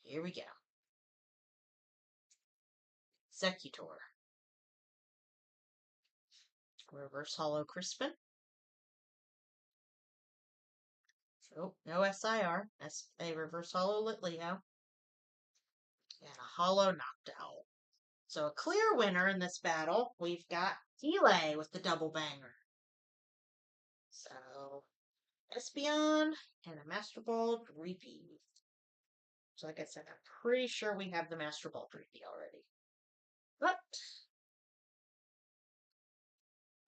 Here we go. Executor. Reverse Hollow Crispin. Oh, no SIR. That's a Reverse Hollow Litleo. And a Hollow Noctowl. So a clear winner in this battle. We've got Delay with the double banger. So Espeon and a Master Ball Dreepy. So like I said, I'm pretty sure we have the Master Ball Dreepy already. But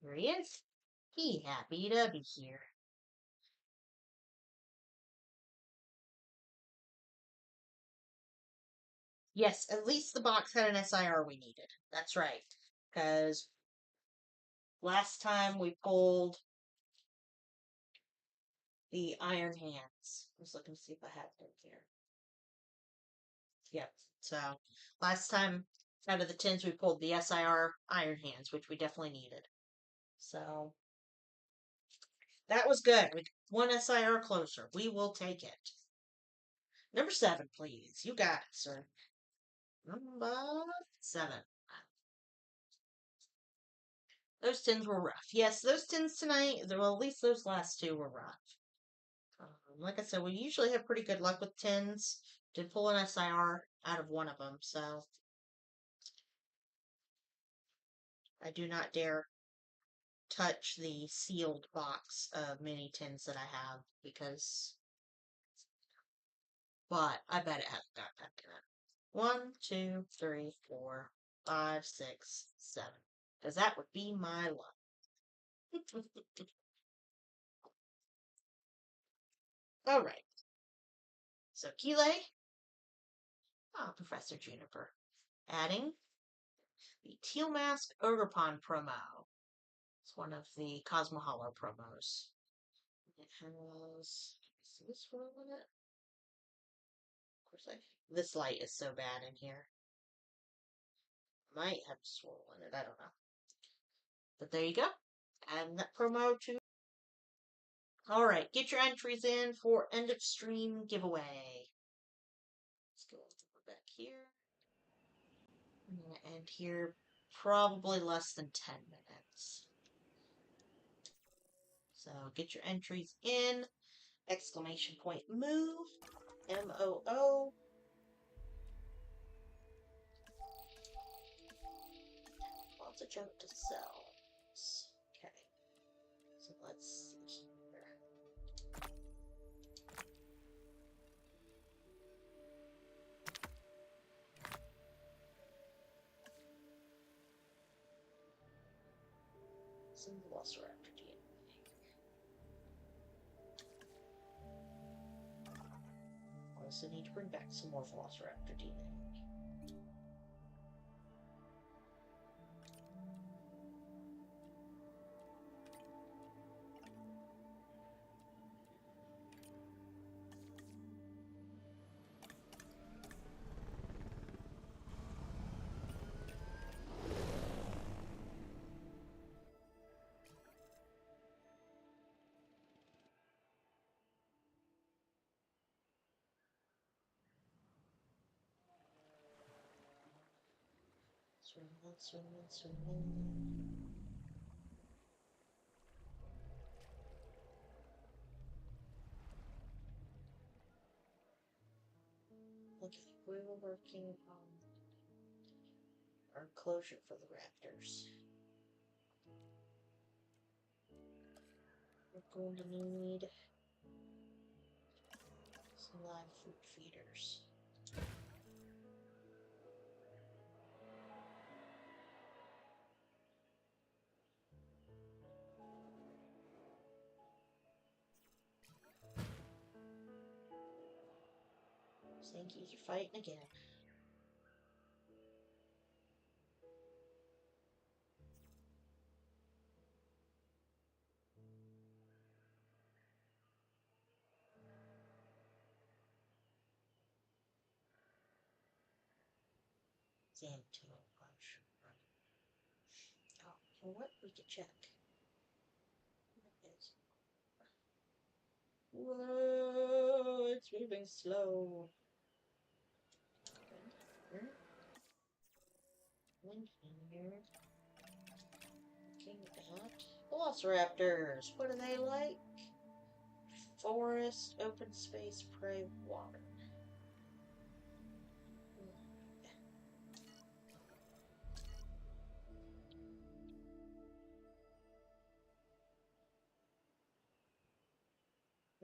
here he is. He happy to be here. Yes, at least the box had an SIR we needed. That's right. Because last time we pulled the Iron Hands. I was looking to see if I had them here. Yep. So last time out of the 10s we pulled the SIR Iron Hands, which we definitely needed. So that was good. We one SIR closer. We will take it. Number 7, please. You got it, sir. Number 7. Those 10s were rough. Yes, those 10s tonight, well, at least those last 2 were rough. Like I said, we usually have pretty good luck with 10s. Did pull an SIR out of one of them, so I do not dare touch the sealed box of mini 10s that I have, because... But I bet it hasn't got back in it. 1, 2, 3, 4, 5, 6, 7. Because that would be my luck. Alright. So, Keeley. Oh, Professor Juniper. Adding the Teal Mask Ogerpon promo. It's one of the Cosmo Hollow promos. It has... Is this one in it? Of course, this light is so bad in here. Might have swirl in it, I don't know. But there you go. Add that promo to... Alright, get your entries in for end of stream giveaway. Let's go back here. I'm going to end here probably less than 10 minutes. So get your entries in. Exclamation point move. MOO. Lots of junk to sell. Okay. So let's see here. Some Velociraptor DNA. Also need to bring back some more Velociraptor DNA. Swimming. Okay, we were working on our enclosure for the raptors. We're going to need some live fruit feeders. Sankeys are fighting again. Xantino punch. Oh, you know what? We could check. Whoa, it's moving slow. In here. Looking at Velociraptors. What do they like? Forest, open space, prey, water.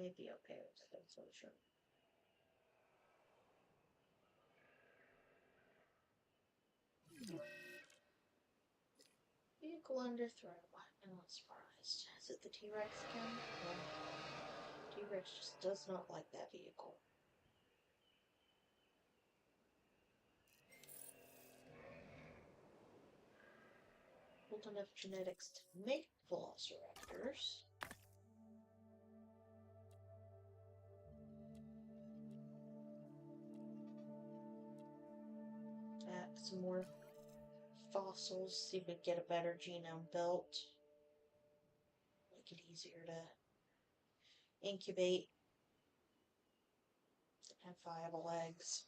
may be okay with it, I'm so sure. Vehicle under threat. What? I'm not surprised. Is it the T-Rex again? No. T-Rex just does not like that vehicle. Built enough genetics to make velociraptors. Some more fossils, see if we can get a better genome built. Make it easier to incubate and have viable eggs.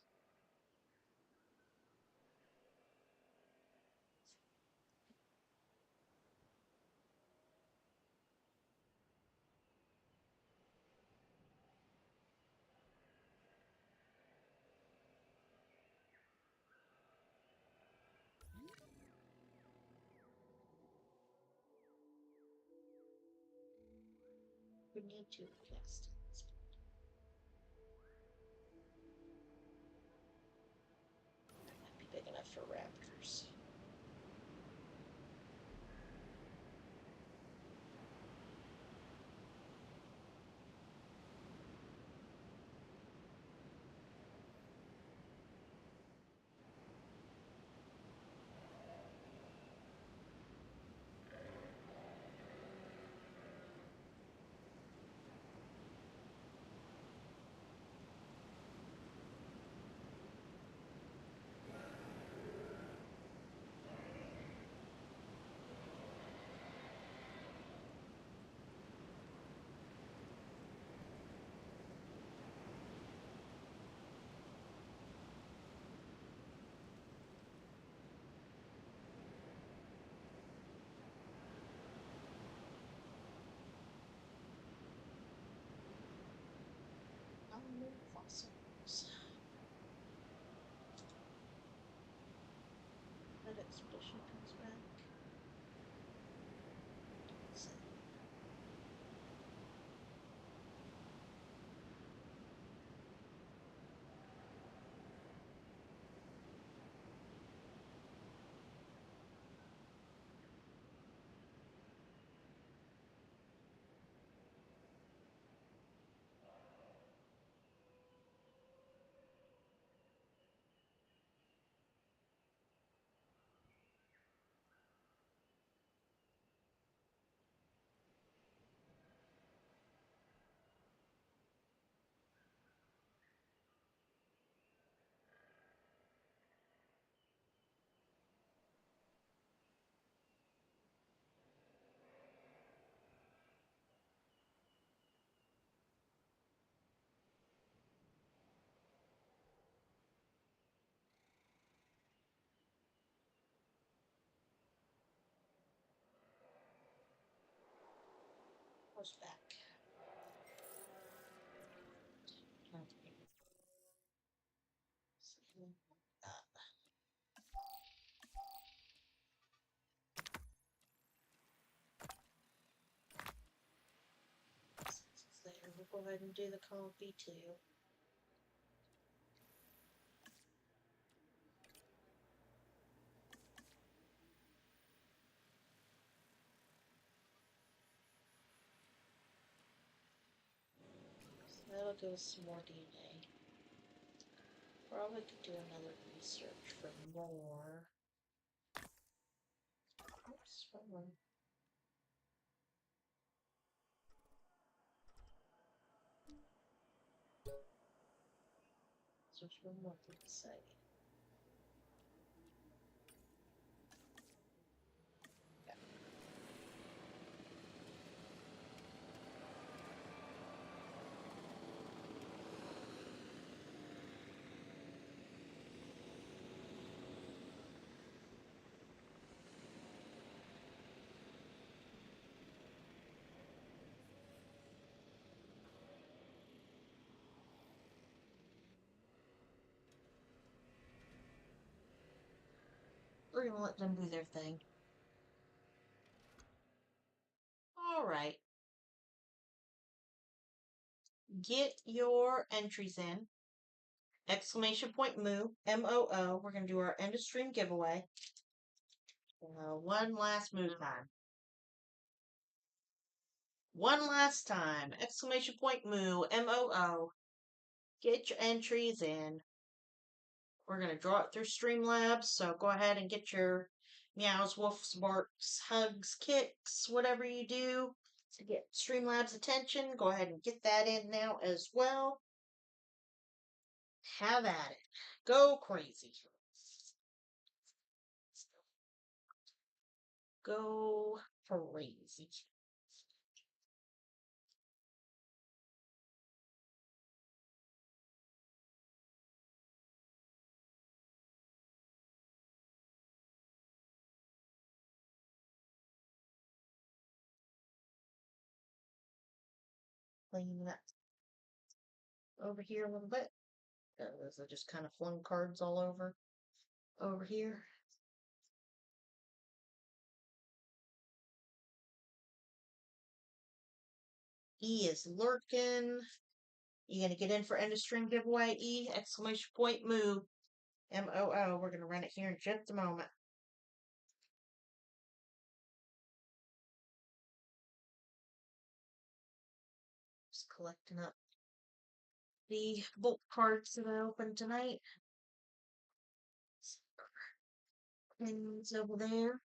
We need to next. That might be big enough for raptors. Unknown fossils. That expedition comes back. Goes back. There, we'll go ahead and do the comp B2. So that'll give us some more DNA. Probably could do another research for more. Oops, wrong one. Search for more for the site. We're gonna let them do their thing. Alright. get your entries in. Exclamation point moo, M-O-O. We're going to do our end of stream giveaway. One last moo time. One last time. Exclamation point moo, M-O-O. Get your entries in. We're going to draw it through Streamlabs, so go ahead and get your meows, woofs, barks, hugs, kicks, whatever you do to get Streamlabs' attention. Go ahead and get that in now as well. Have at it. Go crazy. Go crazy. Clean that over here a little bit. As I just kind of flung cards all over here. E is lurking. You gonna get in for end of stream giveaway? E, exclamation point, moo. M-O-O. We're gonna run it here in just a moment. Just collecting up the bulk cards that I opened tonight. Pins over there.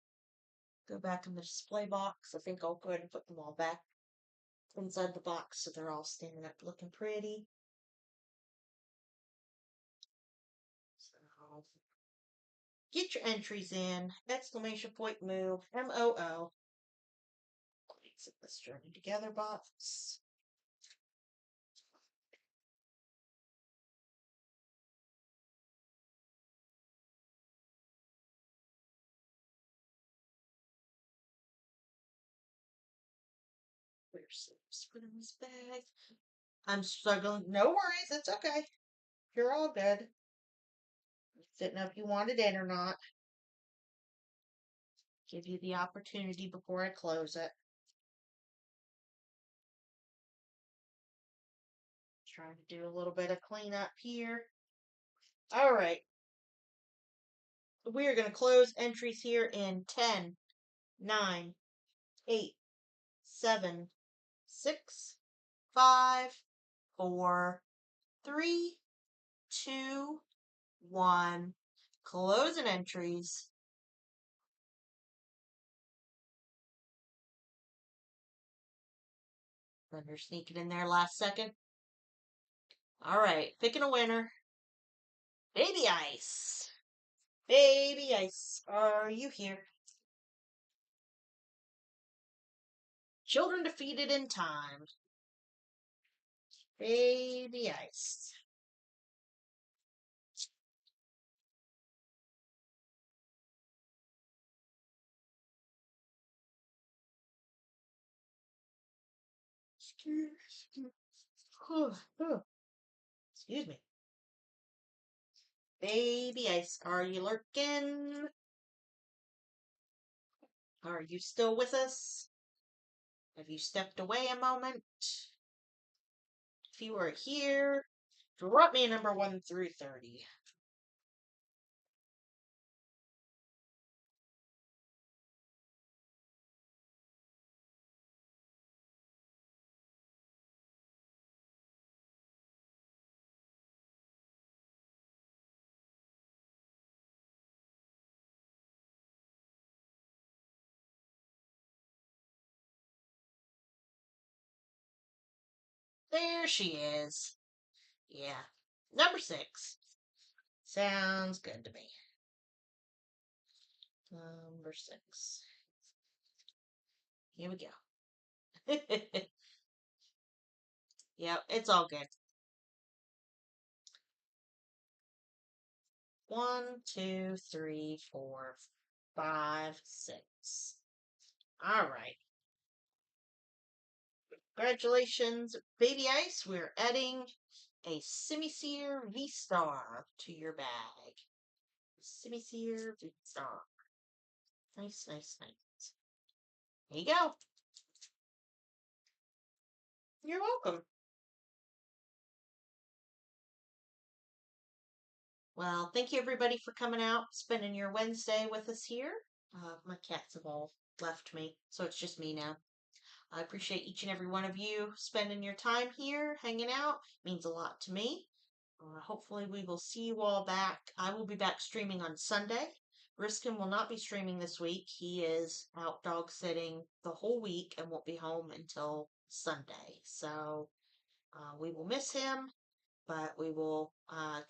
Go back in the display box. I think I'll go ahead and put them all back inside the box so they're all standing up looking pretty. So, get your entries in. Exclamation point moo. M-O-O. Exit this journey together box. Where's this? Put in this bag. I'm struggling. No worries. It's okay. You're all good. Didn't know if you wanted in or not. Give you the opportunity before I close it. Trying to do a little bit of cleanup here. All right. We are going to close entries here in 10, 9, 8, 7, 6, 5, 4, 3, 2, 1. Closing entries. Thunder sneaking in there last second. All right, picking a winner. Baby Ice. Baby Ice, are you here? Children defeated in time. Baby Ice. Excuse me. Baby Ice, are you lurking? Are you still with us? Have you stepped away a moment? If you are here, drop me a number 1 through 30. There she is. Yeah. Number 6. Sounds good to me. Number 6. Here we go. Yep, it's all good. 1, 2, 3, 4, 5, 6. All right. Congratulations, Baby Ice. We're adding a Semi-Seer V-Star to your bag. Semi-Seer V-Star. Nice, nice, nice. There you go. You're welcome. Well, thank you everybody for coming out, spending your Wednesday with us here. My cats have all left me, so it's just me now. I appreciate each and every one of you spending your time here, hanging out. It means a lot to me. Hopefully, we will see you all back. I will be back streaming on Sunday. Riscaan will not be streaming this week. He is out dog sitting the whole week and won't be home until Sunday. So we will miss him, but we will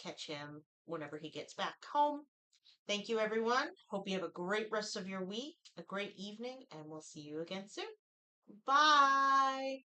catch him whenever he gets back home. Thank you, everyone. Hope you have a great rest of your week, a great evening, and we'll see you again soon. Bye.